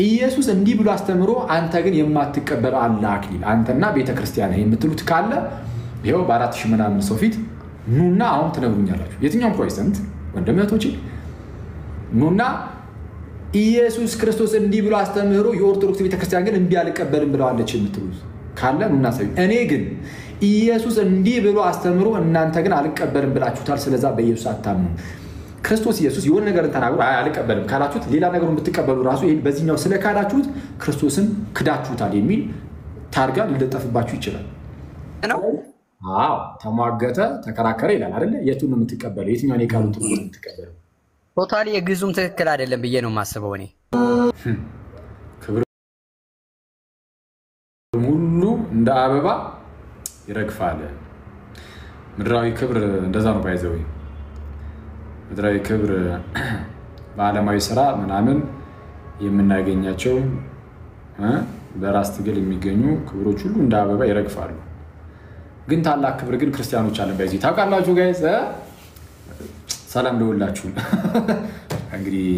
ኢየሱስ እንዲህ ብሎ አስተምሮ አንተ ግን የማትቀበለው አለ አክሊል አንተና ቤተክርስቲያን የምትሉት ካለ ይሄው በ4000 ምናምን ሰው ፊት ኑና አሁን ትነግሩኛላችሁ የትኛው ፕሮቴስታንት ወንድሞቼ ኑና ኢየሱስ ክርስቶስ እንዲህ ብሎ አስተምሮ የኦርቶዶክስ ቤተክርስቲያን ግን እንዲህ አልቀበልም ብለዋለች የምትሉት ካለ ኑና ሳይ እኔ ግን ኢየሱስ እንዲህ ብሎ አስተምሮ እናንተ ግን አልቀበልም ብላችሁታል ስለዛ በኢየሱስ አታምኑ ክርስቶስ ኢየሱስ የሆነ ነገር ተናግሮ አልቀበልም ካላችሁት ሌላ ነገሩን ብትቀበሉ ራሱ ይሄን በዚህኛው ስለካዳችሁት ክርስቶስን ክዳችሁታል የሚል ታርጋ ሊለጠፍባችሁ ይችላል ነው አዎ ተሟገተ ተከራከረ ይላል አይደል የቱን ነው የምትቀበለው የትኛውን የቃሉን ትርጉም የምትቀበለው ቶታሊ የግዙም ትክክል አይደለም ብዬ ነው ማስበው እኔ ክብር ሙሉ እንደ አበባ ይረግፋል ምድራዊ ክብር እንደዛ ነው ባይዘው ምድራዊ ክብር በዓለማዊ ስራ ምናምን የምናገኛቸው በራስ ትግል የሚገኙ ክብሮች ሁሉ እንደ አበባ ይረግፋሉ ግን ታላቅ ክብር ግን ክርስቲያኖች አለን በዚህ ታውቃላችሁ ጋይስ ሰላም ለሁላችሁ እንግዲህ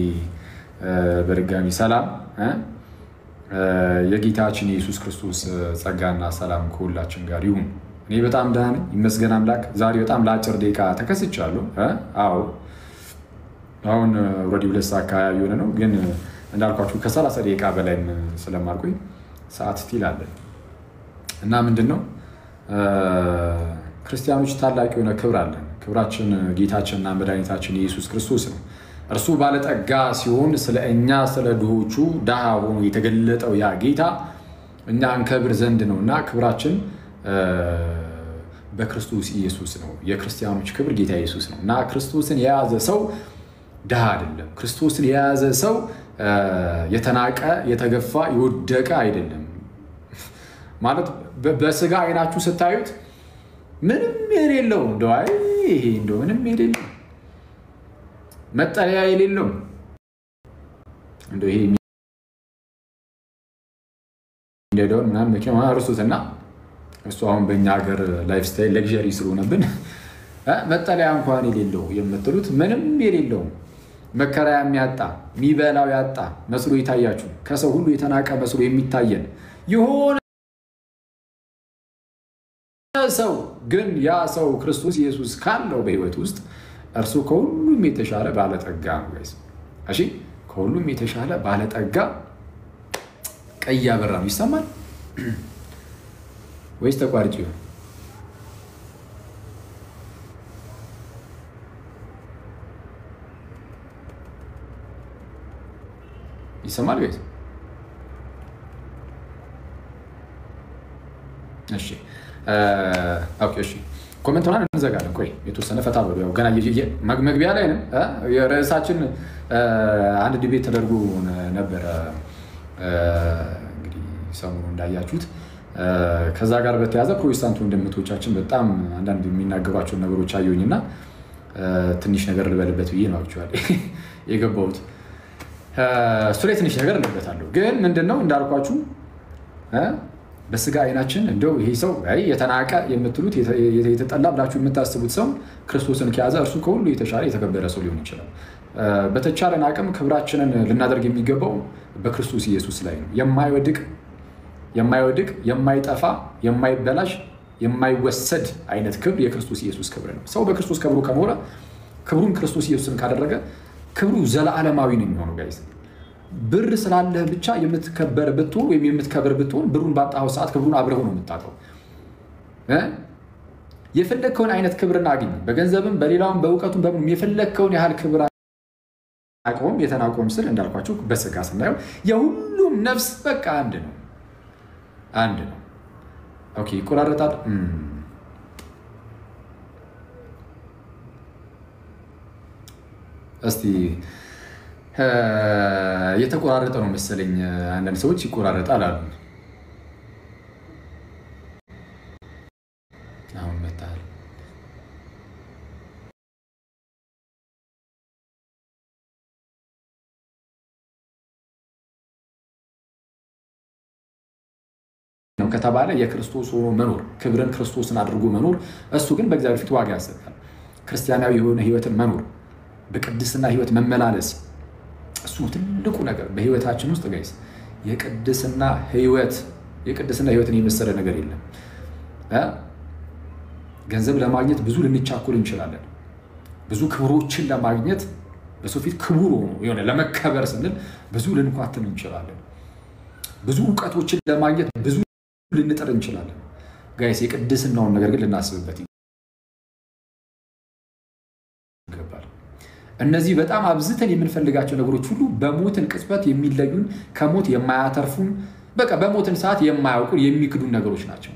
በድጋሚ ሰላም የጌታችን ኢየሱስ ክርስቶስ ጸጋና ሰላም ከሁላችን ጋር ይሁን እኔ በጣም ደህና ነኝ ይመስገን አምላክ ዛሬ በጣም ለአጭር ደቂቃ ተከስቻለሁ አዎ አሁን ኦሬዲ 2 ሰዓት አካባቢ ሆነ ነው ግን እንዳልኳችሁ ከ30 ደቂቃ በላይ ስለማልቆይ ሰዓት ስቲል አለ እና ምንድነው ክርስቲያኖች ታላቅ የሆነ ክብር አለን ክብራችን ጌታችንና መድኃኒታችን ኢየሱስ ክርስቶስ ነው እርሱ ባለጠጋ ሲሆን ስለኛ ስለ ድሆቹ ደሃ ሆኖ የተገለጠው ያ ጌታ እኛን ከብር ዘንድ ነውና ክብራችን በክርስቶስ ኢየሱስ ነው የክርስቲያኖች ክብር ጌታ ኢየሱስ ነውና ክርስቶስን የያዘ ሰው ደሃ አይደለም ክርስቶስን የያዘ ሰው የተናቀ የተገፋ ይወደቀ አይደለም ማለት በስጋ አይናችሁ ስታዩት ምንም የሌለው እንደው አይ ይሄ እንደው ምንም የሌለው መጠለያ የሌለው እንደው ይሄ እንደው ምናምን መኪና አርሱትና እሱ አሁን በእኛ ሀገር ላይፍ ስታይል ለግዠሪ ስለሆነብን መጠለያ እንኳን የሌለው የምትሉት ምንም የሌለው መከራ የሚያጣ ሚበላው ያጣ መስሎ ይታያችሁ ከሰው ሁሉ የተናቀ መስሎ የሚታየን ይሆን ሰው ግን ያ ሰው ክርስቶስ ኢየሱስ ካለው በህይወት ውስጥ እርሱ ከሁሉም የተሻለ ባለጠጋ ነው ጋይስ እሺ ከሁሉም የተሻለ ባለጠጋ ቀይ ያበራ ነው ይሰማል ወይስ ተቋርጭ ይሰማል ጋይስ እሺ ኦኬ እሺ ኮሜንቱን እንዘጋለን ቆይ የተወሰነ ፈታ ብሎ ያው ገና መግቢያ ላይ ነው የራሳችን አንድ ዲቤት ተደርጎ ነበር እንግዲህ ሰሞኑን እንዳያችሁት ከዛ ጋር በተያያዘ ፕሮቴስታንት ወንድሞቻችን በጣም አንዳንድ የሚናገሯቸው ነገሮች አየሁኝና ትንሽ ነገር ልበልበት ብዬ ነው አክቹአሊ የገባሁት እሱ ላይ ትንሽ ነገር ልበልበታለሁ ግን ምንድነው እንዳልኳችሁ በስጋ አይናችን እንደው ይሄ ሰው አይ የተናቀ የምትሉት የተጠላ ብላችሁ የምታስቡት ሰው ክርስቶስን ከያዘ እርሱ ከሁሉ የተሻለ የተከበረ ሰው ሊሆን ይችላል በተቻለን አቅም ክብራችንን ልናደርግ የሚገባው በክርስቶስ ኢየሱስ ላይ ነው የማይወድቅ የማይጠፋ የማይበላሽ የማይወሰድ አይነት ክብር የክርስቶስ ኢየሱስ ክብር ነው ሰው በክርስቶስ ከብሩ ከኖረ ክብሩን ክርስቶስ ኢየሱስን ካደረገ ክብሩ ዘላለማዊ ነው የሚሆነው ጋይስ ብር ስላለህ ብቻ የምትከበር ብትሆን ወይም የምትከበር ብትሆን ብሩን ባጣው ሰዓት ክብሩን አብረው ነው የምታጣው የፈለከውን አይነት ክብርና አግኝ በገንዘብም በሌላውም በእውቀቱም በምን የፈለከውን ያህል ክብር አቆም የተናቆም ስል እንዳልኳችሁ በስጋ ስናየው የሁሉም ነፍስ በቃ አንድ ነው ኦኬ ይቆራረጣል እስቲ የተቆራረጠ ነው መሰለኝ አንዳንድ ሰዎች ይቆራረጣል አሉ አሁን መጣል ነው ከተባለ የክርስቶስ ሆኖ መኖር ክብርን ክርስቶስን አድርጎ መኖር እሱ ግን በእግዚአብሔር ፊት ዋጋ ያሰጣል ክርስቲያናዊ የሆነ ህይወትን መኖር በቅድስና ህይወት መመላለስ እሱ ትልቁ ነገር በህይወታችን ውስጥ ጋይስ የቅድስና ህይወትን የመሰለ ነገር የለም። ገንዘብ ለማግኘት ብዙ ልንቻኮል እንችላለን። ብዙ ክብሮችን ለማግኘት በሰው ፊት ክቡር ሆኖ የሆነ ለመከበር ስንል ብዙ ልንኳትን እንችላለን። ብዙ ዕውቀቶችን ለማግኘት ብዙ ልንጥር እንችላለን። ጋይስ የቅድስናውን ነገር ግን ልናስብበት ይገባል። እነዚህ በጣም አብዝተን የምንፈልጋቸው ነገሮች ሁሉ በሞትን ቅጽበት የሚለዩን ከሞት የማያተርፉን በቃ በሞትን ሰዓት የማያውቁን የሚክዱን ነገሮች ናቸው።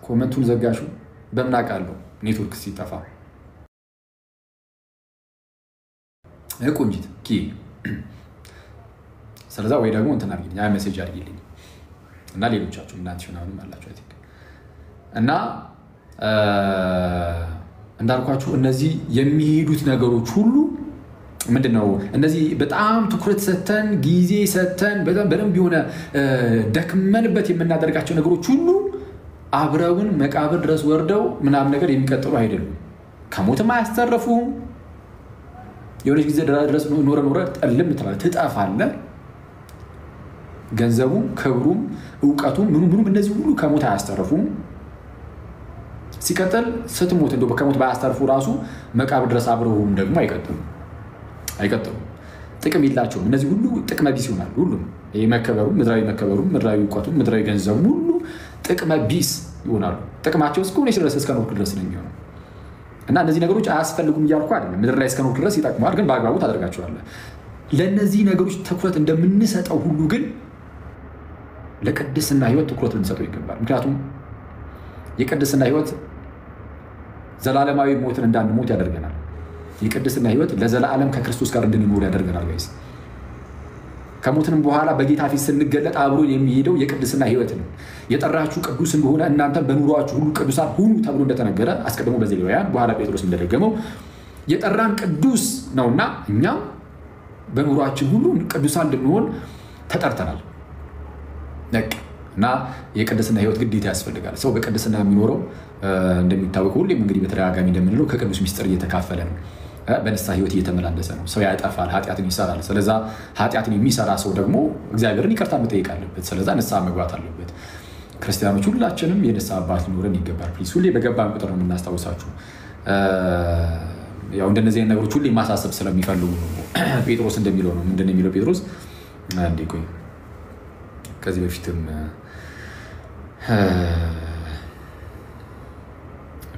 ኮመንቱን ዘጋሹ በምን አውቃለሁ ኔትወርክ ሲጠፋ ቆንጂት ኪ ስለዛ ወይ ደግሞ እንትን አድርጊልኝ ያ ሜሴጅ አድርጊልኝ እና ሌሎቻችሁ እናንተ ምናምን አላችሁ አይተክ እና እንዳልኳችሁ እነዚህ የሚሄዱት ነገሮች ሁሉ ምንድነው እነዚህ በጣም ትኩረት ሰተን ጊዜ ሰተን በደንብ የሆነ ደክመንበት የምናደርጋቸው ነገሮች ሁሉ አብረውን መቃብር ድረስ ወርደው ምናምን ነገር የሚቀጥሉ አይደሉም። ከሞትም አያስተርፉም። የሆነች ጊዜ ድረስ ኖረ ጠልም ትጠፋለህ። ገንዘቡም ክብሩም ዕውቀቱም ምኑም እነዚህ ሁሉ ከሞት አያስተርፉም። ሲቀጥል ስትሞት እንደው ከሞት ባያስተርፉ ራሱ መቃብር ድረስ አብረውም ደግሞ አይቀጥሉም። ጥቅም የላቸውም። እነዚህ ሁሉ ጥቅመ ቢስ ይሆናሉ። ሁሉም የመከበሩ ምድራዊ መከበሩ ምድራዊ ዕውቀቱ ምድራዊ ገንዘቡ ሁሉ ጥቅመ ቢስ ይሆናሉ። ጥቅማቸው እስከሆነ ድረስ እስከ ኖርክ ድረስ ነው የሚሆነው። እና እነዚህ ነገሮች አያስፈልጉም እያልኩ አይደለም። ምድር ላይ እስከ ኖርክ ድረስ ይጠቅማል፣ ግን በአግባቡ ታደርጋቸዋለህ። ለእነዚህ ነገሮች ትኩረት እንደምንሰጠው ሁሉ ግን ለቅድስና ህይወት ትኩረት ልንሰጠው ይገባል። ምክንያቱም የቅድስና ህይወት ዘላለማዊ ሞትን እንዳንሞት ያደርገናል። የቅድስና ህይወት ለዘላለም ከክርስቶስ ጋር እንድንኖር ያደርገናል። ጋይስ ከሞትንም በኋላ በጌታ ፊት ስንገለጥ አብሮ የሚሄደው የቅድስና ህይወት ነው። የጠራችሁ ቅዱስ እንደሆነ እናንተ በኑሯችሁ ሁሉ ቅዱሳን ሁኑ ተብሎ እንደተነገረ አስቀድሞ በዘሌዋውያን በኋላ ጴጥሮስ እንደደገመው የጠራን ቅዱስ ነውና እኛም በኑሯችን ሁሉ ቅዱሳን እንድንሆን ተጠርተናል። እና የቅድስና ህይወት ግዴታ ያስፈልጋል። ሰው በቅድስና የሚኖረው እንደሚታወቀው ሁሌም እንግዲህ በተደጋጋሚ እንደምንለው ከቅዱስ ሚስጥር እየተካፈለ ነው። በንስሐ ህይወት እየተመላለሰ ነው። ሰው ያጠፋል፣ ኃጢአትን ይሰራል። ስለዛ ኃጢአትን የሚሰራ ሰው ደግሞ እግዚአብሔርን ይቅርታ መጠየቅ አለበት። ስለዛ ንስሐ መግባት አለበት። ክርስቲያኖች ሁላችንም የንስሐ አባት ሊኖረን ይገባል። ፕሊዝ ሁሌ በገባን ቁጥር ነው የምናስታውሳችሁ። ያው እንደነዚህ አይነት ነገሮች ሁሌ ማሳሰብ ስለሚፈልጉ ጴጥሮስ እንደሚለው ነው። ምንድነው የሚለው ጴጥሮስ? አንዴ ቆይ ከዚህ በፊትም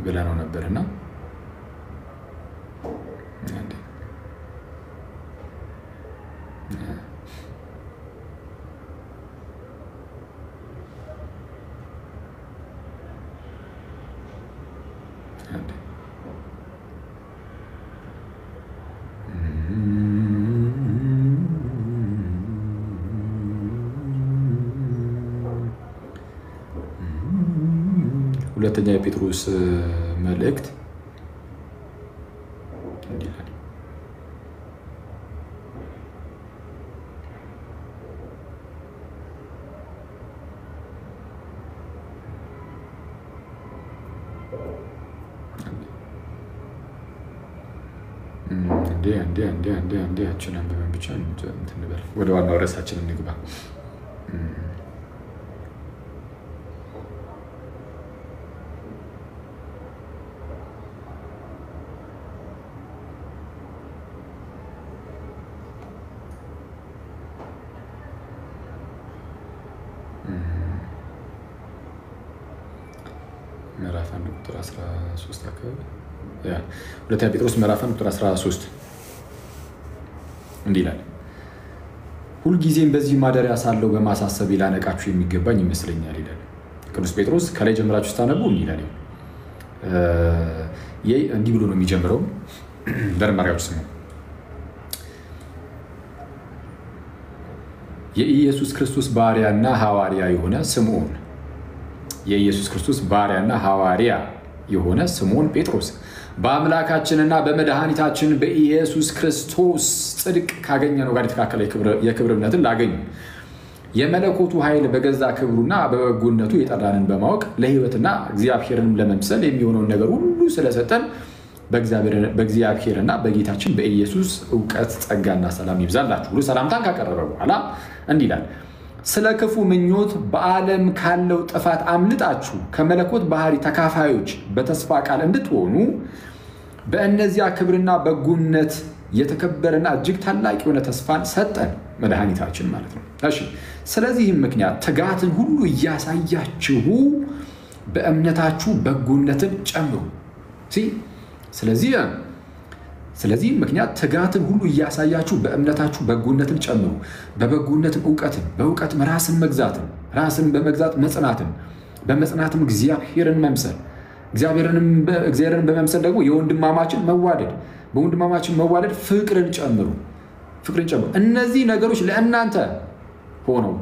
ብለነው ነበርና ሁለተኛ የጴጥሮስ መልእክት እንዲላል እንዴ አችንን በመን ብቻ እንትን በል ወደ ዋናው ርዕሳችን እንግባ። ምዕራፍ 1 ቁጥር 13 አካባቢ ሁለተኛ ጴጥሮስ ምዕራፍ 1 ቁጥር 13 እንዲህ ይላል። ሁልጊዜም በዚህ ማደሪያ ሳለሁ በማሳሰብ ላነቃችሁ የሚገባኝ ይመስለኛል ይላል ቅዱስ ጴጥሮስ። ከላይ ጀምራችሁ ስታነቡ እንዲህ ይላል። እንዲህ ብሎ ነው የሚጀምረው። በርማሪያው ስሙ የኢየሱስ ክርስቶስ ባሪያና ሐዋርያ የሆነ ስምዖን የኢየሱስ ክርስቶስ ባሪያና ሐዋርያ የሆነ ስምዖን ጴጥሮስ በአምላካችንና በመድኃኒታችን በኢየሱስ ክርስቶስ ጽድቅ ካገኘነው ጋር የተካከለ የክብር እምነትን ላገኙ የመለኮቱ ኃይል በገዛ ክብሩና በበጎነቱ የጠራንን በማወቅ ለሕይወትና እግዚአብሔርንም ለመምሰል የሚሆነውን ነገር ሁሉ ስለሰጠን በእግዚአብሔርና በጌታችን በኢየሱስ ዕውቀት ጸጋና ሰላም ይብዛላችሁ ብሎ ሰላምታን ካቀረበ በኋላ እንዲህ ይላል ስለ ክፉ ምኞት በዓለም ካለው ጥፋት አምልጣችሁ ከመለኮት ባህሪ ተካፋዮች በተስፋ ቃል እንድትሆኑ በእነዚያ ክብርና በጎነት የተከበረና እጅግ ታላቅ የሆነ ተስፋን ሰጠን መድኃኒታችን ማለት ነው። እሺ ስለዚህም ምክንያት ትጋትን ሁሉ እያሳያችሁ በእምነታችሁ በጎነትን ጨምሩ። ስለዚህ ምክንያት ትጋትን ሁሉ እያሳያችሁ በእምነታችሁ በጎነትን ጨምሩ፣ በበጎነትም ዕውቀትን፣ በዕውቀትም ራስን መግዛትን፣ ራስን በመግዛት መጽናትን፣ በመጽናትም እግዚአብሔርን መምሰል፣ እግዚአብሔርን በመምሰል ደግሞ የወንድማማችን መዋደድ፣ በወንድማማችን መዋደድ ፍቅርን ጨምሩ። እነዚህ ነገሮች ለእናንተ ሆነው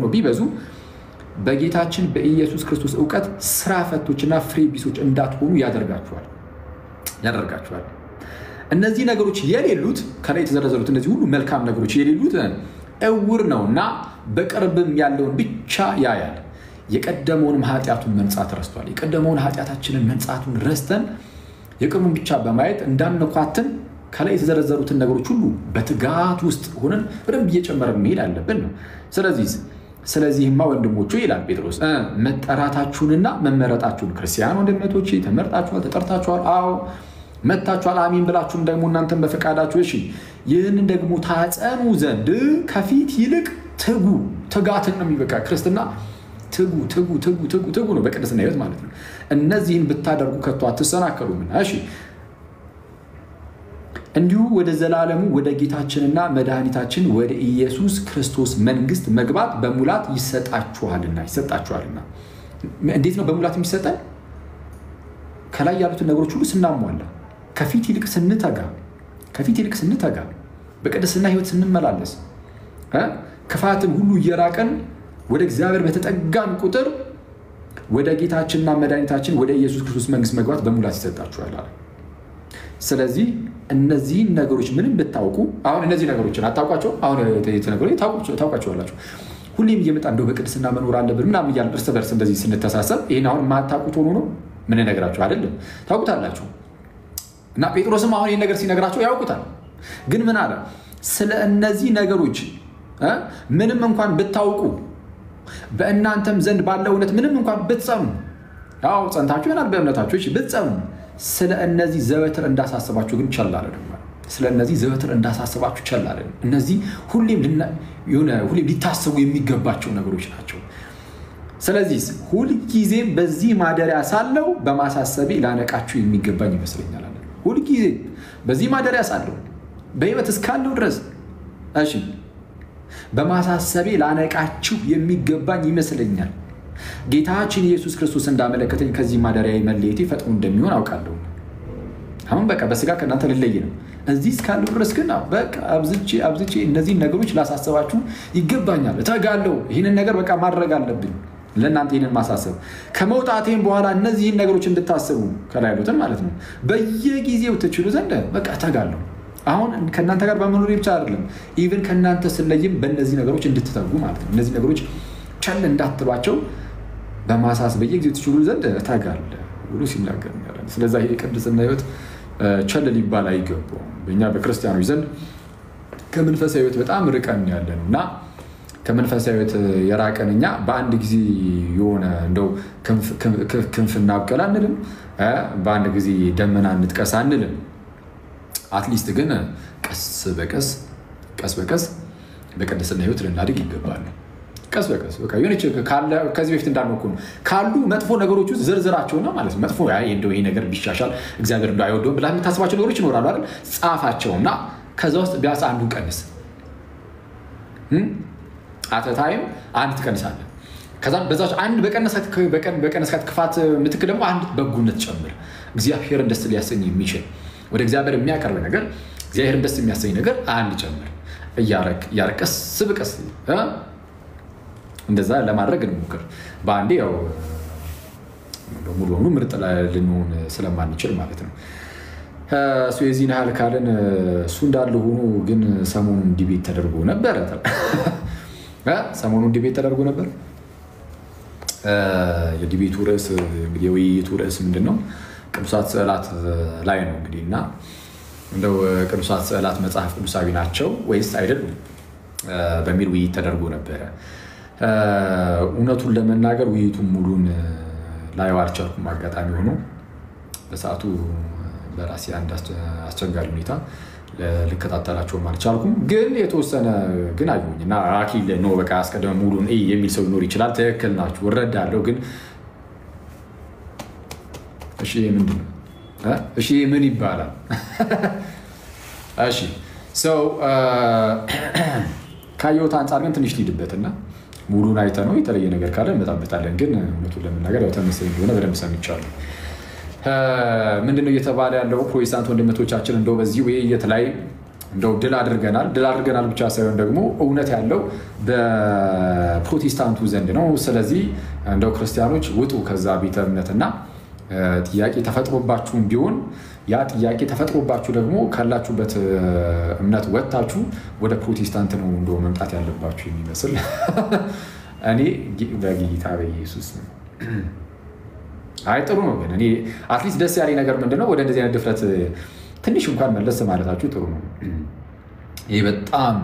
ቢበዙ በጌታችን በኢየሱስ ክርስቶስ ዕውቀት ስራ ፈቶችና ፍሬ ቢሶች እንዳትሆኑ ያደርጋችኋል። እነዚህ ነገሮች የሌሉት ከላይ የተዘረዘሩት እነዚህ ሁሉ መልካም ነገሮች የሌሉት እውር ነውና በቅርብም ያለውን ብቻ ያያል። የቀደመውን ኃጢአቱን መንጻት ረስቷል። የቀደመውን ኃጢአታችንን መንጻቱን ረስተን የቅርቡን ብቻ በማየት እንዳንኳትን ከላይ የተዘረዘሩትን ነገሮች ሁሉ በትጋት ውስጥ ሆነን በደንብ እየጨመረን መሄድ አለብን ነው። ስለዚህማ ወንድሞቹ ይላል ጴጥሮስ መጠራታችሁንና መመረጣችሁን ክርስቲያን ወንድሞቼ ተመርጣችኋል፣ ተጠርታችኋል፣ አዎ መጥታችኋል፣ አሜን ብላችሁም ደግሞ እናንተም በፈቃዳችሁ እሺ ይህንን ደግሞ ታጸኑ ዘንድ ከፊት ይልቅ ትጉ። ትጋትን ነው የሚበቃ ክርስትና ትጉ ነው በቅድስና ሕይወት ማለት ነው። እነዚህን ብታደርጉ ከቶ አትሰናከሉምና እሺ እንዲሁ ወደ ዘላለሙ ወደ ጌታችንና መድኃኒታችን ወደ ኢየሱስ ክርስቶስ መንግስት መግባት በሙላት ይሰጣችኋልና። እንዴት ነው በሙላት የሚሰጠን? ከላይ ያሉትን ነገሮች ሁሉ ስናሟላ፣ ከፊት ይልቅ ስንተጋ፣ በቅድስና ሕይወት ስንመላለስ፣ ክፋትን ሁሉ እየራቀን ወደ እግዚአብሔር በተጠጋን ቁጥር ወደ ጌታችንና መድኃኒታችን ወደ ኢየሱስ ክርስቶስ መንግስት መግባት በሙላት ይሰጣችኋል አለ። ስለዚህ እነዚህ ነገሮች ምንም ብታውቁ አሁን እነዚህ ነገሮችን አታውቋቸው አሁን የተነገሩ ታውቋቸዋላችሁ። ሁሌም እየመጣ እንደው በቅድስና መኖር አለብን ምናምን እያልን እርስ በርስ እንደዚህ ስንተሳሰብ ይሄን አሁን ማታውቁት ሆኖ ነው ምን ነገራችሁ አይደለም፣ ታውቁታላችሁ። እና ጴጥሮስም አሁን ይሄን ነገር ሲነግራቸው ያውቁታል። ግን ምን አለ? ስለ እነዚህ ነገሮች ምንም እንኳን ብታውቁ በእናንተም ዘንድ ባለው እውነት ምንም እንኳን ብትጸኑ፣ ያው ጸንታችሁ ይሆናል በእምነታችሁ እሺ ብትጸኑ፣ ስለ እነዚህ ዘወትር እንዳሳስባችሁ ግን ቸል አልልም። እነዚህ ሁሌም ሊታሰቡ የሚገባቸው ነገሮች ናቸው። ስለዚህ ሁልጊዜም በዚህ ማደሪያ ሳለው በማሳሰቤ ላነቃችሁ የሚገባኝ ይመስለኛል አለ። ሁልጊዜ በዚህ ማደሪያ ሳለው በሕይወት እስካለው ድረስ እሺ በማሳሰቤ ላነቃችሁ የሚገባኝ ይመስለኛል። ጌታችን ኢየሱስ ክርስቶስ እንዳመለከተኝ ከዚህ ማደሪያ መለየቴ ፈጥኖ እንደሚሆን አውቃለሁ። አሁን በቃ በስጋ ከእናንተ ልለይ ነው። እዚህ እስካለሁ ድረስ ግን በቃ አብዝቼ እነዚህን ነገሮች ላሳስባችሁ ይገባኛል። እተጋለሁ። ይህንን ነገር በቃ ማድረግ አለብኝ። ለእናንተ ይህንን ማሳሰብ ከመውጣቴም በኋላ እነዚህን ነገሮች እንድታስቡ ከላይ ያሉትን ማለት ነው በየጊዜው ትችሉ ዘንድ በቃ እተጋለሁ። አሁን ከእናንተ ጋር በመኖር ብቻ አይደለም ኢቭን ከእናንተ ስለይም በእነዚህ ነገሮች እንድትተጉ ማለት ነው። እነዚህ ነገሮች ቸል እንዳትሏቸው በማሳሰብ በየጊዜው ትችሉ ዘንድ እተጋለሁ ብሎ ሲናገር ያለ። ስለዚህ ይሄ ቅድስና ሕይወት ቸል ሊባል አይገባውም። በእኛ በክርስቲያኖች ዘንድ ከመንፈሳዊ ሕይወት በጣም ርቀን ያለን እና ከመንፈሳዊ ሕይወት የራቀን እኛ በአንድ ጊዜ የሆነ እንደው ክንፍ እናብቀል አንልም፣ በአንድ ጊዜ ደመና እንጥቀስ አንልም። አትሊስት ግን ቀስ በቀስ በቅድስና ሕይወት ልናድግ ይገባል። ቀስ በቀስ በቃ የሆነች ከዚህ በፊት እንዳልነው ካሉ መጥፎ ነገሮች ውስጥ ዝርዝራቸውና ማለት ነው መጥፎ እንደው ይሄ ነገር ቢሻሻል እግዚአብሔር እንደው አይወደውም ብላ የምታስባቸው ነገሮች ይኖራሉ አይደል? ጻፋቸውና ከዛ ውስጥ ቢያንስ አንዱ ቀንስ አተታይም አንድ ትቀንሳለህ። ከዛም በዛች አንድ በቀነስካት ክፋት ምትክ ደግሞ አንድ በጎነት ጨምር። እግዚአብሔርን ደስ ሊያሰኝ የሚችል ወደ እግዚአብሔር የሚያቀርብ ነገር እግዚአብሔርን ደስ የሚያሰኝ ነገር አንድ ጨምር። እያረቀስ በቀስ እንደዛ ለማድረግ እንሞክር። በአንዴ ያው ሙሉ በሙሉ ምርጥ ልንሆን ስለማንችል ማለት ነው። እሱ የዚህን ያህል ካልን እሱ እንዳለ ሆኖ ግን ሰሞኑን ዲቤት ተደርጎ ነበር። የዲቤቱ ርዕስ እንግዲህ የውይይቱ ርዕስ ምንድን ነው? ቅዱሳት ስዕላት ላይ ነው እንግዲህና እንደው ቅዱሳት ስዕላት መጽሐፍ ቅዱሳዊ ናቸው ወይስ አይደሉም በሚል ውይይት ተደርጎ ነበር። እውነቱን ለመናገር ውይይቱን ሙሉን ላይ አልቻልኩም። አጋጣሚ ሆኖ በሰዓቱ በራሴ አንድ አስቸጋሪ ሁኔታ ልከታተላቸውም አልቻልኩም። ግን የተወሰነ ግን አዩኝና አኪል ነው በቃ አስቀድመ ሙሉን የሚል ሰው ሊኖር ይችላል። ትክክል ናችሁ እረዳለሁ። ግን እሺ ምንድነው እሺ ምን ይባላል? እሺ ሰው ካየሁት አንፃር ግን ትንሽ ሊድበትና ሙሉን አይተነው የተለየ ነገር ካለ እንመጣበታለን። ግን እውነቱን ለመናገር ያው ተመሳሳይ እንደሆነ በደንብ ሰምቻለሁ። ምንድነው እየተባለ ያለው? ፕሮቴስታንት ወንድሞቻችን እንደው በዚህ ውይይት ላይ እንደው ድል አድርገናል ብቻ ሳይሆን ደግሞ እውነት ያለው በፕሮቴስታንቱ ዘንድ ነው። ስለዚህ እንደው ክርስቲያኖች ውጡ ከዛ ቤተ እምነትና ጥያቄ ተፈጥሮባችሁም ቢሆን ያ ጥያቄ ተፈጥሮባችሁ ደግሞ ካላችሁበት እምነት ወጣችሁ ወደ ፕሮቴስታንት ነው እንደው መምጣት ያለባችሁ የሚመስል እኔ በጌታ በኢየሱስ አይ ጥሩ ነው። ግን እኔ አትሊስት ደስ ያለኝ ነገር ምንድነው ወደ እንደዚህ አይነት ድፍረት ትንሽ እንኳን መለስ ማለታችሁ ጥሩ ነው። ይሄ በጣም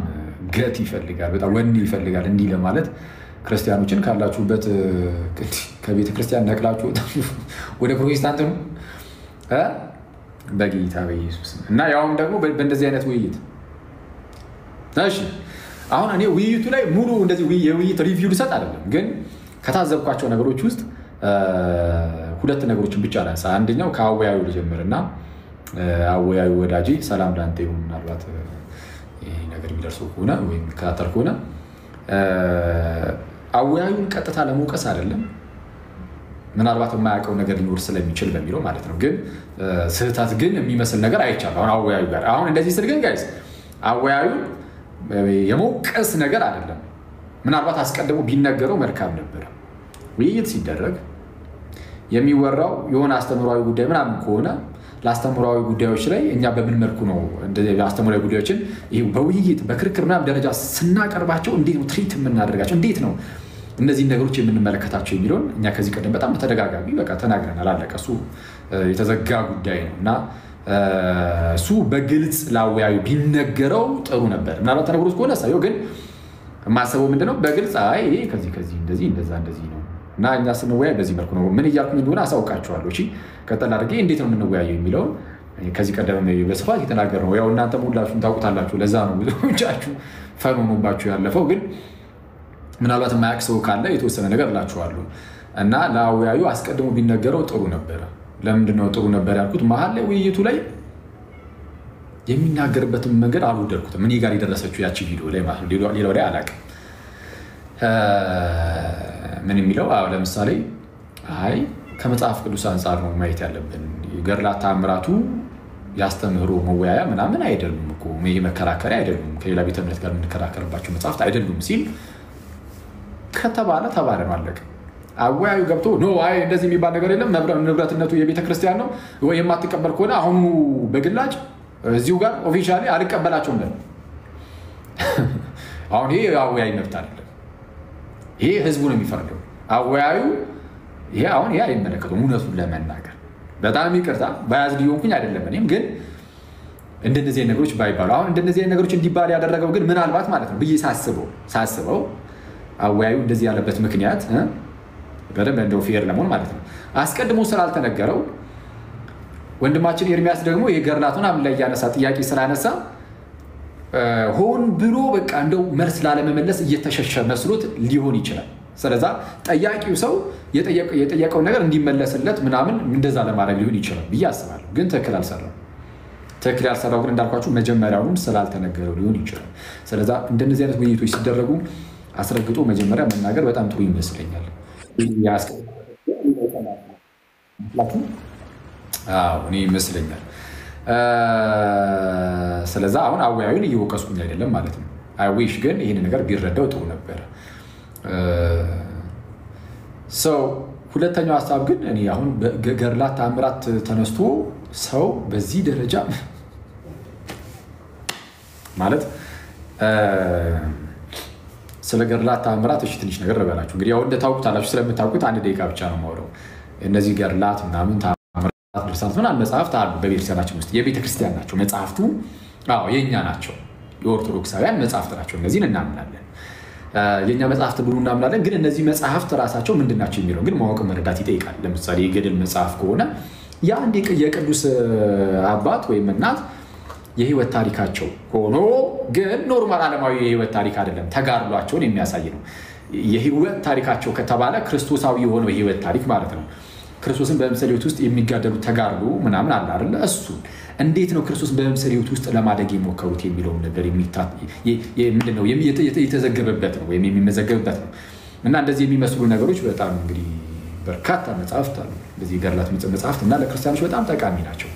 ገት ይፈልጋል፣ በጣም ወኔ ይፈልጋል እንዲህ ለማለት ክርስቲያኖችን ካላችሁበት ከቤተ ክርስቲያን ነቅላችሁ ወደ ፕሮቴስታንት ነው በጌታ በኢየሱስ እና ያውም ደግሞ በእንደዚህ አይነት ውይይት። እሺ አሁን እኔ ውይይቱ ላይ ሙሉ እንደዚህ የውይይት ሪቪው ልሰጥ አይደለም፣ ግን ከታዘብኳቸው ነገሮች ውስጥ ሁለት ነገሮችን ብቻ ላንሳ። አንደኛው ከአወያዩ ልጀምርና አወያዩ ወዳጄ ሰላም ላንተ ይሁን። ምናልባት ይሄ ነገር የሚደርሰው ከሆነ ወይም የሚከታተል ከሆነ አወያዩን ቀጥታ ለመውቀስ አይደለም፣ ምናልባት የማያውቀው ነገር ሊኖር ስለሚችል በሚለው ማለት ነው። ግን ስህተት ግን የሚመስል ነገር አይቻልም። አሁን አወያዩ ጋር አሁን እንደዚህ ስል ግን ጋይስ አወያዩ የመውቀስ ነገር አይደለም። ምናልባት አስቀድሞ ቢነገረው መልካም ነበር። ውይይት ሲደረግ የሚወራው የሆነ አስተምሯዊ ጉዳይ ምናምን ከሆነ ለአስተምሯዊ ጉዳዮች ላይ እኛ በምን መልኩ ነው እንደዚህ አስተምሯዊ ጉዳዮችን በውይይት በክርክር ምናምን ደረጃ ስናቀርባቸው እንዴት ነው ትሪት የምናደርጋቸው፣ እንዴት ነው እነዚህ ነገሮች የምንመለከታቸው የሚለውን እኛ ከዚህ ቀደም በጣም በተደጋጋሚ በቃ ተናግረናል። አለቀ። እሱ የተዘጋ ጉዳይ ነው እና እሱ በግልጽ ለአወያዩ ቢነገረው ጥሩ ነበር። ምናልባት ተነግሮት ከሆነ ሳየው ግን የማስበው ምንድነው በግልጽ አይ ይሄ ከዚህ እንደዚህ እንደዚህ ነው እና እኛ ስንወያይ በዚህ መልኩ ነው ምን እያልኩኝ እንደሆነ አሳውቃችኋለሁ። እሺ ቀጥል አድርጌ እንዴት ነው የምንወያየው የሚለውን ከዚህ ቀደም በስፋት የተናገርነው ያው እናንተም ሁላችሁም ታውቁታላችሁ። ለዛ ነው ብዙዎቻችሁ ፈን ሆኖባችሁ ያለፈው። ግን ምናልባት የማያውቅ ሰው ካለ የተወሰነ ነገር እላችኋለሁ እና ለአወያዩ አስቀድሞ ቢነገረው ጥሩ ነበረ። ለምንድን ነው ጥሩ ነበር ያልኩት? መሀል ላይ ውይይቱ ላይ የሚናገርበትን መንገድ አልወደድኩትም። እኔ ጋር የደረሰችው ያቺ ቪዲዮ ላይ ማለት ነው። ሌላው ላይ አላውቅም። ምን የሚለው ለምሳሌ አይ ከመጽሐፍ ቅዱስ አንፃር ነው ማየት ያለብን፣ ገድላት ተአምራቱ ያስተምህሮ መወያያ ምናምን አይደሉም እኮ ይሄ መከራከሪያ አይደሉም፣ ከሌላ ቤተ እምነት ጋር የምንከራከርባቸው መጽሐፍት አይደሉም ሲል ከተባለ ተባለ ማለቅ። አወያዩ ገብቶ ኖ አይ እንደዚህ የሚባል ነገር የለም፣ ንብረትነቱ የቤተ ክርስቲያን ነው ወይ የማትቀበል ከሆነ አሁኑ በግላጭ እዚሁ ጋር ኦፊሻሊ አልቀበላቸውም ነው። አሁን ይሄ አወያይ መብት አይደለም፣ ይሄ ህዝቡ ነው የሚፈርደው። አወያዩ ይሄ አሁን ይሄ አይመለከተውም። እውነቱን ለመናገር በጣም ይቅርታ ባያዝድ ይሆንኩኝ አይደለም። እኔም ግን እንደነዚህ ነገሮች ባይባሉ አሁን እንደነዚህ ነገሮች እንዲባል ያደረገው ግን ምናልባት ማለት ነው ብዬ ሳስበው አወያዩ እንደዚህ ያለበት ምክንያት በደንብ እንደው ፌር ለመሆን ማለት ነው አስቀድሞ ስላልተነገረው ወንድማችን ኤርሚያስ ደግሞ የገድላቱን አምላይ ያነሳ ጥያቄ ስላነሳ ሆን ብሎ በቃ እንደው መልስ ላለመመለስ እየተሸሸ መስሎት ሊሆን ይችላል። ስለዚህ ጠያቂው ሰው የጠየቀው ነገር እንዲመለስለት ምናምን እንደዛ ለማድረግ ሊሆን ይችላል ብዬ አስባለሁ። ግን ትክክል ያልሰራው ግን እንዳልኳችሁ መጀመሪያውንም ስላልተነገረው ሊሆን ይችላል። ስለዚህ እንደነዚህ አይነት ውይይቶች ሲደረጉ አስረግጦ መጀመሪያ መናገር በጣም ጥሩ ይመስለኛል። እኔ ይመስለኛል። ስለዚህ አሁን አወያዩን እየወቀስኩኝ አይደለም ማለት ነው። አይዊሽ ግን ይህን ነገር ቢረዳው ጥሩ ነበር። ሰው ሁለተኛው ሀሳብ ግን እኔ አሁን ገድላት ተአምራት ተነስቶ ሰው በዚህ ደረጃ ማለት ስለ ገድላት ተአምራት እሺ ትንሽ ነገር ልበላችሁ። እንግዲህ ያው እንደታውቁታላችሁ ስለምታውቁት አንድ ደቂቃ ብቻ ነው የማወራው። እነዚህ ገድላት ምናምን ድርሳናት ምናምን መጽሐፍት አሉ በቤተክርስቲያናችን ውስጥ የቤተ ክርስቲያን ናቸው መጽሐፍቱ። አዎ የኛ ናቸው የኦርቶዶክሳውያን መጽሐፍት ናቸው። እነዚህን እናምናለን የኛ መጽሐፍት ብሉ እናምናለን። ግን እነዚህ መጽሐፍት ራሳቸው ምንድናቸው የሚለው ግን ማወቅ መረዳት ይጠይቃል። ለምሳሌ የገድል መጽሐፍ ከሆነ የአንድ የቅዱስ አባት ወይም እናት የህይወት ታሪካቸው ሆኖ ግን ኖርማል ዓለማዊ የህይወት ታሪክ አይደለም፣ ተጋድሏቸውን የሚያሳይ ነው። የህይወት ታሪካቸው ከተባለ ክርስቶሳዊ የሆነው የህይወት ታሪክ ማለት ነው። ክርስቶስን በምሳሌ ህይወት ውስጥ የሚጋደሉ ተጋድሎ ምናምን አለ አይደለ? እሱ እንዴት ነው ክርስቶስ በምሳሌ ህይወት ውስጥ ለማደግ የሞከሩት የሚለውን ነገር ምንድነው የተዘገበበት ነው ወይም የሚመዘገብበት ነው። እና እንደዚህ የሚመስሉ ነገሮች በጣም እንግዲህ በርካታ መጽሐፍት አሉ። በዚህ ገድላት መጽሐፍት እና ለክርስቲያኖች በጣም ጠቃሚ ናቸው።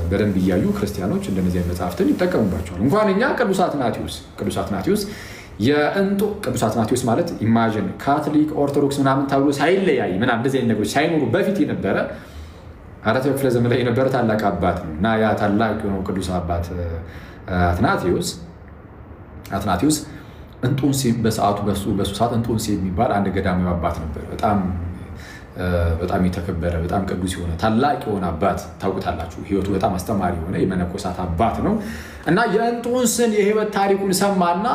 በደንብ እያዩ ክርስቲያኖች እንደነዚህ መጽሐፍትን ይጠቀሙባቸዋል። እንኳን እኛ ቅዱስ አትናቴዎስ ቅዱስ አትናቴዎስ ማለት ኢማጂን ካቶሊክ ኦርቶዶክስ ምናምን ተብሎ ሳይለያይ ምናምን እንደዚህ አይነት ነገሮች ሳይኖሩ በፊት የነበረ አራተኛው ክፍለ ዘመን ላይ የነበረ ታላቅ አባት ነው። እና ያ ታላቅ የሆነው ቅዱስ አባት አትናቴዎስ እንጦንስ በሰዓቱ በሱ ሰዓት እንጦንስ የሚባል አንድ ገዳማዊ አባት ነበር። በጣም የተከበረ በጣም ቅዱስ የሆነ ታላቅ የሆነ አባት ታውቁታላችሁ። ህይወቱ በጣም አስተማሪ የሆነ የመነኮሳት አባት ነው። እና የእንጦንስን የህይወት ታሪኩን ሰማና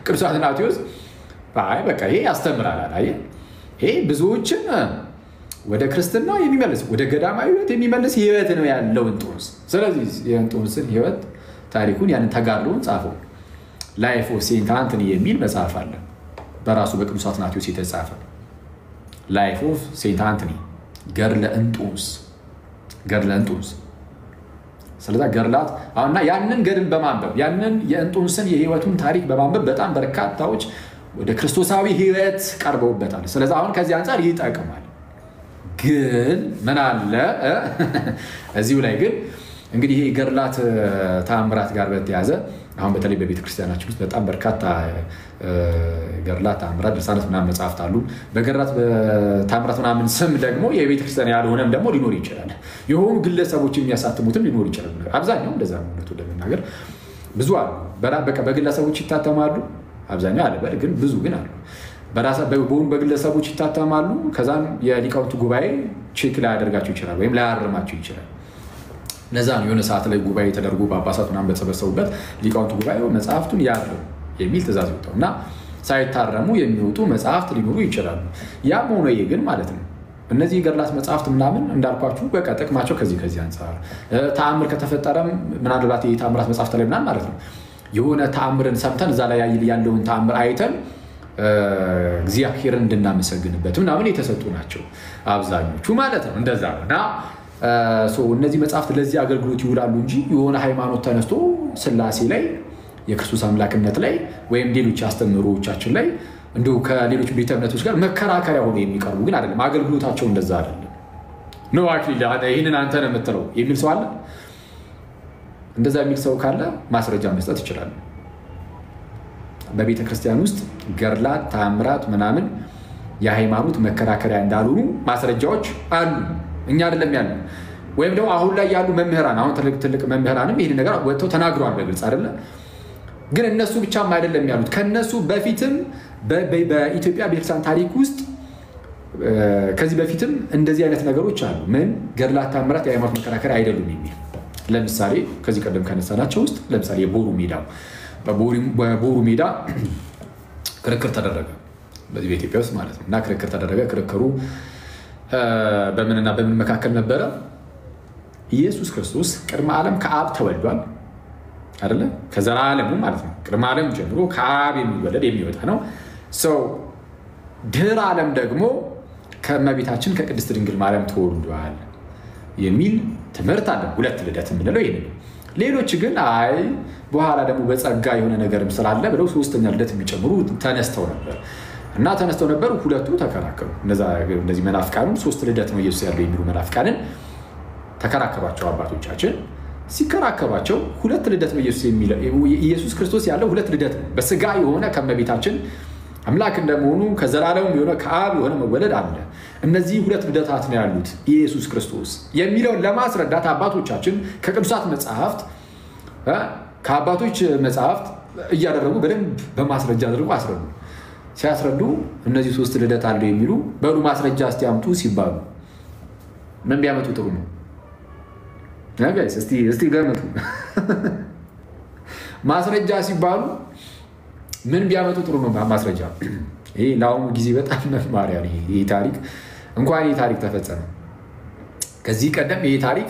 ቅዱስ አትናቴዎስ አይ በቃ ይሄ ያስተምራል አለ። ይሄ ብዙዎችን ወደ ክርስትና የሚመልስ ወደ ገዳማዊ ህይወት የሚመልስ ህይወት ነው ያለው እንጦንስ። ስለዚህ የእንጦንስን ህይወት ታሪኩን ያንን ተጋድሎውን ጻፈው። ላይፍ ኦፍ ሴንት አንቶኒ የሚል መጽሐፍ አለ በራሱ በቅዱስ አትናቴዎስ የተጻፈ ላይፍ ኦፍ ሴንት አንቶኒ ገድለ እንጦንስ። ስለዚህ ገድላት አሁንና ያንን ገድል በማንበብ ያንን የእንጦንስን የህይወቱን ታሪክ በማንበብ በጣም በርካታዎች ወደ ክርስቶሳዊ ህይወት ቀርበውበታል። ስለዚህ አሁን ከዚህ አንፃር ይጠቅማል። ግን ምን አለ እዚሁ ላይ ግን እንግዲህ ይሄ ገድላት ተአምራት ጋር በተያያዘ አሁን በተለይ በቤተ ክርስቲያናችን ውስጥ በጣም በርካታ ገድላት ተአምራት ድርሳናት ምናምን መጽሐፍት አሉ። በገድላት ተአምራት ምናምን ስም ደግሞ የቤተ ክርስቲያን ያልሆነም ደግሞ ሊኖር ይችላል። የሆኑ ግለሰቦች የሚያሳትሙትም ሊኖር ይችላል። አብዛኛው እንደዛ ነው ለመናገር ብዙ አሉ። በቃ በግለሰቦች ይታተማሉ አብዛኛው አለ ግን ብዙ ግን አሉ በግለሰቦች ይታተማሉ። ከዛም የሊቃውንቱ ጉባኤ ቼክ ላይ ያደርጋቸው ይችላል ወይም ላይ ያርማቸው ይችላል። ነዛ ነው የሆነ ሰዓት ላይ ጉባኤ ተደርጎ ጳጳሳት ምናምን በተሰበሰቡበት ሊቃውንቱ ጉባኤው መጽሐፍቱን ያርም የሚል ትእዛዝ ወጣው እና ሳይታረሙ የሚወጡ መጽሐፍት ሊኖሩ ይችላሉ። ያም ሆኖ ግን ማለት ነው እነዚህ ገድላት መጽሐፍት ምናምን እንዳልኳችሁ በቃ ጥቅማቸው ከዚህ አንፃር ተአምር ከተፈጠረም ምናልባት የተአምራት መጽሐፍት ላይ ምናምን ማለት ነው የሆነ ተአምርን ሰምተን እዛ ላይ ያለውን ተአምር አይተን እግዚአብሔርን እንድናመሰግንበት ምናምን የተሰጡ ናቸው አብዛኞቹ ማለት ነው። እንደዛ ነውና እነዚህ መጽሐፍት ለዚህ አገልግሎት ይውላሉ እንጂ የሆነ ሃይማኖት ተነስቶ ስላሴ ላይ የክርስቶስ አምላክነት ላይ ወይም ሌሎች አስተምህሮዎቻችን ላይ እንደው ከሌሎች ቤተ እምነቶች ጋር መከራከሪያ ሆኖ የሚቀርቡ ግን አይደለም። አገልግሎታቸው እንደዛ አይደለም ነው። አክሊል ይሄንን አንተ ነው የምትለው የሚል ሰው አለ? እንደዛ የሚል ሰው ካለ ማስረጃ መስጠት ይችላል። በቤተ ክርስቲያን ውስጥ ገድላት ተአምራት ምናምን የሃይማኖት መከራከሪያ እንዳልሆኑ ማስረጃዎች አሉ። እኛ አይደለም ያለው ወይም ደግሞ አሁን ላይ ያሉ መምህራን አሁን ትልቅ መምህራንም ይሄን ነገር ወጥተው ተናግረዋል በግልጽ አይደለ? ግን እነሱ ብቻም አይደለም ያሉት ከነሱ በፊትም በኢትዮጵያ ቤተክርስቲያን ታሪክ ውስጥ ከዚህ በፊትም እንደዚህ አይነት ነገሮች አሉ። ምን ገድላት ተአምራት የሃይማኖት መከራከሪያ አይደሉም የሚል ለምሳሌ ከዚህ ቀደም ከነሳናቸው ውስጥ ለምሳሌ በቦሩ ሜዳ ክርክር ተደረገ በዚህ በኢትዮጵያ ውስጥ ማለት ነው። እና ክርክር ተደረገ። ክርክሩ በምን መካከል ነበረ? ኢየሱስ ክርስቶስ ቅድመ ዓለም ከአብ ተወልዷል አይደለ? ከዘላለሙ ማለት ነው። ቅድመ ዓለም ጀምሮ ከአብ የሚወለድ የሚወጣ ነው። ድህረ ዓለም ደግሞ ከእመቤታችን ከቅድስት ድንግል ማርያም ተወልዷል የሚል ትምህርት አለ። ሁለት ልደት የምንለው ይሄ ነው። ሌሎች ግን አይ በኋላ ደግሞ በጸጋ የሆነ ነገርም ስላለ ብለው ሶስተኛ ልደት የሚጨምሩ ተነስተው ነበር። ሁለቱ ተከራከሩ። እነዚህ መናፍቃኑ ሶስት ልደት ነው ኢየሱስ ያለው የሚሉ መናፍቃንን ተከራከሯቸው አባቶቻችን። ሲከራከሯቸው ሁለት ልደት ነው ኢየሱስ ክርስቶስ ያለው ሁለት ልደት ነው። በስጋ የሆነ ከእመቤታችን አምላክ እንደመሆኑ ከዘላለሙ የሆነ ከአብ የሆነ መወለድ አለ። እነዚህ ሁለት ልደታት ነው ያሉት ኢየሱስ ክርስቶስ የሚለውን ለማስረዳት አባቶቻችን ከቅዱሳት መጽሐፍት ከአባቶች መጽሐፍት እያደረጉ በደንብ በማስረጃ አድርጎ አስረዱ። ሲያስረዱ እነዚህ ሶስት ልደት አለ የሚሉ በሉ ማስረጃ እስቲ አምጡ ሲባሉ ምን ቢያመጡ ጥሩ ነው? ጋይስ እስቲ ገምቱ። ማስረጃ ሲባሉ ምን ቢያመጡ ጥሩ ነው? ማስረጃ ይሄ ለአሁኑ ጊዜ በጣም መማሪያ ነው። ይሄ ታሪክ እንኳን ይሄ ታሪክ ተፈጸመ ከዚህ ቀደም ይሄ ታሪክ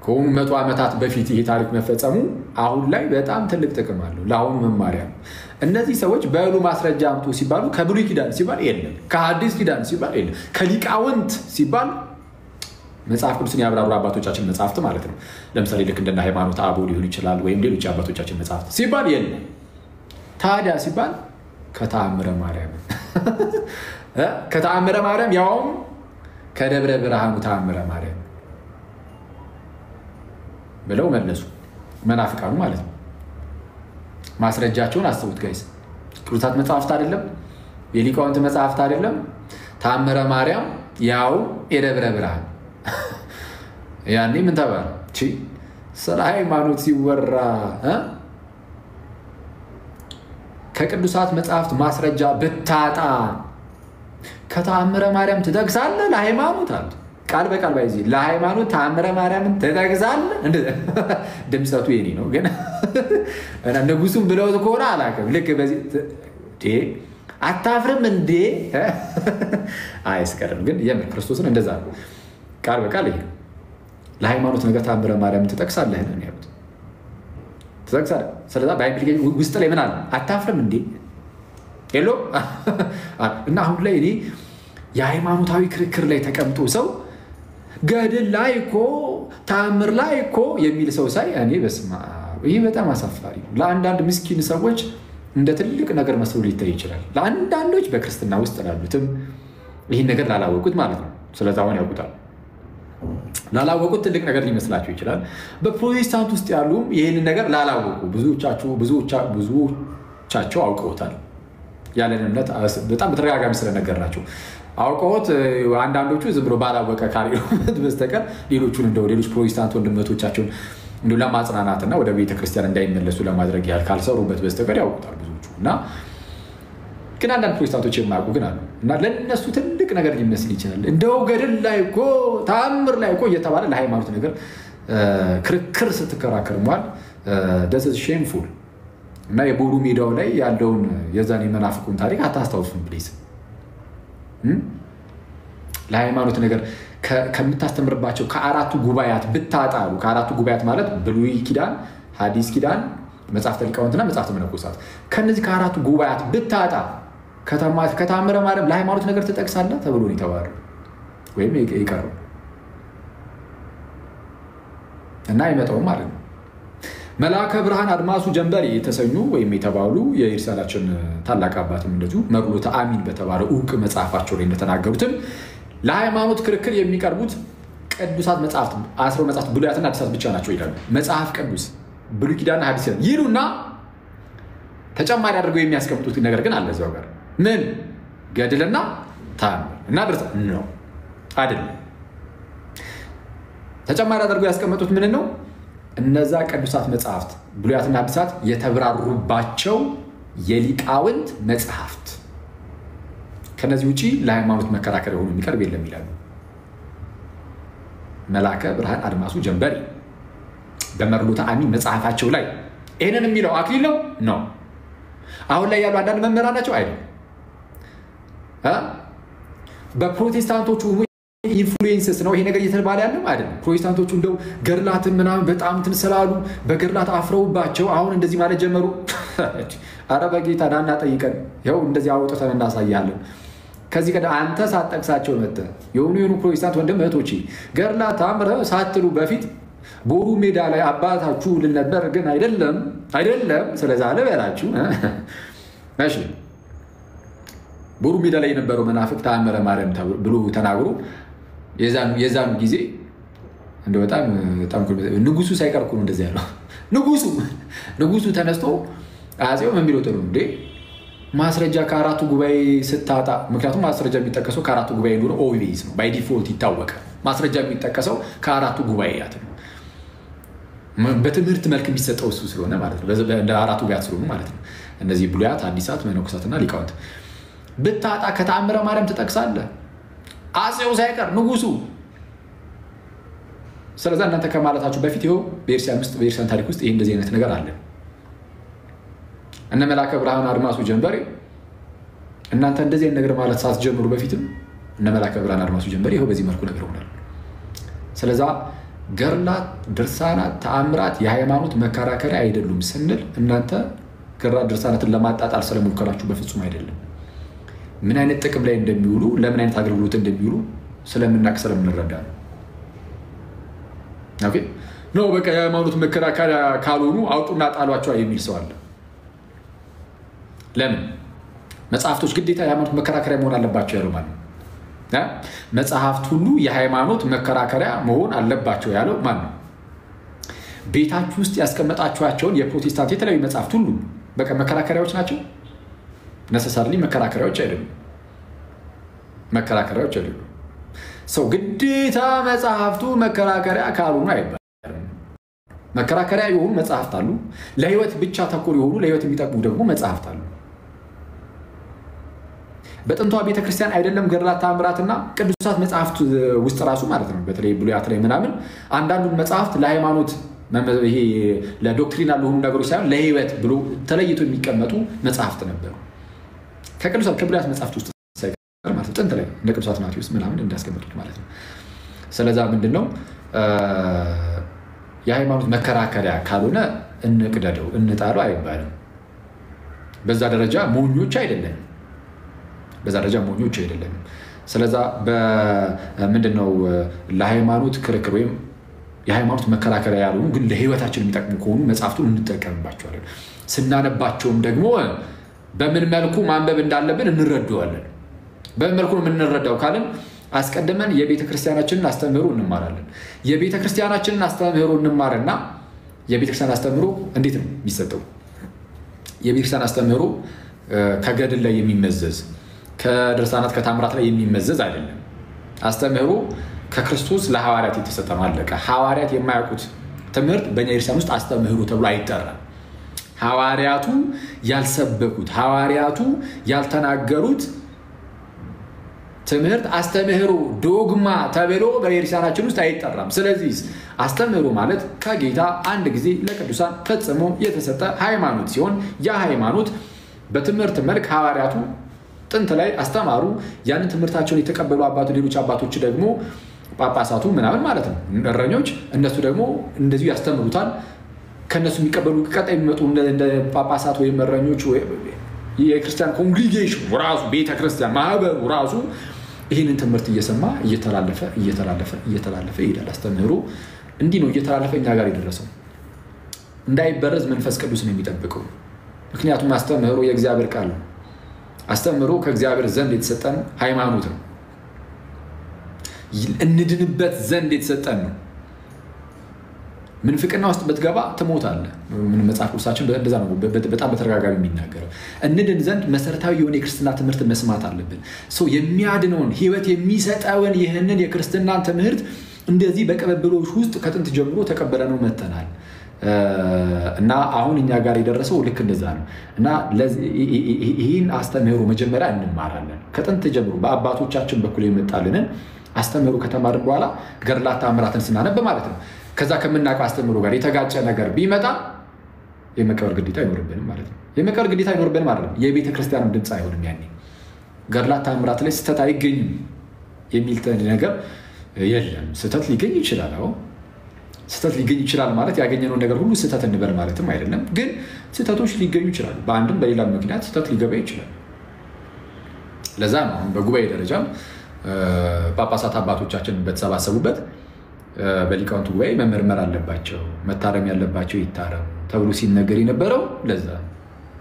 ከሆኑ 100 ዓመታት በፊት ይሄ ታሪክ መፈጸሙ አሁን ላይ በጣም ትልቅ ጥቅም አለው። ለአሁኑ መማሪያ ነው። እነዚህ ሰዎች በሉ ማስረጃ አምጡ ሲባሉ ከብሉይ ኪዳን ሲባል የለም፣ ከሐዲስ ኪዳን ሲባል የለም፣ ከሊቃውንት ሲባል መጽሐፍ ቅዱስን ያብራሩ አባቶቻችን መጽሐፍት ማለት ነው። ለምሳሌ ልክ እንደና ሃይማኖተ አበው ሊሆን ይችላል ወይም ሌሎች አባቶቻችን መጽሐፍት ሲባል የለም። ታዲያ ሲባል ከተአምረ ማርያም ከተአምረ ማርያም ያውም ከደብረ ብርሃኑ ተአምረ ማርያም ብለው መለሱ መናፍቃኑ ማለት ነው። ማስረጃቸውን አስቡት ጋይስ። ቅዱሳት መጽሐፍት አይደለም፣ የሊቃውንት መጽሐፍት አይደለም፣ ተአምረ ማርያም ያው የደብረ ብርሃን ያኔ ምን ተባለ? ስለ ሃይማኖት ሲወራ ከቅዱሳት መጽሐፍት ማስረጃ ብታጣ ከተአምረ ማርያም ትጠቅሳለህ ለሃይማኖት አሉ። ቃል በቃል ባይዚ ለሃይማኖት ተአምረ ማርያምን ትጠቅሳለህ። ድምጸቱ የኔ ነው ግን እና ንጉሱም ብለው ከሆነ አላውቅም። ልክ በዚህ አታፍርም እንዴ? አይስቀርም ግን የምን ክርስቶስን እንደዛ ነው። ቃል በቃል ይሄ ለሃይማኖት ነገር ተአምረ ማርያምን ትጠቅሳለህ ነው ያሉት። ትጠቅሳለህ። ስለዛ ባይብል ውስጥ ላይ ምን አለ? አታፍርም እንዴ? ሄሎ እና አሁን ላይ እኔ የሃይማኖታዊ ክርክር ላይ ተቀምጦ ሰው ገድል ላይ እኮ ተአምር ላይ እኮ የሚል ሰው ሳይ እኔ በስመ አብ ይሄ በጣም አሳፋሪ ነው። ለአንዳንድ ምስኪን ሰዎች እንደ ትልቅ ነገር መስሎ ሊታይ ይችላል። ለአንዳንዶች በክርስትና ውስጥ ላሉትም ይህን ነገር ላላወቁት ማለት ነው። ስለዚህ አሁን ያውቁታል። ላላወቁት ትልቅ ነገር ሊመስላቸው ይችላል። በፕሮቴስታንት ውስጥ ያሉም ይህንን ነገር ላላወቁ ብዙዎቻቸው አውቀውታል። ያለን እምነት በጣም በተደጋጋሚ ስለነገርናቸው አውቀውት አንዳንዶቹ ዝም ብሎ ባላወቀ ካልሆነ በስተቀር ሌሎቹን እንደው ሌሎች ፕሮቴስታንት ወንድሞቻቸውን እንደው ለማጽናናትና ወደ ቤተክርስቲያን እንዳይመለሱ ለማድረግ ያህል ካልሰሩበት በስተቀር ያውቁታል ብዙዎቹ። እና ግን አንዳንድ ፕሮቴስታንቶች የማያውቁ ግን አሉ። እና ለነሱ ትልቅ ነገር ሊመስል ይችላል። እንደው ገድል ላይ እኮ ተአምር ላይ እኮ እየተባለ ለሃይማኖት ነገር ክርክር ስትከራከር ማለት ደስ ሼምፉል። እና የቦሩ ሜዳው ላይ ያለውን የዛን የመናፍቁን ታሪክ አታስታውሱም ፕሊዝ። ለሃይማኖት ነገር ከምታስተምርባቸው ከአራቱ ጉባኤያት ብታጣሉ። ከአራቱ ጉባኤያት ማለት ብሉይ ኪዳን፣ ሐዲስ ኪዳን፣ መጽሐፍተ ሊቃውንትና መጽሐፍተ መነኮሳት። ከነዚህ ከአራቱ ጉባኤያት ብታጣ ከተአምረ ማርያም ለሃይማኖት ነገር ትጠቅሳለህ ተብሎ ነው የተባለው ወይም ይቀርብ እና አይመጣውም ማለት ነው። መልአከ ብርሃን አድማሱ ጀንበሬ የተሰኙ ወይም የተባሉ የኢርሳላችን ታላቅ አባትም እንደዚሁ መርሎተ አሚን በተባለ ዕውቅ መጽሐፋቸው ላይ እንደተናገሩትም ለሃይማኖት ክርክር የሚቀርቡት ቅዱሳት መጽሐፍት 10 መጽሐፍት ብሉያትና ሐዲሳት ብቻ ናቸው ይላሉ። መጽሐፍ ቅዱስ ብሉይ ኪዳንና ሐዲስ ይሉና ተጨማሪ አድርገው የሚያስቀምጡት ነገር ግን አለ እዛው ጋር ምን ገድልና ተአምር እና ድርሰት ነው አይደለም። ተጨማሪ አድርገው ያስቀምጡት ምን ነው? እነዛ ቅዱሳት መጽሐፍት ብሉያትና ሐዲሳት የተብራሩባቸው የሊቃውንት መጽሐፍት ከነዚህ ውጪ ለሃይማኖት መከራከር ሆኖ የሚቀርብ የለም ይላሉ መልአከ ብርሃን አድማሱ ጀንበሬ በመርሎተ አሚን መጽሐፋቸው ላይ። ይሄንን የሚለው አክሊል ነው። አሁን ላይ ያሉ አንዳንድ መምህራን ናቸው አይደል? በፕሮቴስታንቶቹ ኢንፍሉዌንስስ ነው ይሄ ነገር እየተባለ ያለው አይደለም። ፕሮቴስታንቶቹ እንደው ገድላትን ምናምን በጣም እንትን ስላሉ በገድላት አፍረውባቸው አሁን እንደዚህ ማለት ጀመሩ። አረ በጌታ ዳና ጠይቀን ይኸው እንደዚህ አውጥተን እናሳያለን። ከዚህ ቀደም አንተ ሳትጠቅሳቸው መጥተህ የሆኑ ፕሮቴስታንት ወንድም እህቶቼ ገድላት አምረ ሳትሉ በፊት ቦሩ ሜዳ ላይ አባታችሁ ልነበር ግን አይደለም ስለዛ ለበላችሁ። እሺ ቦሩ ሜዳ ላይ የነበረው መናፍቅ ተአምረ ማርያም ብሎ ተናግሮ የዛኑ ጊዜ እንደ በጣም ንጉሱ ሳይቀር እኮ ነው እንደዚህ ያለው። ንጉሱ ተነስቶ አጼው ምን ቢለው ጥሩ እንዴ ማስረጃ ከአራቱ ጉባኤ ስታጣ፣ ምክንያቱም ማስረጃ የሚጠቀሰው ከአራቱ ጉባኤ እንደሆነ ኦብቪየስ ነው፣ ባይ ዲፎልት ይታወቃል። ማስረጃ የሚጠቀሰው ከአራቱ ጉባኤያት ነው። በትምህርት መልክ የሚሰጠው እሱ ስለሆነ ማለት ነው። እንደ አራቱ ጉባኤያት ስለሆኑ ማለት ነው። እነዚህ ብሉያት፣ ሐዲሳት፣ መነኮሳትና ሊቃውንት ብታጣ ከተአምረ ማርያም ትጠቅሳለህ። አጼው ሳይቀር ንጉሱ ስለዚህ እናንተ ከማለታችሁ በፊት ይኸው በኤርሲያን ታሪክ ውስጥ ይሄ እንደዚህ አይነት ነገር አለ። እነ መላከ ብርሃን አድማሱ ጀንበሬ እናንተ እንደዚህ አይነት ነገር ማለት ሳትጀምሩ በፊትም እነ መላከ ብርሃን አድማሱ ጀንበሬ ይኸው በዚህ መልኩ ነገር ሆናል። ስለዚህ ገድላት፣ ድርሳናት፣ ተአምራት የሃይማኖት መከራከሪያ አይደሉም ስንል እናንተ ገድላት ድርሳናትን ለማጣጣል ስለሞከራችሁ በፍጹም አይደለም። ምን አይነት ጥቅም ላይ እንደሚውሉ ለምን አይነት አገልግሎት እንደሚውሉ ስለምናውቅ ስለምንረዳ ነው። ኦኬ ነው በቃ የሃይማኖት መከራከሪያ ካልሆኑ አውጡና ጣሏቸው የሚል ሰው አለ። ለምን መጽሐፍቶች ግዴታ የሃይማኖት መከራከሪያ መሆን አለባቸው ያለው ማን ነው? መጽሐፍት ሁሉ የሃይማኖት መከራከሪያ መሆን አለባቸው ያለው ማን ነው? ቤታችሁ ውስጥ ያስቀመጣችኋቸውን የፕሮቴስታንት የተለያዩ መጽሐፍት ሁሉ በቃ መከራከሪያዎች ናቸው? ነሰሰርሊ መከራከሪያዎች አይደሉም። መከራከሪያዎች አይደሉም። ሰው ግዴታ መጽሐፍቱ መከራከሪያ ካልሆኑ አይባልም። መከራከሪያ የሆኑ መጽሐፍት አሉ። ለህይወት ብቻ ተኮር የሆኑ ለህይወት የሚጠቅሙ ደግሞ መጽሐፍት አሉ። በጥንቷ ቤተክርስቲያን አይደለም ገድላት ተአምራትና ቅዱሳት መጽሐፍት ውስጥ ራሱ ማለት ነው በተለይ ብሉያት ላይ ምናምን አንዳንዱን መጽሐፍት ለሃይማኖት ይሄ ለዶክትሪናል ለሆኑ ነገሮች ሳይሆን ለህይወት ብሎ ተለይቶ የሚቀመጡ መጽሐፍት ነበሩ። ከቅዱሳት ከብሉያት መጽሐፍት ውስጥ ሳይቀር ማለት ጥንት ላይ እንደ ቅዱሳት ማቴዎስ ምናምን እንዳስቀመጡት ማለት ነው። ስለዚህ ምንድነው የሃይማኖት መከራከሪያ ካልሆነ እንቅደደው እንጣለው አይባልም። በዛ ደረጃ ሞኞች አይደለም። ስለዚህ በምንድነው ለሃይማኖት ክርክር ወይም የሃይማኖት መከራከሪያ ያልሆኑ ግን ለህይወታችን የሚጠቅሙ ከሆኑ መጽሐፍቱን እንጠቀምባቸዋለን። ስናነባቸውም ደግሞ በምን መልኩ ማንበብ እንዳለብን እንረዳዋለን። በምን መልኩ ነው የምንረዳው ካልን አስቀድመን የቤተክርስቲያናችንን አስተምህሮ እንማራለን። የቤተክርስቲያናችንን አስተምህሮ እንማርና የቤተክርስቲያን አስተምህሮ እንዴት ነው የሚሰጠው? የቤተክርስቲያን አስተምህሮ ከገድል ላይ የሚመዘዝ ከድርሳናት ከተአምራት ላይ የሚመዘዝ አይደለም። አስተምህሮ ከክርስቶስ ለሐዋርያት የተሰጠ ነው። አለቀ። ሐዋርያት የማያውቁት ትምህርት በቤተክርስቲያን ውስጥ አስተምህሮ ተብሎ አይጠራም። ሐዋርያቱ ያልሰበኩት ሐዋርያቱ ያልተናገሩት ትምህርት አስተምህሮ ዶግማ ተብሎ በቤተክርስቲያናችን ውስጥ አይጠራም። ስለዚህ አስተምህሮ ማለት ከጌታ አንድ ጊዜ ለቅዱሳን ፈጽሞ የተሰጠ ሃይማኖት ሲሆን ያ ሃይማኖት በትምህርት መልክ ሐዋርያቱ ጥንት ላይ አስተማሩ። ያንን ትምህርታቸውን የተቀበሉ ሌሎች አባቶች ደግሞ ጳጳሳቱ ምናምን ማለት ነው እረኞች እነሱ ደግሞ እንደዚሁ ያስተምሩታል። ከነሱ የሚቀበሉ ቀጣይ የሚመጡ እንደ ጳጳሳት ወይም እረኞች የክርስቲያን ኮንግሪጌሽን ራሱ ቤተክርስቲያን ማህበሩ ራሱ ይህንን ትምህርት እየሰማ እየተላለፈ ይሄዳል። አስተምህሮ እንዲህ ነው እየተላለፈ እኛ ጋር የደረሰው። እንዳይበረዝ መንፈስ ቅዱስ ነው የሚጠብቀው። ምክንያቱም አስተምህሮ የእግዚአብሔር ቃል ነው። አስተምህሮ ከእግዚአብሔር ዘንድ የተሰጠን ሃይማኖት ነው። እንድንበት ዘንድ የተሰጠን ነው። ምንፍቅና ውስጥ ብትገባ ትሞታለህ። ምን መጽሐፍ ቅዱሳችን እንደዛ ነው በጣም በተረጋጋሚ የሚናገረው። እንድን ዘንድ መሰረታዊ የሆነ የክርስትና ትምህርት መስማት አለብን። ሰው የሚያድነውን ህይወት የሚሰጠውን ይህንን የክርስትና ትምህርት እንደዚህ በቀበብሎች ውስጥ ከጥንት ጀምሮ ተቀበለነው መተናል። እና አሁን እኛ ጋር የደረሰው ልክ እንደዛ ነው። እና ይህን አስተምህሮ መጀመሪያ እንማራለን። ከጥንት ጀምሮ በአባቶቻችን በኩል የመጣልንን አስተምህሮ ከተማርን በኋላ ገድላት ተአምራትን ስናነብ ማለት ነው ከዛ ከምናውቀው አስተምህሮ ጋር የተጋጨ ነገር ቢመጣ የመቀበል ግዴታ አይኖርብንም ማለት ነው። የመቀበል ግዴታ አይኖርብንም ማለት ነው። የቤተ ክርስቲያንም ድምፅ አይሆንም። ያኔ ገድላት ተአምራት ላይ ስህተት አይገኝም የሚል ነገር የለም። ስህተት ሊገኝ ይችላል። አዎ ስህተት ሊገኝ ይችላል ማለት ያገኘነው ነገር ሁሉ ስህተት እንበል ማለትም አይደለም። ግን ስህተቶች ሊገኙ ይችላሉ። በአንድም በሌላ ምክንያት ስህተት ሊገባ ይችላል። ለዛ ነው በጉባኤ ደረጃ ጳጳሳት አባቶቻችን በተሰባሰቡበት በሊቃውንቱ ጉባኤ መመርመር አለባቸው፣ መታረም ያለባቸው ይታረሙ ተብሎ ሲነገር የነበረው ለዛ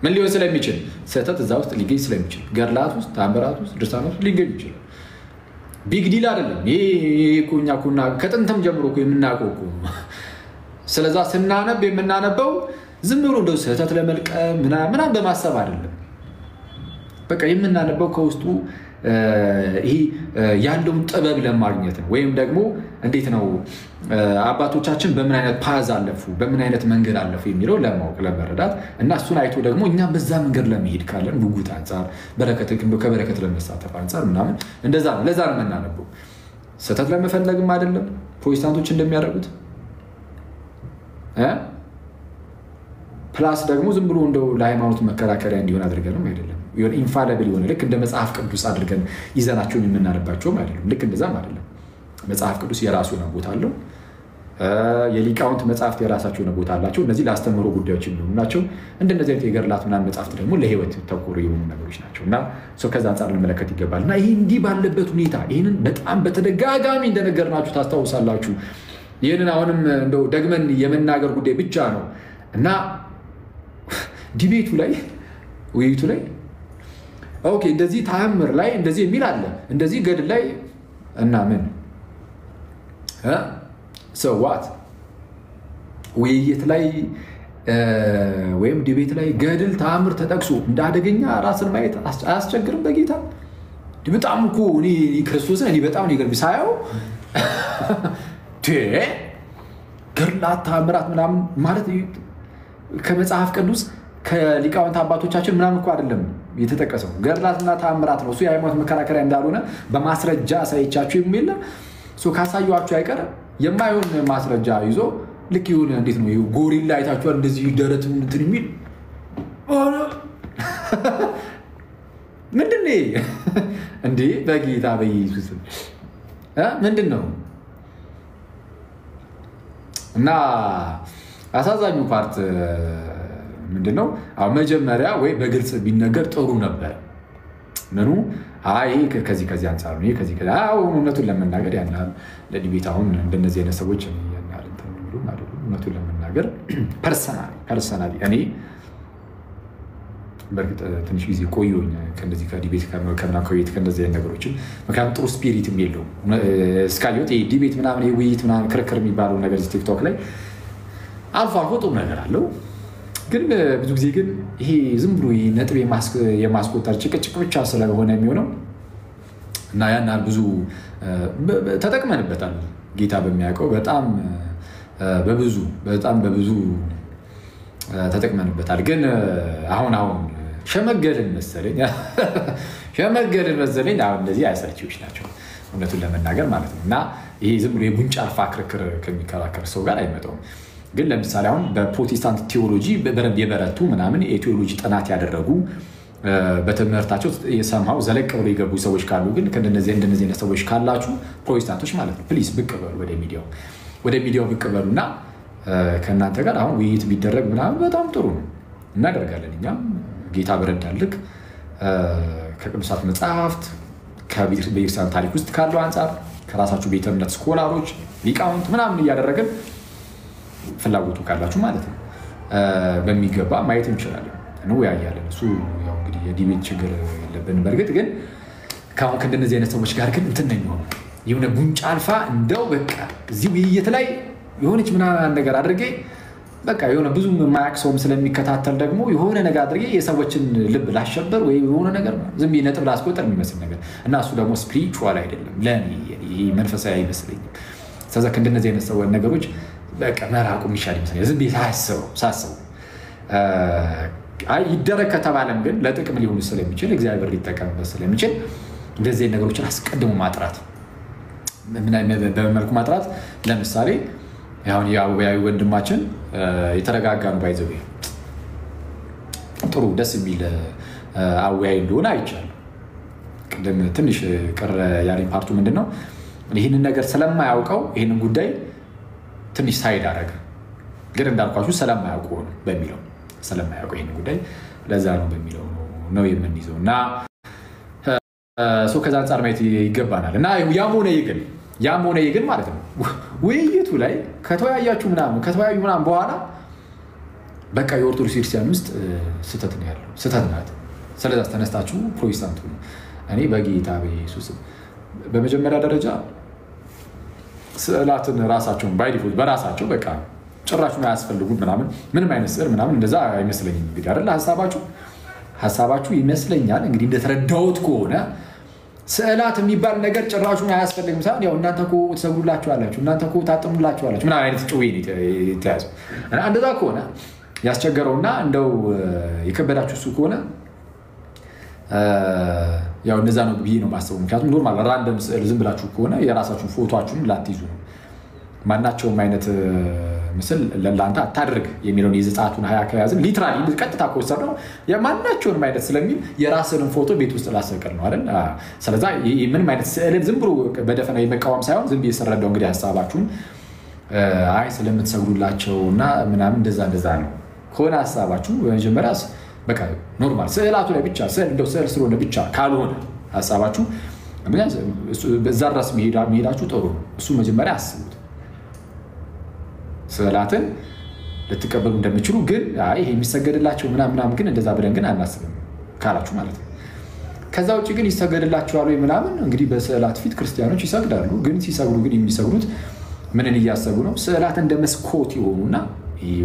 ምን ሊሆን ስለሚችል ስህተት እዛ ውስጥ ሊገኝ ስለሚችል ገድላት ውስጥ ተአምራት ውስጥ ድርሳናት ውስጥ ሊገኝ ይችላል። ቢግ ዲል አይደለም። ይሄ ኩና ከጥንትም ጀምሮ የምናውቀው እኮ ስለዛ ስናነብ የምናነበው ዝም ብሎ እንደው ስህተት ለመልቀም ምናምን በማሰብ አይደለም። በቃ የምናነበው ከውስጡ ይሄ ያለውን ጥበብ ለማግኘት ነው። ወይም ደግሞ እንዴት ነው አባቶቻችን በምን አይነት ፓዝ አለፉ በምን አይነት መንገድ አለፉ የሚለው ለማወቅ ለመረዳት እና እሱን አይቶ ደግሞ እኛ በዛ መንገድ ለመሄድ ካለን ጉጉት አንፃር ከበረከት ለመሳተፍ አንፃር ምናምን እንደዛ ነው። ለዛ ነው የምናነበው። ስህተት ለመፈለግም አይደለም ፕሮቴስታንቶች እንደሚያደርጉት ፕላስ ደግሞ ዝም ብሎ እንደው ለሃይማኖት መከራከሪያ እንዲሆን አድርገንም አይደለም ይሁን ኢንፋሊብል ይሆን ልክ እንደ መጽሐፍ ቅዱስ አድርገን ይዘናቸው የምናነባቸውም አይደለም ልክ እንደዛም አይደለም መጽሐፍ ቅዱስ የራሱ ነው ቦታ አለው የሊቃውንት መጽሐፍት የራሳቸው ነው ቦታ አላቸው እነዚህ ለአስተምሮ ጉዳዮች የሚሆኑ ናቸው እንደነዚህ አይነት የገድላት ምናምን መጽሐፍት ደግሞ ለህይወት ተኮር የሆኑ ነገሮች ናቸው እና ከዛ አንፃር ልንመለከት ይገባል እና ይሄ እንዲህ ባለበት ሁኔታ ይሄንን በጣም በተደጋጋሚ እንደነገርናችሁ ታስታውሳላችሁ ይሄንን አሁንም እንደው ደግመን የመናገር ጉዳይ ብቻ ነው እና ዲቤቱ ላይ ውይይቱ ላይ ኦኬ እንደዚህ ተአምር ላይ እንደዚህ የሚል አለ እንደዚህ ገድል ላይ እና ምን so what ውይይት ላይ ወይም ዲቤት ላይ ገድል ተአምር ተጠቅሶ እንዳደገኛ ራስን ማየት አያስቸግርም በጌታ በጣም እኮ እኔ ክርስቶስን እኔ በጣም ነው ይገርም ሳያው ገድላት ተአምራት ምናምን ማለት ከመጽሐፍ ቅዱስ ከሊቃውንት አባቶቻችን ምናምን እኮ አይደለም የተጠቀሰው ገድላትና ተአምራት ነው እሱ የሃይማኖት መከራከሪያ እንዳልሆነ በማስረጃ ሳይቻችሁ የሚል ካሳየኋችሁ አይቀር የማይሆን ማስረጃ ይዞ ልክ ይሁን እንዴት ነው ጎሪላ አይታችኋል እንደዚህ ደረቱን እንትን የሚል ምንድነው እንዴ በጌታ በኢየሱስ ምንድነው እና አሳዛኙ ፓርት ምንድነው አሁን መጀመሪያ ወይ በግልጽ ቢነገር ጥሩ ነበር ምኑ አይ ከዚህ አንፃር ነው ከዚህ እውነቱን ለመናገር ያናል ለዲቤት አሁን እንደነዚህ አይነት ሰዎች ያናል እንትን የሚሉ ማለት ነው እውነቱን ለመናገር ፐርሰናሊ እኔ በርግጥ ትንሽ ጊዜ ቆየሁኝ ከእንደዚህ ከዲቤት ከመናከውይት ከእንደዚህ አይነት ነገሮችን ምክንያቱም ጥሩ ስፒሪትም የለውም እስካየሁት ዲቤት ምናምን ውይይት ምናምን ክርክር የሚባለው ነገር ቲክቶክ ላይ አልፎ አልፎ ጥሩ ነገር አለው ግን ብዙ ጊዜ ግን ይሄ ዝም ብሎ ነጥብ የማስቆጠር ጭቅጭቅ ብቻ ስለሆነ የሚሆነው እና ያናል ብዙ ተጠቅመንበታል ጌታ በሚያውቀው በጣም በብዙ ተጠቅመንበታል ግን አሁን ሸመገልን መሰለኝ አሁን እንደዚህ አይሰርቺዎች ናቸው እውነቱን ለመናገር ማለት ነው እና ይሄ ዝም ብሎ የቡንጫ አልፋ ክርክር ከሚከራከር ሰው ጋር አይመጣውም ግን ለምሳሌ አሁን በፕሮቴስታንት ቴዎሎጂ በደንብ የበረቱ ምናምን የቴዎሎጂ ጥናት ያደረጉ በትምህርታቸው የሰማው ዘለቅ ብሎ የገቡ ሰዎች ካሉ ግን እንደነዚህ አይነት ሰዎች ካላችሁ ፕሮቴስታንቶች ማለት ነው ፕሊዝ ብቅ በሉ ወደ ሚዲያው ብቅ በሉና ከእናንተ ጋር አሁን ውይይት ቢደረግ ምናምን በጣም ጥሩ ነው እናደርጋለን እኛም ጌታ በረዳልክ ከቅዱሳት መጽሐፍት ከቤተክርስቲያን ታሪክ ውስጥ ካለው አንፃር ከራሳችሁ ቤተ እምነት ስኮላሮች ሊቃውንት ምናምን እያደረግን ፍላጎቱ ካላችሁ ማለት ነው በሚገባ ማየት እንችላለን ነው ያያለን እሱ ያው እንግዲህ የዲቤት ችግር የለብንም በርግጥ ግን ካሁን ከእንደነዚህ አይነት ሰዎች ጋር ግን እንትን ነው የሆነ ጉንጫ አልፋ እንደው በቃ እዚህ ውይይት ላይ የሆነች ምናምን ነገር አድርጌ በቃ የሆነ ብዙ ማያክሰውም ስለሚከታተል ደግሞ የሆነ ነገር አድርጌ የሰዎችን ልብ ላሸበር ወይ የሆነ ነገር ዝም ነጥብ ላስቆጠር የሚመስል ነገር እና እሱ ደግሞ ስፒሪቹዋል አይደለም ለኔ ይሄ መንፈሳዊ አይመስለኝም ስለዚህ ከእንደነዚህ አይነት ሰዎች ነገሮች በቃ መራቁ የሚሻል ይመስላል ዝም ሳስበው አይ ይደረግ ከተባለም ግን ለጥቅም ሊሆን ስለሚችል እግዚአብሔር ሊጠቀምበት ስለሚችል እንደዚህ ነገሮችን አስቀድሞ ማጥራት በመልኩ ማጥራት ለምሳሌ አሁን ያው ወንድማችን የተረጋጋ ነው ባይዘው ጥሩ ደስ የሚል አወያይ እንደሆነ አይቻልም ቅድም ትንሽ ቅር ያለኝ ፓርቱ ምንድነው ይሄንን ነገር ስለማያውቀው ይሄንን ጉዳይ ትንሽ ሳይድ አደረገ ግን እንዳልኳችሁ ስለማያውቀው ነው በሚለው ስለማያውቀው ይሄንን ጉዳይ ለዛ ነው በሚለው ነው የምንይዘውና ከዛ አንፃር ማየት ይገባናል እና ያም ሆነ ይግን ማለት ነው ውይይቱ ላይ ከተወያያችሁ ምናምን በኋላ በቃ የኦርቶዶክስ ክርስቲያን ውስጥ ስተት ነው ያለው ስተት ናት ስለዚህ ተነስታችሁ ፕሮቴስታንቱ እኔ በጌታ በኢየሱስ በመጀመሪያ ደረጃ ስዕላትን ራሳቸውን ባይዲፎልት በራሳቸው በቃ ጭራሽ ነው ያስፈልጉት ምንም አይነት ስዕል ምናምን እንደዛ አይመስለኝም እንግዲህ አይደል ሐሳባችሁ ይመስለኛል እንግዲህ እንደተረዳሁት ከሆነ ስዕላት የሚባል ነገር ጭራሽ ነው ያስፈልግም ሳይሆን ያው እናንተ እኮ ተሰግዱላችኋላችሁ እናንተ እኮ ታጥሙላችኋላችሁ ምናምን አይነት ጭዌ ይተያዙ እና እንደዛ ከሆነ ያስቸገረውና እንደው የከበዳችሁ እሱ ከሆነ ያው እንደዛ ነው ብዬ ነው ማሰቡ ምክንያቱም ኖርማል ራንደም ስዕል ዝም ብላችሁ ከሆነ የራሳችሁን ፎቶአችሁን ላትይዙ ነው ማናቸውም አይነት ምስል ለላንተ አታድርግ የሚለውን የዘጸአቱን 20 ከያዝን ሊትራሊ ቀጥታ ከወሰድነው የማናቸውንም አይነት ስለሚል የራስህን ፎቶ ቤት ውስጥ ላሰቀል ነው አይደል? ስለዚህ ምንም አይነት ስዕልን ዝም ብሎ በደፈና የመቃወም ሳይሆን ዝም ብዬ ሰረዳው እንግዲህ ሐሳባችሁን አይ ስለምትሰግዱላቸውና ምናምን እንደዛ ነው ከሆነ ሐሳባችሁ በመጀመሪያ በቃ ኖርማል ስዕላቱ ላይ ብቻ እንደው ስዕል ስለሆነ ብቻ ካልሆነ ሐሳባችሁ በዛ ድረስ መሄዳችሁ ጥሩ ነው። እሱ መጀመሪያ አስቡት። ስዕላትን ልትቀበሉ እንደምትችሉ ግን ይሄ የሚሰገድላቸው ምናምን ግን እንደዛ ብለን ግን አናስብም ካላችሁ ማለት ነው። ከዛ ውጪ ግን ይሰገድላቸዋል ወይ ምናምን እንግዲህ በስዕላት ፊት ክርስቲያኖች ይሰግዳሉ። ግን ሲሰግዱ ግን የሚሰግዱት ምንን እያሰቡ ነው? ስዕላት እንደ መስኮት ይሆኑና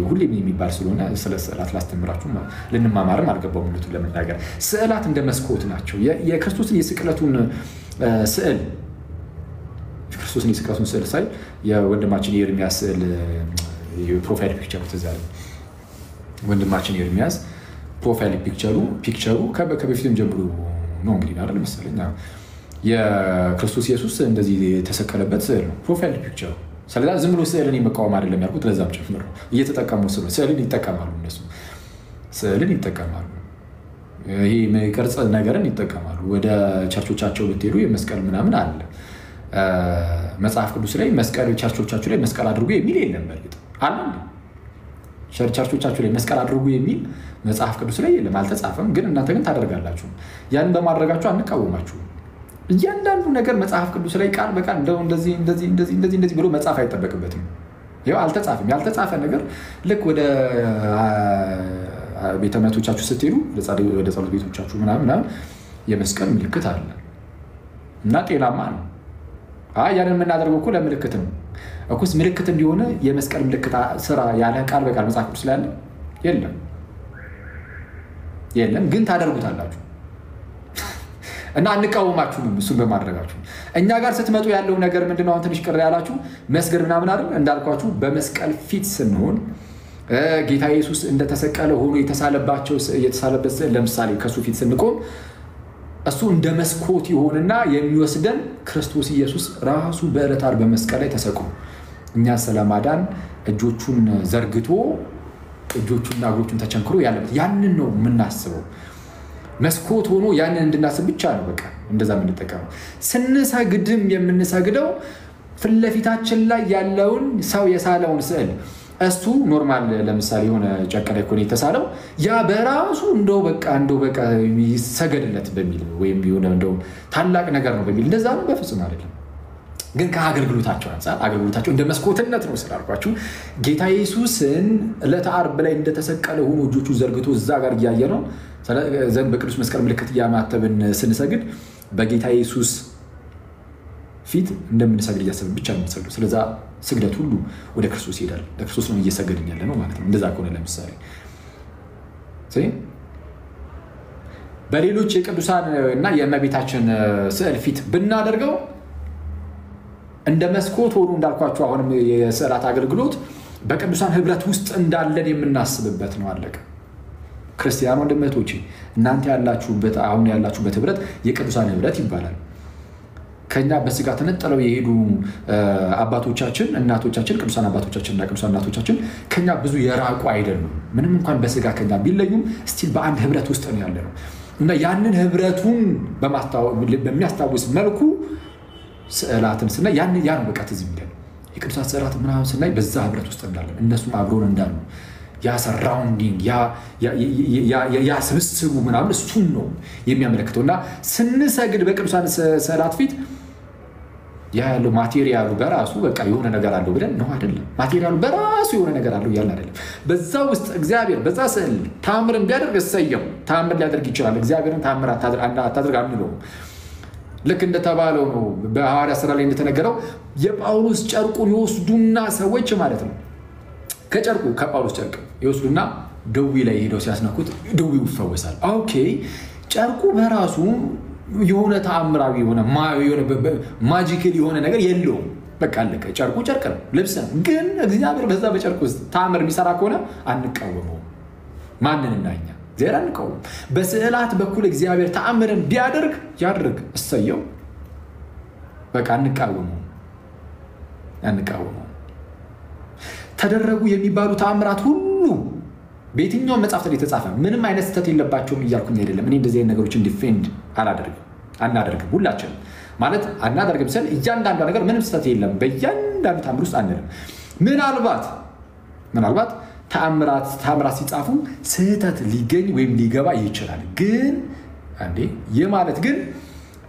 ሁሌም የሚባል ስለሆነ ስለ ስዕላት ላስተምራችሁ ልንማማርም አልገባው ምንቱ ለመናገር ስዕላት እንደ መስኮት ናቸው። የክርስቶስን የስቅለቱን ስዕል ክርስቶስን የስቅለቱን ስዕል ሳይ የወንድማችን የኤርሚያስ ስዕል ፕሮፋይል ፒክቸሩ ተዛለ ወንድማችን የኤርሚያስ ፕሮፋይል ፒክቸሩ ከበፊትም ጀምሮ ነው እንግዲህ አይደል መሰለኝ የክርስቶስ ኢየሱስ እንደዚህ የተሰቀለበት ስዕል ነው ፕሮፋይል ፒክቸሩ። ስለዚህ ዝም ብሎ ስዕልን የመቃወም አይደለም ያልኩት ለዛም ጭምር ነው። እየተጠቀሙ ስዕልን ይጠቀማሉ እነሱ ስዕልን ይጠቀማሉ። ይሄ ቅርጽ ነገርን ይጠቀማሉ። ወደ ቸርቾቻቸው ብትሄዱ የመስቀል ምናምን አለ መጽሐፍ ቅዱስ ላይ መስቀል ቸርቾቻቸው ላይ መስቀል አድርጉ የሚል የለም። በርግጥ አለ ቸርቾቻቸው ላይ መስቀል አድርጉ የሚል መጽሐፍ ቅዱስ ላይ የለም፣ አልተጻፈም። ግን እናንተ ግን ታደርጋላችሁ። ያን በማድረጋችሁ አንቃወማችሁ። እያንዳንዱ ነገር መጽሐፍ ቅዱስ ላይ ቃል በቃል እንደው እንደዚህ ብሎ መጽሐፍ አይጠበቅበትም። ይሄው አልተጻፈም። ያልተጻፈ ነገር ልክ ወደ ቤተ እምነቶቻችሁ ስትሄዱ ወደ ጸሎት ቤቶቻችሁ ምናምን የመስቀል ምልክት አለ እና ጤናማ ነው። ያንን የምናደርገው እኮ ለምልክት ነው እኮስ ምልክት እንዲሆነ የመስቀል ምልክት ስራ ያለ ቃል በቃል መጽሐፍ ቅዱስ ላይ አለ የለም ግን ታደርጉታላችሁ እና አንቃወማችሁም እሱን በማድረጋችሁ። እኛ ጋር ስትመጡ ያለው ነገር ምንድነው? አሁን ትንሽ ቅር ያላችሁ መስገድ ምናምን አይደል እንዳልኳችሁ በመስቀል ፊት ስንሆን ጌታ ኢየሱስ እንደተሰቀለ ሆኖ የተሳለበት ለምሳሌ ከሱ ፊት ስንቆም እሱ እንደ መስኮት ይሆንና የሚወስደን ክርስቶስ ኢየሱስ ራሱ በዕለተ ዓርብ በመስቀል ላይ ተሰቅሎ እኛ ስለማዳን እጆቹን ዘርግቶ እጆቹና እግሮቹን ተቸንክሮ ያለበት ያንን ነው የምናስበው። መስኮት ሆኖ ያንን እንድናስብ ብቻ ነው በቃ እንደዛ የምንጠቀመው። ስንሰግድም የምንሰግደው ፍለፊታችን ላይ ያለውን ሰው የሳለውን ስዕል እሱ ኖርማል ለምሳሌ የሆነ ጨርቅ ላይ ኮኔ ተሳለው ያ በራሱ እንደው በቃ ይሰገድለት በሚል ወይም የሆነ እንደው ታላቅ ነገር ነው በሚል እንደዛ ነው በፍጹም አይደለም። ግን ከአገልግሎታቸው አንፃር አገልግሎታቸው እንደ መስኮትነት ነው ስላልኳችሁ ጌታ ኢየሱስን ዕለተ ዓርብ ላይ እንደተሰቀለ ሆኖ እጆቹ ዘርግቶ እዛ ጋር እያየ ነው ዘን በቅዱስ መስቀል ምልክት እያማተብን ስንሰግድ በጌታ ኢየሱስ ፊት እንደምንሰግድ እያሰብን ብቻ ነው የምንሰግደው። ስለዚህ ስግደት ሁሉ ወደ ክርስቶስ ይሄዳል። ለክርስቶስ ነው እየሰገድን ያለ ነው ማለት ነው። እንደዛ ከሆነ ለምሳሌ በሌሎች የቅዱሳን እና የእመቤታችን ስዕል ፊት ብናደርገው እንደ መስኮት ሆኖ እንዳልኳችሁ አሁንም የስዕላት አገልግሎት በቅዱሳን ህብረት ውስጥ እንዳለን የምናስብበት ነው። አለቀ። ክርስቲያን ወንድሞቼ እናንተ ያላችሁበት አሁን ያላችሁበት ህብረት የቅዱሳን ህብረት ይባላል። ከኛ በስጋ ተነጠለው የሄዱ አባቶቻችን እናቶቻችን ቅዱሳን አባቶቻችንና ቅዱሳን እናቶቻችን ከኛ ብዙ የራቁ አይደሉም። ምንም እንኳን በስጋ ከኛ ቢለዩም ስቲል በአንድ ህብረት ውስጥ ነው ያለነው እና ያንን ህብረቱን በሚያስታውስ መልኩ ስዕላትን ስናይ ያን በቃ ትዝ የሚለን የቅዱሳን ስዕላት ምናምን ስናይ በዛ ህብረት ውስጥ እንዳለን እነሱም አብሮን እንዳሉ ያ ሰራውንዲንግ ያ ስብስቡ ምናምን እሱን ነው የሚያመለክተው። እና ስንሰግድ በቅዱሳን ስዕላት ፊት ያለው ማቴሪያሉ በራሱ በቃ የሆነ ነገር አለው ብለን ነው አይደለም። ማቴሪያሉ በራሱ የሆነ ነገር አለው ያለ አይደለም። በዛ ውስጥ እግዚአብሔር በዛ ስዕል ታምርን ቢያደርግ እሰየው ታምር ሊያደርግ ይችላል። እግዚአብሔርን ታምር አታድርግ አንለው። ልክ እንደተባለው ነው በሐዋርያት ሥራ ላይ እንደተነገረው የጳውሎስ ጨርቁን ይወስዱና ሰዎች ማለት ነው ከጳውሎስ ጨርቅ ይወስዱና ደዌ ላይ ሄደው ሲያስነኩት ደዌው ይፈወሳል። ኦኬ ጨርቁ በራሱ የሆነ ተአምራዊ የሆነ ማጂካል የሆነ ነገር የለውም። በቃ አለቀ። ጨርቁ ጨርቅ ነው፣ ልብስ ነው። ግን እግዚአብሔር በዛ በጨርቁ ውስጥ ተአምር የሚሰራ ከሆነ አንቃወመው። ማንን እናኛ ዘራ አንቃወም። በስዕላት በኩል እግዚአብሔር ተአምርን ቢያደርግ ያድርግ እሰየው። በቃ አንቃወመው። ተደረጉ የሚባሉ ተአምራት ሁሉ በየትኛው መጽሐፍ ላይ የተጻፈ ምንም አይነት ስተት የለባቸውም እያልኩኝ አይደለም። እኔ እንደዚህ አይነት ነገሮችን ዲፌንድ አናደርግም። ሁላችንም ማለት አናደርግም ስል እያንዳንዱ ነገር ምንም ስተት የለም በእያንዳንዱ ተአምር ውስጥ አንልም። ምናልባት ተአምራት ሲጻፉ ስህተት ሊገኝ ወይም ሊገባ ይችላል። ግን አንዴ የማለት ግን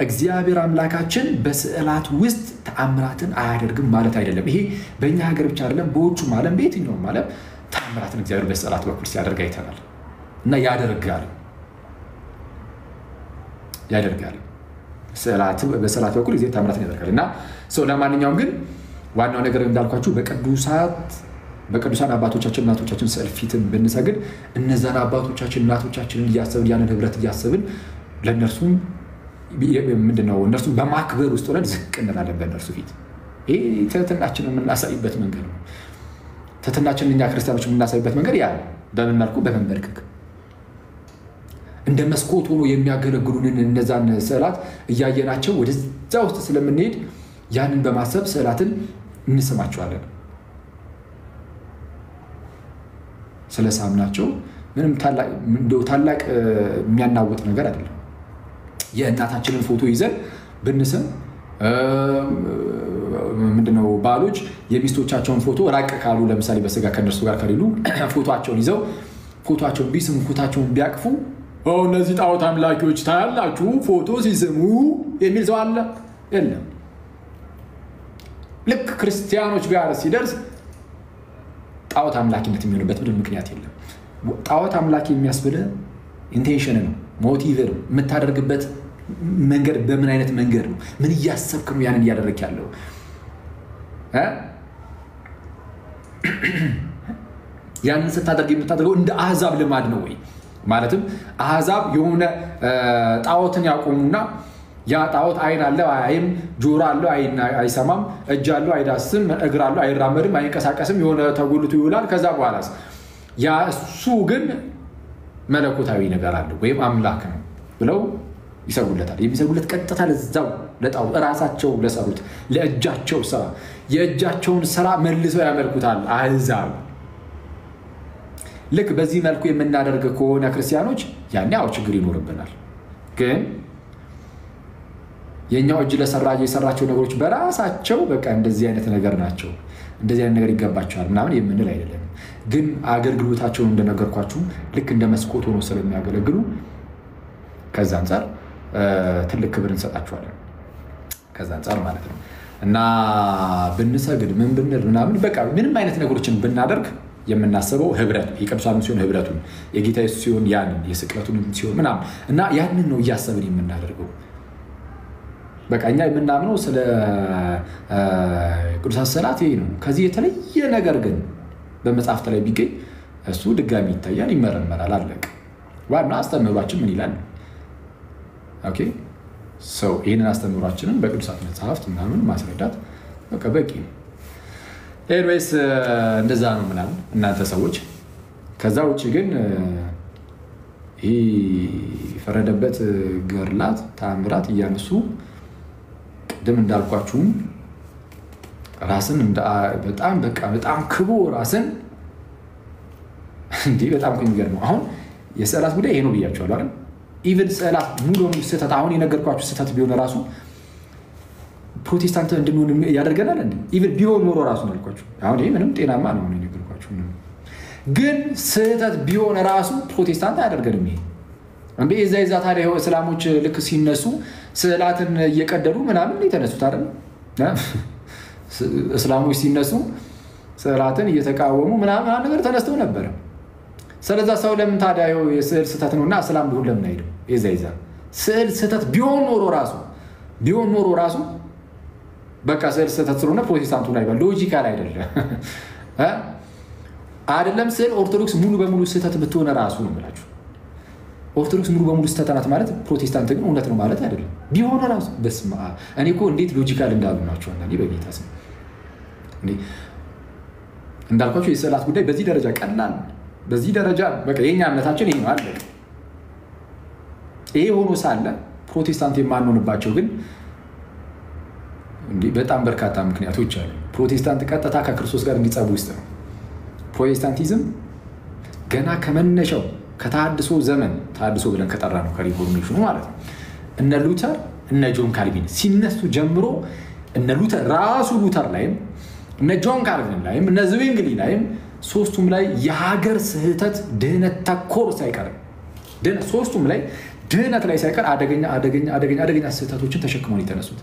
እግዚአብሔር አምላካችን በስዕላት ውስጥ ተአምራትን አያደርግም ማለት አይደለም። ይሄ በእኛ ሀገር ብቻ አይደለም፣ በውጭም ዓለም በየትኛውም ዓለም ተአምራትን እግዚአብሔር በስዕላት በኩል ሲያደርግ አይተናል እና ያደርጋል። በስዕላት በኩል እግዚአብሔር ተአምራትን ያደርጋል እና ለማንኛውም ግን ዋናው ነገር እንዳልኳችሁ በቅዱሳን አባቶቻችን እናቶቻችን ስዕል ፊትን ብንሰግድ እነዛን አባቶቻችን እናቶቻችንን እያሰብን ያንን ህብረት እያሰብን ለእነርሱም ምንድነው እነርሱን በማክበር ውስጥ ሆነን ዝቅ እንላለን በእነርሱ ፊት። ይሄ ትህትናችንን የምናሳይበት መንገድ ነው። ትህትናችንን እኛ ክርስቲያኖች የምናሳይበት መንገድ ያ በምን መልኩ? በመንበርከክ እንደ መስኮት ሆኖ የሚያገለግሉንን እነዛን ስዕላት እያየናቸው ወደዛ ውስጥ ስለምንሄድ ያንን በማሰብ ስዕላትን እንስማቸዋለን። ስለሳምናቸው ምንም ታላቅ የሚያናውጥ ነገር አይደለም። የእናታችንን ፎቶ ይዘን ብንስም ምንድነው ባሎች የሚስቶቻቸውን ፎቶ ራቅ ካሉ ለምሳሌ በስጋ ከነርሱ ጋር ከሌሉ ፎቶአቸውን ይዘው ፎቶአቸውን ቢስሙ ፎቶአቸውን ቢያቅፉ እነዚህ ጣዖት አምላኪዎች ታያላችሁ ፎቶ ሲስሙ የሚል ሰው አለ? የለም። ልክ ክርስቲያኖች ጋር ሲደርስ ጣዖት አምላኪነት የሚሆንበት ምንም ምክንያት የለም። ጣዖት አምላኪ የሚያስብል ኢንቴንሽን ነው፣ ሞቲቭ ነው። የምታደርግበት መንገድ በምን አይነት መንገድ ነው? ምን እያሰብክ ነው ያንን እያደረክ ያለው? ያንን ስታደርግ የምታደርገው እንደ አሕዛብ ልማድ ነው ወይ? ማለትም አሕዛብ የሆነ ጣዖትን ያቆሙና ያ ጣዖት አይን አለው አይም፣ ጆሮ አለው አይሰማም፣ እጅ አለው አይዳስም፣ እግር አለው አይራመድም፣ አይንቀሳቀስም፣ የሆነ ተጎልቶ ይውላል። ከዛ በኋላስ ያ እሱ ግን መለኮታዊ ነገር አለው ወይም አምላክ ነው ብለው ይሰጉለታል። የሚሰጉለት ቀጥታ ለዛው ለጣዖት ራሳቸው ለሰሩት ለእጃቸው ስራ የእጃቸውን ስራ መልሰው ያመልኩታል አሕዛብ። ልክ በዚህ መልኩ የምናደርግ ከሆነ ክርስቲያኖች ያኔ ችግር ይኖርብናል። ግን የኛው እጅ የሰራቸው ነገሮች በራሳቸው በቃ እንደዚህ አይነት ነገር ናቸው፣ እንደዚህ አይነት ነገር ይገባቸዋል ምናምን የምንል አይደለም። ግን አገልግሎታቸውን እንደነገርኳችሁ ልክ እንደ መስኮት ሆኖ ስለሚያገለግሉ ከዛ አንፃር ትልቅ ክብር እንሰጣቸዋለን። ከዛ አንፃር ማለት ነው እና ብንሰግድ ምን ብንል ምናምን በቃ ምንም አይነት ነገሮችን ብናደርግ የምናስበው ህብረት የቅዱሳኑ ሲሆን ህብረቱን የጌታ ኢየሱስ ሲሆን ያንን የስቅለቱን ሲሆን ምናምን እና ያንን ነው እያሰብን የምናደርገው። በቃ እኛ የምናምነው ስለ ቅዱሳት ስዕላት ይሄ ነው። ከዚህ የተለየ ነገር ግን በመጽሐፍት ላይ ቢገኝ እሱ ድጋሚ ይታያል፣ ይመረመራል፣ አለቀ። ዋና አስተምህሯችን ምን ይላል? ኦኬ ሰው ይሄንን አስተምህሯችንን በቅዱሳት መጽሐፍት ምናምን ማስረዳት በቃ በቂ ነው። ኤኒዌይስ እንደዛ ነው ምናምን እናንተ ሰዎች። ከዛ ውጭ ግን ይሄ ፈረደበት ገርላት ተአምራት እያነሱ ቅድም እንዳልኳችሁም ራስን በጣም ክቡ ራስን እንዴ በጣም የሚገርመው አሁን የስዕላት ጉዳይ ይሄ ነው ብያቸዋለሁ አይደል? ኢቭን ስዕላት ሙሉ ሙሉ ስህተት አሁን የነገርኳችሁ ስህተት ቢሆን ራሱ ፕሮቴስታንት እንድንሆን ያደርገናል እንዴ? ኢቭን ቢሆን ኖሮ ራሱ ነው ያልኳችሁ። አሁን ይሄ ምንም ጤናማ ነው የነገርኳችሁ። ግን ስህተት ቢሆን ራሱ ፕሮቴስታንት አያደርገንም። ይሄ እንዴ እዛ ታዲያ እስላሞች ልክ ሲነሱ ስዕላትን እየቀደዱ ምናምን የተነሱት አይደል? እስላሞች ሲነሱ ስዕላትን እየተቃወሙ ምናምን ነገር ተነስተው ነበር። ስለዛ ሰው ለምን ታዲያ የስዕል ስህተት ነውና እስላም ቢሆን ለምን አይደለም? እዛ ስዕል ስህተት ቢሆን ኖሮ ራሱ በቃ ስዕል ስህተት ስለሆነ ፕሮቴስታንቱ ላይ ሎጂካል አይደለም። ስዕል ኦርቶዶክስ ሙሉ በሙሉ ስህተት ብትሆነ ራሱ ነው የምላችሁ። ኦርቶዶክስ ሙሉ በሙሉ ስህተት ናት ማለት ፕሮቴስታንት ግን እውነት ነው ማለት አይደለም። ቢሆን ራሱ በስመ አብ እኔ እኮ እንዴት ሎጂካል እንዳሉ ናቸው አንዳንዴ በጌታ ስም። እንዳልኳቸው የስዕላት ጉዳይ በዚህ ደረጃ ቀላል፣ በዚህ ደረጃ በቃ የኛ እምነታችን ይሄ ነው አለ። ይሄ ሆኖ ሳለ ፕሮቴስታንት የማንሆንባቸው ግን እንዴ በጣም በርካታ ምክንያቶች አሉ። ፕሮቴስታንት ቀጥታ ከክርስቶስ ጋር እንዲጸቡ ውስጥ ነው ፕሮቴስታንቲዝም ገና ከመነሻው ከታድሶ ዘመን ታድሶ ብለን ከጠራ ነው ከሪፎርሜሽኑ ማለት ነው እነ ሉተር እነ ጆን ካልቪን ሲነሱ ጀምሮ እነ ሉተር ራሱ ሉተር ላይም እነ ጆን ካልቪን ላይም እነ ዝዊንግሊ ላይም ሶስቱም ላይ የሀገር ስህተት ድህነት ተኮር ሳይቀር ሶስቱም ላይ ድህነት ላይ ሳይቀር አደገኛ ስህተቶችን ተሸክመው የተነሱት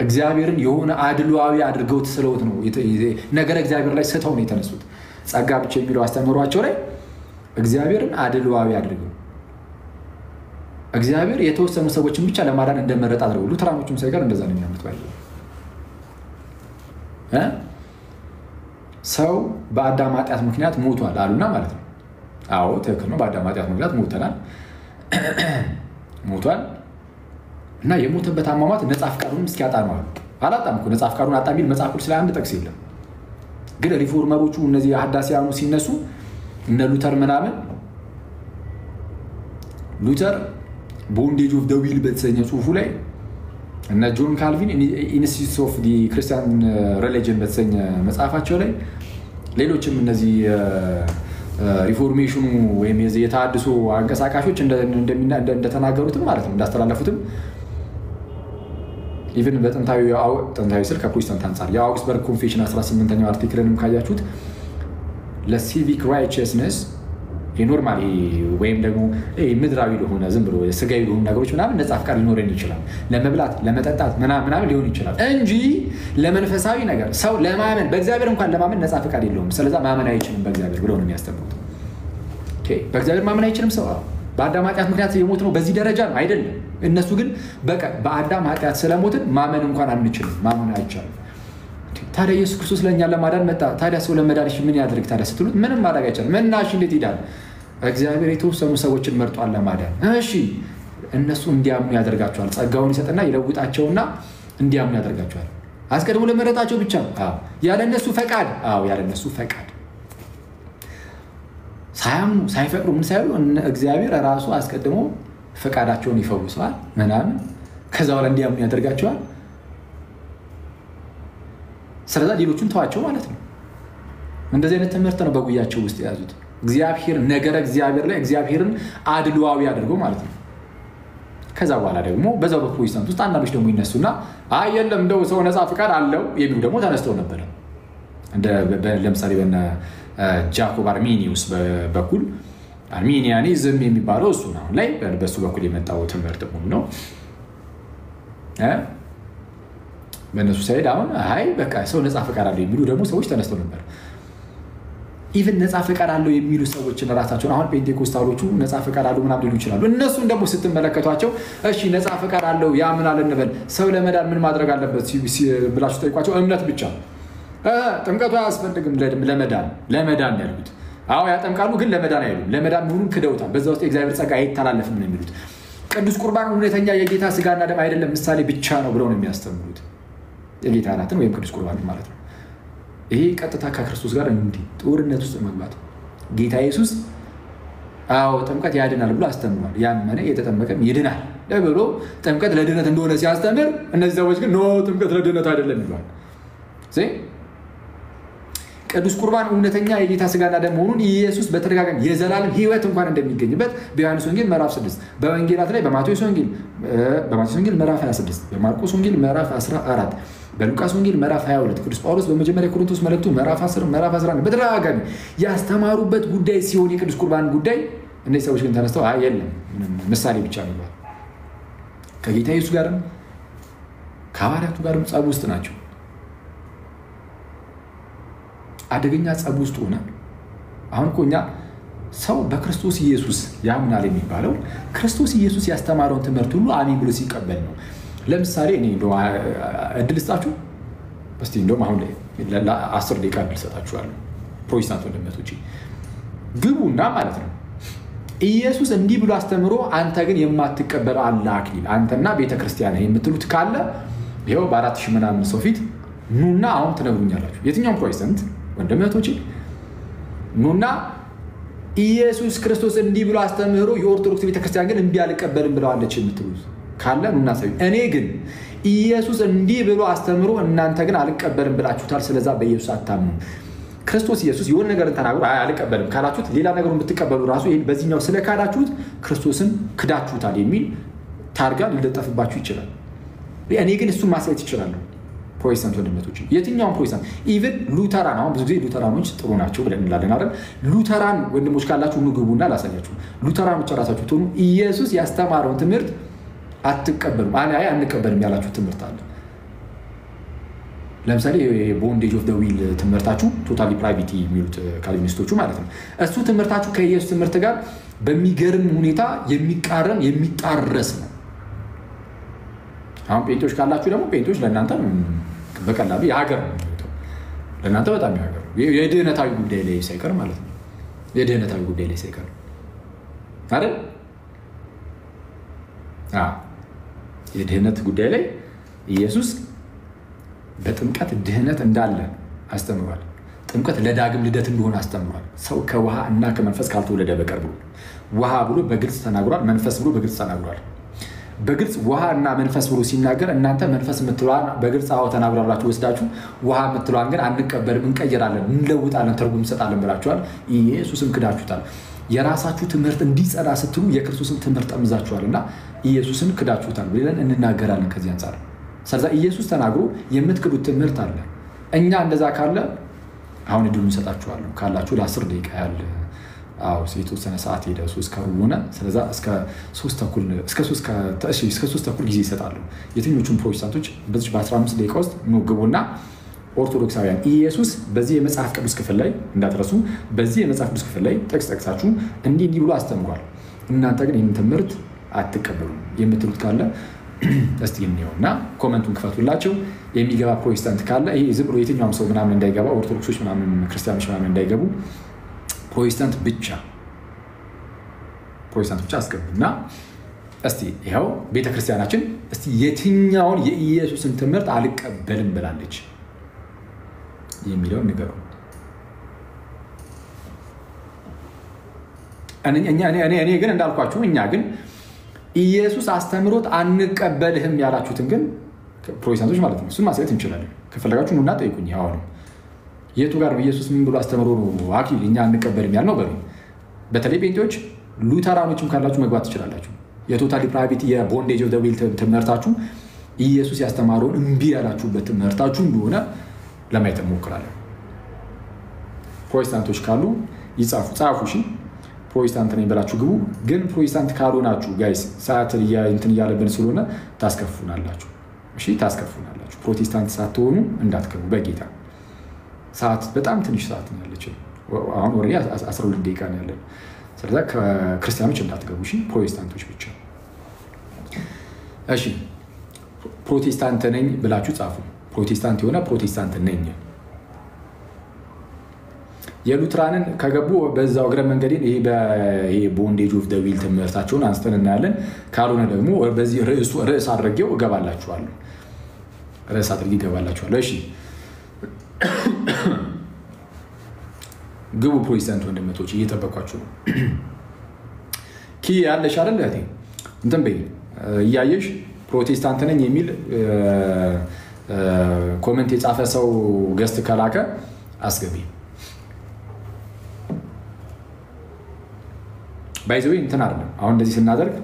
እግዚአብሔርን የሆነ አድሏዊ አድርገው ተስለውት ነው ነገር እግዚአብሔር ላይ ስተው ነው የተነሱት ጸጋ ብቻ የሚለው አስተምሯቸው ላይ እግዚአብሔርን አድሏዊ አድርገው እግዚአብሔር የተወሰኑ ሰዎችን ብቻ ለማዳን እንደመረጣ አድርገው ሉተራኖቹም ሳይቀር እንደዛ ነው የሚያምኑት ባይዘው ሰው በአዳም ኃጢአት ምክንያት ሞቷል አሉና ማለት ነው አዎ ትክክል ነው በአዳም ኃጢአት ምክንያት ሞቷል እና የሞተበት አሟሟት ነፃ ፍቃዱን እስኪያጣ ነው አላጣም እኮ ነፃ ፍቃዱን አጣ ቢል መጽሐፍ ቅዱስ ላይ አንድ ጥቅስ የለም ግን ሪፎርመሮቹ እነዚህ ሐዳሲያኑ ሲነሱ እነ ሉተር ምናምን ሉተር ቦንዴጅ ኦፍ ዘ ዊል በተሰኘ ጽሑፉ ላይ እነ ጆን ካልቪን ኢንስቲትዩትስ ኦፍ ዲ ክርስቲያን ሪሊጅን በተሰኘ መጽሐፋቸው ላይ ሌሎችም እነዚህ ሪፎርሜሽኑ ወይም የታድሶ አንቀሳቃሾች እንደተናገሩትም ማለት ነው እንዳስተላለፉትም ኢቭን በጥንታዊ ስል ከፕሮቴስታንት አንፃር የአውግስበርግ ኮንፌሽን 18ኛው አርቲክልንም ካያችሁት ለሲቪክ ራይቸስነስ የኖርማሊ ወይም ደግሞ ምድራዊ ለሆነ ዝም ብሎ ስጋዊ ለሆኑ ነገሮች ምናምን ነፃ ፍቃድ ሊኖረን ይችላል ለመብላት ለመጠጣት ምናምን ሊሆን ይችላል እንጂ ለመንፈሳዊ ነገር ሰው ለማመን በእግዚአብሔር እንኳን ለማመን ነፃ ፍቃድ የለውም ስለዛ ማመን አይችልም በእግዚአብሔር ብለው ነው የሚያስተምሩት ኦኬ በእግዚአብሔር ማመን አይችልም ሰው በአዳም ኃጢአት ምክንያት የሞት ነው በዚህ ደረጃ ነው አይደለም እነሱ ግን በቃ በአዳም ኃጢአት ስለሞትን ማመን እንኳን አንችልም ማመን አይቻልም ታዲያ ኢየሱስ ክርስቶስ ለኛ ለማዳን መጣ ታዲያ ሰው ለመዳንሽ ምን ያድርግ ታዲያ ስትሉት ምንም ማድረግ አይቻልም ምናሽ እንዴት ይዳል እግዚአብሔር የተወሰኑ ሰዎችን መርጧል ለማዳን እሺ እነሱ እንዲያምኑ ያደርጋቸዋል ጸጋውን ይሰጥና ይለውጣቸውና እንዲያምኑ ያደርጋቸዋል አስቀድሞ ለመረጣቸው ብቻ ያለ እነሱ ፈቃድ ሳያምኑ ሳይፈቅዱ ምን ሳይሉ እግዚአብሔር ራሱ አስቀድሞ ፈቃዳቸውን ይፈውሳል ምናምን ከዛ በኋላ እንዲያምኑ ያደርጋቸዋል ስለዛ ሌሎቹን ተዋቸው ማለት ነው እንደዚህ አይነት ትምህርት ነው በጉያቸው ውስጥ ያዙት እግዚአብሔር ነገር እግዚአብሔር ላይ እግዚአብሔርን አድሏዊ አድርገው ማለት ነው ከዛ በኋላ ደግሞ በዛው በፕሮቴስታንት ውስጥ አንዳንዶች ደግሞ ይነሱና የለም እንደው ሰው ነፃ ፍቃድ አለው የሚሉ ደግሞ ተነስተው ነበር እንደ ለምሳሌ በእነ ጃኮብ አርሜኒዩስ በኩል አርሜኒያኒዝም የሚባለው እሱ ነው ላይ በሱ በኩል የመጣው ትምህርት ነው በእነሱ ሳይድ አሁን በቃ ሰው ነፃ ፍቃድ አለው የሚሉ ደግሞ ሰዎች ተነስተው ነበር ኢቭን ነፃ ፍቃድ አለው የሚሉ ሰዎችን ራሳቸውን አሁን ፔንቴኮስታሎቹ ነፃ ፍቃድ አለው ምናምን ሊሉ ይችላሉ እነሱን ደግሞ ስትመለከቷቸው እሺ ነፃ ፍቃድ አለው ያምናል እንበል ሰው ለመዳን ምን ማድረግ አለበት ብላችሁ ጠይቋቸው እምነት ብቻ ጥምቀቱ አያስፈልግም ለመዳን ያሉት ያጠምቃሉ ግን ለመዳን አይሉም ለመዳን መሆኑን ክደውታል በዛ ውስጥ የእግዚአብሔር ጸጋ አይተላለፍም ነው የሚሉት ቅዱስ ቁርባን እውነተኛ የጌታ ስጋና ደም አይደለም ምሳሌ ብቻ ነው ብለው ነው የሚያስተምሩት የጌታ ናትን ወይም ቅዱስ ቁርባን ማለት ነው ይሄ ቀጥታ ከክርስቶስ ጋር እንዲህ ጦርነት ውስጥ መግባት ጌታ ኢየሱስ ጥምቀት ያድናል ብሎ አስተምሯል ያመነ የተጠመቀም ይድናል ብሎ ጥምቀት ለድነት እንደሆነ ሲያስተምር እነዚህ ሰዎች ግን ጥምቀት ለድነት አይደለም ይሏል ቅዱስ ቁርባን እውነተኛ የጌታ ስጋና ደም መሆኑን ኢየሱስ በተደጋጋሚ የዘላለም ሕይወት እንኳን እንደሚገኝበት በዮሐንስ ወንጌል ምዕራፍ 6 በወንጌላት ላይ በማቴዎስ ወንጌል ምዕራፍ 26 በማርቆስ ወንጌል ምዕራፍ 14 በሉቃስ ወንጌል ምዕራፍ 22 ቅዱስ ጳውሎስ በመጀመሪያ ቆሮንቶስ መልእክቱ ምዕራፍ 10 ምዕራፍ 11 በተደጋጋሚ ያስተማሩበት ጉዳይ ሲሆን የቅዱስ ቁርባን ጉዳይ እነዚህ ሰዎች ግን ተነስተው የለም ምሳሌ ብቻ ነው ከጌታ ኢየሱስ ጋርም ከሐዋርያቱ ጋርም ጸብ ውስጥ ናቸው አደገኛ ጸብ ውስጥ ሆነ አሁን እኛ ሰው በክርስቶስ ኢየሱስ ያምናል የሚባለው ክርስቶስ ኢየሱስ ያስተማረውን ትምህርት ሁሉ አሜን ብሎ ሲቀበል ነው ለምሳሌ እኔ እድል ልስጣችሁ እስቲ እንደውም አሁን ለ10 ደቂቃ እድል ልሰጣችኋለሁ ፕሮቴስታንት ወንድሞቼ ግቡና ማለት ነው ኢየሱስ እንዲህ ብሎ አስተምሮ አንተ ግን የማትቀበል አላህ አንተና ቤተክርስቲያን የምትሉት ካለ ይሄው በ4000 ምናምን ሰው ፊት ኑና አሁን ትነግሩኛላችሁ የትኛውም ፕሮቴስታንት ወንድሞቼ ኑና ኢየሱስ ክርስቶስ እንዲህ ብሎ አስተምሮ የኦርቶዶክስ ቤተክርስቲያን ግን እንዲህ አልቀበልም ብለዋለች የምትሉት ካለ ኑና ሰው እኔ ግን ኢየሱስ እንዲህ ብሎ አስተምሮ እናንተ ግን አልቀበልም ብላችሁታል ስለዛ በኢየሱስ አታምኑ ክርስቶስ ኢየሱስ የሆነ ነገር ተናግሮ አልቀበልም ካላችሁት ሌላ ነገሩን ብትቀበሉ ራሱ ይሄን በዚህኛው ስለካዳችሁት ክርስቶስን ክዳችሁታል የሚል ታርጋ ሊለጠፍባችሁ ይችላል እኔ ግን እሱን ማሳየት ይችላል ፕሮቴስታንት ወንድሞች የትኛውም ፕሮቴስታንት ኢቭን ሉተራን አሁን ብዙ ጊዜ ሉተራኖች ጥሩ ናቸው ብለን እንላለን አይደል ሉተራን ወንድሞች ካላችሁ ንግቡና ላሳያችሁ ሉተራኖች ራሳችሁ ተኑ ኢየሱስ ያስተማረውን ትምህርት አትቀበሉም አይ አንቀበልም ያላችሁ ትምህርት አለ ለምሳሌ ቦንዴጅ ኦፍ ዘ ዊል ትምህርታችሁ ቶታሊ ፕራይቬቲ የሚሉት ካልቪኒስቶቹ ማለት ነው እሱ ትምህርታችሁ ከኢየሱስ ትምህርት ጋር በሚገርም ሁኔታ የሚቃረን የሚጣረስ ነው አሁን ጴንጤዎች ካላችሁ ደግሞ ጴንጤዎች ለእናንተ በቀላሉ የሀገር ነው ለእናንተ በጣም የሀገር የድህነታዊ ጉዳይ ላይ ሳይቀር ማለት ነው የድህነታዊ ጉዳይ ላይ ሳይቀር አይደል የድህነት ጉዳይ ላይ ኢየሱስ በጥምቀት ድህነት እንዳለ አስተምሯል ጥምቀት ለዳግም ልደት እንደሆነ አስተምሯል ሰው ከውሃ እና ከመንፈስ ካልተወለደ በቀር ብሎ ውሃ ብሎ በግልጽ ተናግሯል መንፈስ ብሎ በግልጽ ተናግሯል በግልጽ ውሃ እና መንፈስ ብሎ ሲናገር እናንተ መንፈስ የምትሏን በግልጽ አዎ ተናግሯላችሁ ወስዳችሁ ውሃ የምትሏን ግን አንቀበልም እንቀይራለን እንለውጣለን ትርጉም እንሰጣለን ብላችኋል ኢየሱስን ክዳችሁታል የራሳችሁ ትምህርት እንዲጸዳ ስትሉ የክርስቶስን ትምህርት ጠምዛችኋልና ኢየሱስን ክዳችሁታል ብለን እንናገራለን ከዚህ አንፃር ስለዚህ ኢየሱስ ተናግሮ የምትክዱት ትምህርት አለ እኛ እንደዛ ካለ አሁን እድሉን እንሰጣችኋለሁ ካላችሁ ለ10 ደቂቃ ያህል የተወሰነ ሰዓት ሄደ 3 ከሆነ ስለዛ እስከ 3 ተኩል ጊዜ ይሰጣሉ የትኞቹም ፕሮቴስታንቶች በዚህ በ15 ደቂቃ ውስጥ ግቡና ኦርቶዶክሳውያን ኢየሱስ በዚህ የመጽሐፍ ቅዱስ ክፍል ላይ እንዳትረሱ በዚህ የመጽሐፍ ቅዱስ ክፍል ላይ ጠቅሳችሁ እንዲህ ብሎ አስተምሯል እናንተ ግን ይህን ትምህርት አትቀበሉም የምትሉት ካለ እስቲ እንየውና ኮሜንቱን ክፈቱላቸው የሚገባ ፕሮቴስታንት ካለ ይሄ ዝም ብሎ የትኛውም ሰው ምናምን እንዳይገባ ኦርቶዶክሶች ምናምን ክርስቲያኖች ምናምን እንዳይገቡ ፕሮቴስታንት ብቻ አስገቡና እስቲ ይሄው ቤተክርስቲያናችን እስቲ የትኛውን የኢየሱስን ትምህርት አልቀበልም ብላለች የሚለውን ንገሩ እኔ ግን እንዳልኳችሁ እኛ ግን ኢየሱስ አስተምሮት አንቀበልህም ያላችሁትን ግን ፕሮቴስታንቶች ማለት ነው እሱን ማሳየት እንችላለን ከፈለጋችሁ ኑና ጠይቁኝ አሁን የቱ ጋር ኢየሱስ ምን ብሎ አስተምሮ ነው አኪል እኛ አንቀበልም ያልነው በሉ በተለይ ጴንጤዎች ሉተራኖችም ካላችሁ መግባት ትችላላችሁ የቶታሊ ፕራይቬቲ የቦንዴጅ ኦፍ ዘ ዊል ትምህርታችሁ ኢየሱስ ያስተማረውን እምቢ ያላችሁበት ትምህርታችሁ እንደሆነ ለማየት እንሞክራለን ፕሮቴስታንቶች ካሉ ጻፉ እሺ ፕሮቴስታንት ነኝ ብላችሁ ግቡ ግን ፕሮቴስታንት ካልሆናችሁ ጋይስ ሰዓት እንትን እያለብን ስለሆነ ታስከፉናላችሁ እሺ ታስከፉናላችሁ ፕሮቴስታንት ሳትሆኑ እንዳትገቡ በጌታ ሰዓት በጣም ትንሽ ሰዓት ነው ያለችው አሁን ወሬ 12 ደቂቃ ነው ያለው ስለዚህ ክርስቲያኖች እንዳትገቡ እሺ ፕሮቴስታንቶች ብቻ እሺ ፕሮቴስታንት ነኝ ብላችሁ ጻፉ ፕሮቴስታንት የሆነ ፕሮቴስታንት ነኝ የሉትራንን ከገቡ በዛው እግረ መንገዴን ይሄ ቦንዴጅ ኦፍ ዘ ዊል ትምህርታቸውን አንስተን እናያለን ካልሆነ ደግሞ በዚህ ርዕስ አድርጌው እገባላችኋለሁ እሺ ግቡ ፕሮቴስታንት ወንድሞች እየተጠበቋችሁ ነው ኪ ያለሽ አይደል እህቴ እንትን በይ እያየሽ ፕሮቴስታንት ነኝ የሚል ኮሜንት የጻፈ ሰው ገስት ከላከ አስገቢ ባይዘው እንትን አይደለም አሁን እንደዚህ ስናደርግ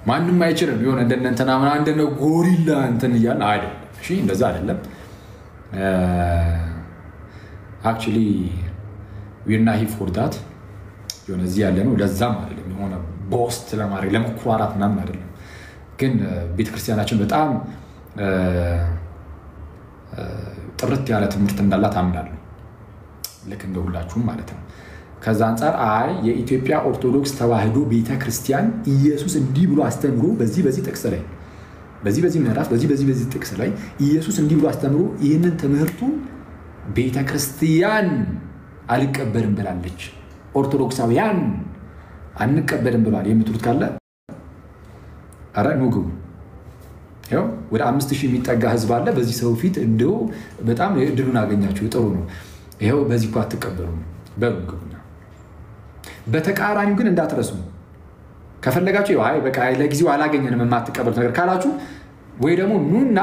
ማንንም አይችልም ይሆነ እንደነንተና እንደነ ጎሪላ እንትን ይያል አይደል እሺ እንደዛ አይደለም actually we're not here for that የሆነ እዚህ ያለ ነው ለዛም አይደለም የሆነ ቦስት ለማድረግ ለመኩራራት ምናምን አይደለም ግን ቤተክርስቲያናችን በጣም ጥርት ያለ ትምህርት እንዳላት አምናለሁ ልክ እንደሁላችሁም ማለት ነው ከዛ አንፃር የኢትዮጵያ ኦርቶዶክስ ተዋህዶ ቤተክርስቲያን ኢየሱስ እንዲህ ብሎ አስተምሮ በዚህ ጥቅስ ላይ በዚህ ምዕራፍ በዚህ ጥቅስ ላይ ኢየሱስ እንዲህ ብሎ አስተምሮ ይህንን ትምህርቱን ቤተክርስቲያን አልቀበልም ብላለች ኦርቶዶክሳውያን አንቀበልም ብሏል የምትሉት ካለ አረ ንጉ ያው ወደ 5000 የሚጠጋ ህዝብ አለ በዚህ ሰው ፊት እንደው በጣም እድሉን አገኛችሁ ጥሩ ነው ይሄው በዚህ ቋት ተቀበሉ በንጉና በተቃራኒው ግን እንዳትረሱ ከፈለጋችሁ አይ በቃ ለጊዜው አላገኘንም የማትቀበሉት ነገር ካላችሁ ወይ ደግሞ ኑና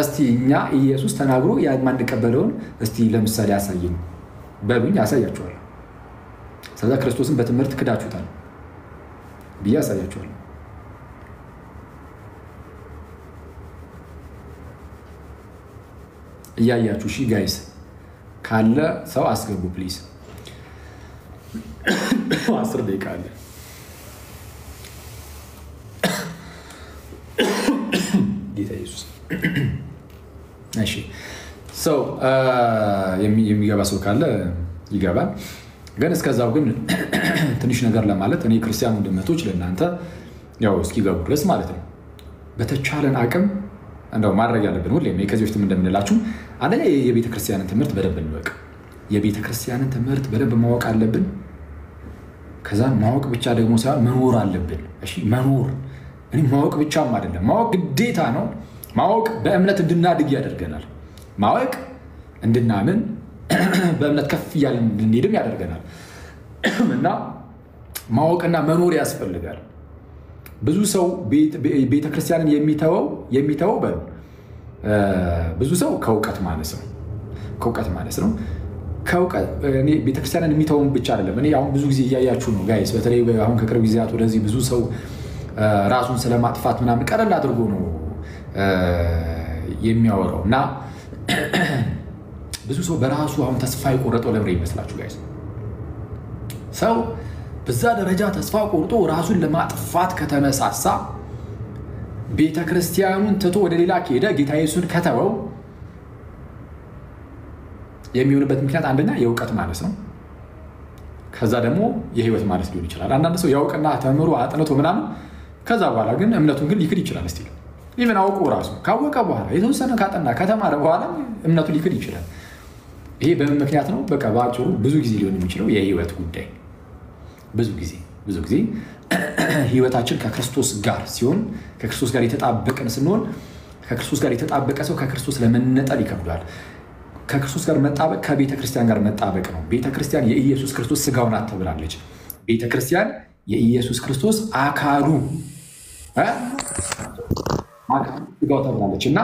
እስቲ እኛ ኢየሱስ ተናግሮ የማንቀበለውን እስቲ ለምሳሌ ያሳየኝ በሉኝ ያሳያችኋለሁ። ስለዚህ ክርስቶስን በትምህርት ክዳችሁታል ብዬ ያሳያችኋለሁ። እያያችሁ እሺ ጋይስ ካለ ሰው አስገቡ ፕሊዝ። 10 ደቂቃ አለ። ጌታ ኢየሱስ እሺ ሰው የሚገባ ሰው ካለ ይገባል። ግን እስከዛው ግን ትንሽ ነገር ለማለት እኔ ክርስቲያን ወንድሞች ለእናንተ ያው እስኪገቡ ድረስ ማለት ነው በተቻለን አቅም እንደው ማድረግ ያለብን ሁሌም ከዚህ በፊትም እንደምንላችሁ አንደኛ የቤተ ክርስቲያንን ትምህርት በደንብ እንወቅ። የቤተ ክርስቲያንን ትምህርት በደንብ ማወቅ አለብን። ከዛ ማወቅ ብቻ ደግሞ ሳይሆን መኖር አለብን። እሺ መኖር እኔ ማወቅ ብቻም አይደለም፣ ማወቅ ግዴታ ነው። ማወቅ በእምነት እንድናድግ ያደርገናል። ማወቅ እንድናምን በእምነት ከፍ እያልን እንድንሄድም ያደርገናል። እና ማወቅና መኖር ያስፈልጋል። ብዙ ሰው ቤተ ክርስቲያንን የሚተወው ብዙ ሰው ከእውቀት ማነስ ነው። እኔ ቤተ ክርስቲያንን የሚተውን ብቻ አይደለም። እኔ አሁን ብዙ ጊዜ እያያችሁ ነው ጋይስ፣ በተለይ አሁን ከቅርብ ጊዜያት ወደዚህ ብዙ ሰው ራሱን ስለማጥፋት ምናምን ቀለል አድርጎ ነው የሚያወራው እና ብዙ ሰው በራሱ አሁን ተስፋ የቆረጠው ለምን ይመስላችሁ ጋይስ? ሰው በዛ ደረጃ ተስፋ ቆርጦ ራሱን ለማጥፋት ከተነሳሳ ቤተ ክርስቲያኑን ትቶ ወደ ሌላ ከሄደ ጌታ ኢየሱስን ከተወው የሚሆንበት ምክንያት አንደኛ የእውቀት ማነስ ነው። ከዛ ደግሞ የህይወት ማነስ ሊሆን ይችላል። አንዳንድ ሰው ያውቅና ተምሮ አጥንቶ ምናምን ከዛ በኋላ ግን እምነቱን ግን ሊክድ ይችላል። እስቲ ኢቨን አውቆ ራሱ ካወቀ በኋላ የተወሰነ ካጠና ከተማረ በኋላ እምነቱን ሊክድ ይችላል። ይሄ በምን ምክንያት ነው? በቃ በአጭሩ ብዙ ጊዜ ሊሆን የሚችለው የህይወት ጉዳይ። ብዙ ጊዜ ህይወታችን ከክርስቶስ ጋር ሲሆን ከክርስቶስ ጋር የተጣበቀን ስንሆን ከክርስቶስ ጋር የተጣበቀ ሰው ከክርስቶስ ለመነጠል ይከብዳል። ከክርስቶስ ጋር መጣበቅ ከቤተ ክርስቲያን ጋር መጣበቅ ነው። ቤተ ክርስቲያን የኢየሱስ ክርስቶስ ስጋው ናት ተብላለች። ቤተ ክርስቲያን የኢየሱስ ክርስቶስ አካሉ ስጋው ተብላለች እና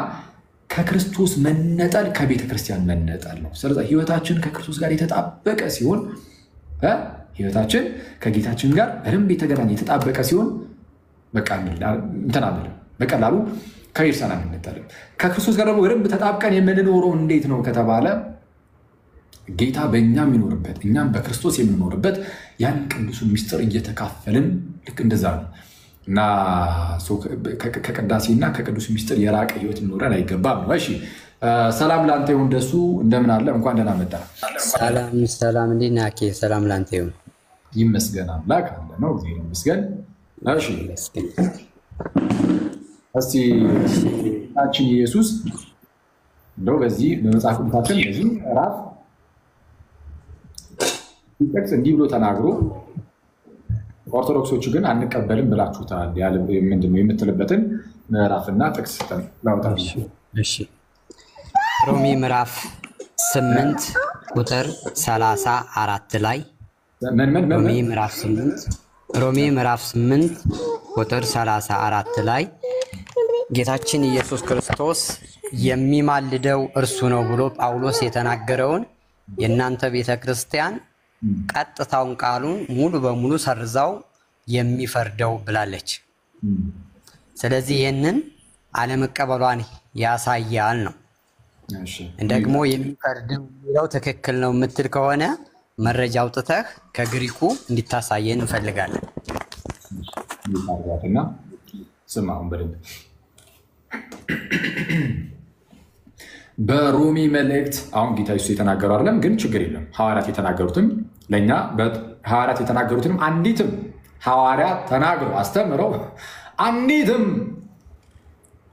ከክርስቶስ መነጠል ከቤተ ክርስቲያን መነጠል ነው። ስለዚህ ህይወታችን ከክርስቶስ ጋር የተጣበቀ ሲሆን ህይወታችን ከጌታችን ጋር በደንብ የተገናኘ የተጣበቀ ሲሆን በቃ በቀላሉ ከኢየሱስ አንነጠልም። ከክርስቶስ ጋር ደግሞ በደንብ ተጣብቀን የምንኖረው እንዴት ነው ከተባለ ጌታ በእኛ የሚኖርበት እኛም በክርስቶስ የምንኖርበት ያን ቅዱሱን ምስጢር እየተካፈልን ልክ እንደዛ ነው እና ከቅዳሴና ከቅዱስ ምስጢር የራቀ ህይወት ሊኖረን አይገባም ነው። እሺ ሰላም ላንተ ይሁን ደሱ፣ እንደምን አለ? እንኳን ደህና መጣ። ሰላም እንዴት ነህ አኬ? ሰላም ላንተ ይሁን። ይመስገን አምላክ አለ ነው። እግዚአብሔር ይመስገን። እሺ እስቲ ጌታችን ኢየሱስ እንደው በዚህ በመጽሐፍ ቅዱሳችን በዚህ ራፍ ጥቅስ እንዲህ ብሎ ተናግሮ ኦርቶዶክሶቹ ግን አንቀበልም ብላችሁታል ያለ ምንድነው የምትልበትን ምዕራፍና ጥቅስ ላውጣል። እሺ ሮሜ ምዕራፍ 8 ቁጥር 34 ላይ ሮሜ ምዕራፍ 8 ቁጥር 34 ላይ ጌታችን ኢየሱስ ክርስቶስ የሚማልደው እርሱ ነው ብሎ ጳውሎስ የተናገረውን የእናንተ ቤተ ክርስቲያን ቀጥታውን ቃሉን ሙሉ በሙሉ ሰርዛው የሚፈርደው ብላለች። ስለዚህ ይህንን አለመቀበሏን ያሳያል ነው። ደግሞ የሚፈርደው የሚለው ትክክል ነው የምትል ከሆነ መረጃ አውጥተህ ከግሪኩ እንዲታሳየን እንፈልጋለን። ስማውን በደንብ በሮሜ መልእክት አሁን ጌታ ኢየሱስ የተናገረው አይደለም፣ ግን ችግር የለም። ሐዋርያት የተናገሩትም ለእኛ ሐዋርያት የተናገሩትንም አንዲትም ሐዋርያት ተናግረው አስተምረው አንዲትም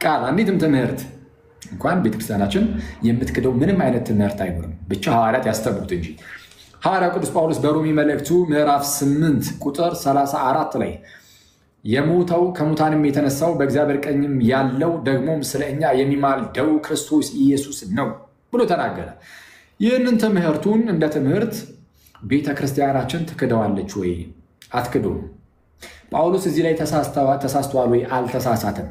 ቃል አንዲትም ትምህርት እንኳን ቤተክርስቲያናችን የምትክደው ምንም አይነት ትምህርት አይኖርም፣ ብቻ ሐዋርያት ያስተምሩት እንጂ። ሐዋርያው ቅዱስ ጳውሎስ በሮሜ መልእክቱ ምዕራፍ 8 ቁጥር 34 ላይ የሞተው ከሙታንም የተነሳው በእግዚአብሔር ቀኝም ያለው ደግሞም ስለ እኛ የሚማልደው ክርስቶስ ኢየሱስ ነው ብሎ ተናገረ። ይህንን ትምህርቱን እንደ ትምህርት ቤተ ክርስቲያናችን ትክደዋለች ወይ? አትክደውም። ጳውሎስ እዚህ ላይ ተሳስተዋል ወይ አልተሳሳተም?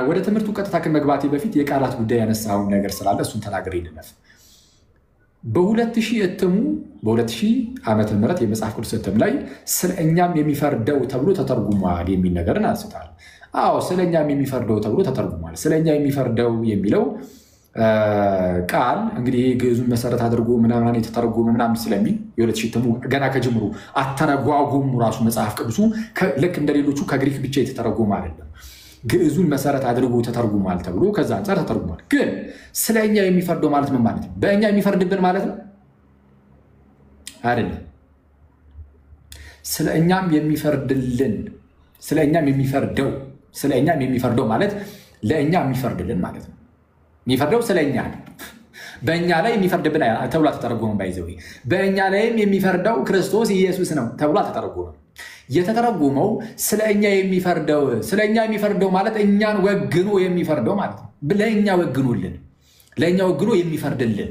ወደ ትምህርቱ ቀጥታ ከመግባቴ በፊት የቃላት ጉዳይ ያነሳውን ነገር ስላለ እሱን ተናግሬ ልለፍ። በ2000 ዓመተ ምህረት የመጽሐፍ ቅዱስ እትም ላይ ስለኛም የሚፈርደው ተብሎ ተተርጉሟል የሚል ነገርን አንስታል። አዎ ስለኛም የሚፈርደው ተብሎ ተተርጉሟል። ስለኛ የሚፈርደው የሚለው ቃል እንግዲህ ግዕዙን መሰረት አድርጎ ምናምን የተተረጎመ ምናምን ስለሚል የ2000 እትሙ ገና ከጅምሩ አተረጓጎሙ ራሱ መጽሐፍ ቅዱሱ ልክ እንደሌሎቹ ከግሪክ ብቻ የተተረጎመ አይደለም። ግዕዙን መሰረት አድርጎ ተተርጉሟል ተብሎ ከዛ አንፃር ተተርጉሟል። ግን ስለኛ የሚፈርደው ማለት ምን ማለት ነው? በእኛ የሚፈርድብን ማለት ነው አይደለም። ስለኛም የሚፈርድልን ስለኛም የሚፈርደው ማለት ለእኛ የሚፈርድልን ማለት ነው። የሚፈርደው ስለኛ ነው። በእኛ ላይ የሚፈርድብን ተብሎ ተተረጎመ። ባይዘው በእኛ ላይም የሚፈርደው ክርስቶስ ኢየሱስ ነው ተብሎ ተተረጎመ። የተተረጎመው ስለኛ የሚፈርደው ማለት እኛን ወግኖ የሚፈርደው ማለት ነው። ለእኛ ወግኖ የሚፈርድልን።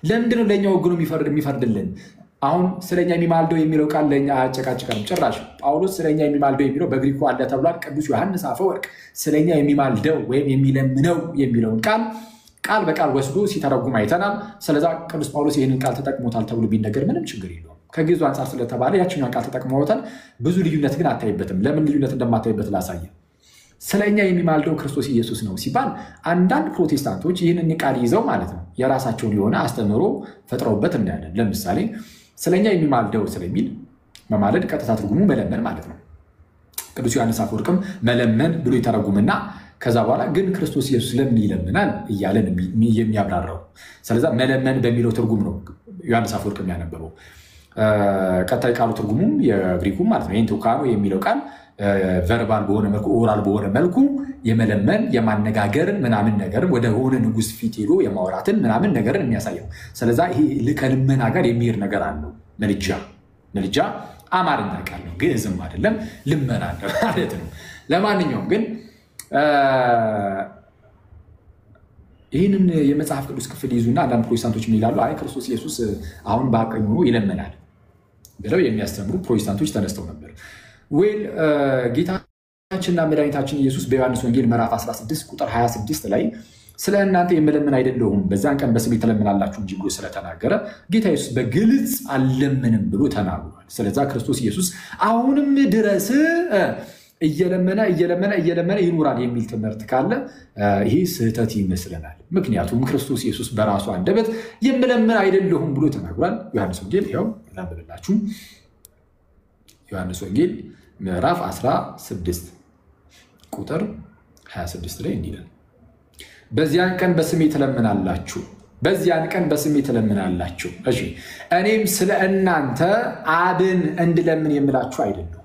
ለምንድነው ለእኛ ወግኖ የሚፈርድልን? አሁን ስለኛ የሚማልደው የሚለው ቃል ለእኛ አጨቃጭቀንም ጭራሽ ጳውሎስ ስለኛ የሚማልደው የሚለው በግሪኩ አለ ተብሏል። ቅዱስ ዮሐንስ አፈወርቅ ስለኛ የሚማልደው ወይም የሚለምነው የሚለውን ቃል በቃል ወስዶ ሲተረጉም አይተናል። ስለዛ ቅዱስ ጳውሎስ ይህንን ቃል ተጠቅሞታል ተብሎ ቢነገር ምንም ችግር የለውም። ከግዕዙ አንፃር ስለተባለ ያችኛውን ቃል ተጠቅመውታል። ብዙ ልዩነት ግን አታይበትም። ለምን ልዩነት እንደማታይበት ላሳየ። ስለኛ የሚማልደው ክርስቶስ ኢየሱስ ነው ሲባል አንዳንድ ፕሮቴስታንቶች ይህንን ቃል ይዘው ማለት ነው የራሳቸውን የሆነ አስተምህሮ ፈጥረውበት እናያለን። ለምሳሌ ስለኛ የሚማልደው ስለሚል መማለድ ቀጥታ ትርጉሙ መለመን ማለት ነው። ቅዱስ ዮሐንስ አፈወርቅም መለመን ብሎ ይተረጉምና ከዛ በኋላ ግን ክርስቶስ ኢየሱስ ለምን ይለምናል እያለን የሚያብራራው። ስለዛ መለመን በሚለው ትርጉም ነው ዮሐንስ አፈወርቅ የሚያነበበው። ቀጣይ ቃሉ ትርጉሙም የግሪኩም ማለት ነው ኤንቶካኖ የሚለው ቃል ቨርባል በሆነ መልኩ ኦራል በሆነ መልኩ የመለመን የማነጋገርን ምናምን ነገርን ወደ ሆነ ንጉስ ፊት ሄዶ የማውራትን ምናምን ነገርን የሚያሳየው። ስለዛ ይሄ ከልመና ጋር የሚሄድ ነገር አለው። መልጃ አማርኛ ቃል ነው፣ ግዕዝም አይደለም፣ ልመና ማለት ነው። ለማንኛውም ግን ይህንን የመጽሐፍ ቅዱስ ክፍል ይዙና አንዳንድ ፕሮቴስታንቶች ምን ይላሉ? አይ ክርስቶስ ኢየሱስ አሁን በቀኝ ሆኖ ይለምናል ብለው የሚያስተምሩ ፕሮቴስታንቶች ተነስተው ነበር። ጌታችንና መድኃኒታችን ኢየሱስ በዮሐንስ ወንጌል ምዕራፍ 16 ቁጥር 26 ላይ ስለ እናንተ የምለምን አይደለሁም በዛን ቀን በስሜ ትለምናላችሁ እንጂ ብሎ ስለተናገረ ጌታ ኢየሱስ በግልጽ አልለምንም ብሎ ተናግሯል። ስለዛ ክርስቶስ ኢየሱስ አሁንም ድረስ እየለመነ ይኖራል የሚል ትምህርት ካለ ይሄ ስህተት ይመስለናል። ምክንያቱም ክርስቶስ ኢየሱስ በራሱ አንደበት የምለምን አይደለሁም ብሎ ተናግሯል። ዮሐንስ ወንጌል ይኸው ላንብብላችሁ። ዮሐንስ ወንጌል ምዕራፍ 16 ቁጥር 26 ላይ እንዲህ ይላል፣ በዚያን ቀን በስሜ ትለምናላችሁ። እሺ እኔም ስለ እናንተ አብን እንድለምን የምላችሁ አይደለም።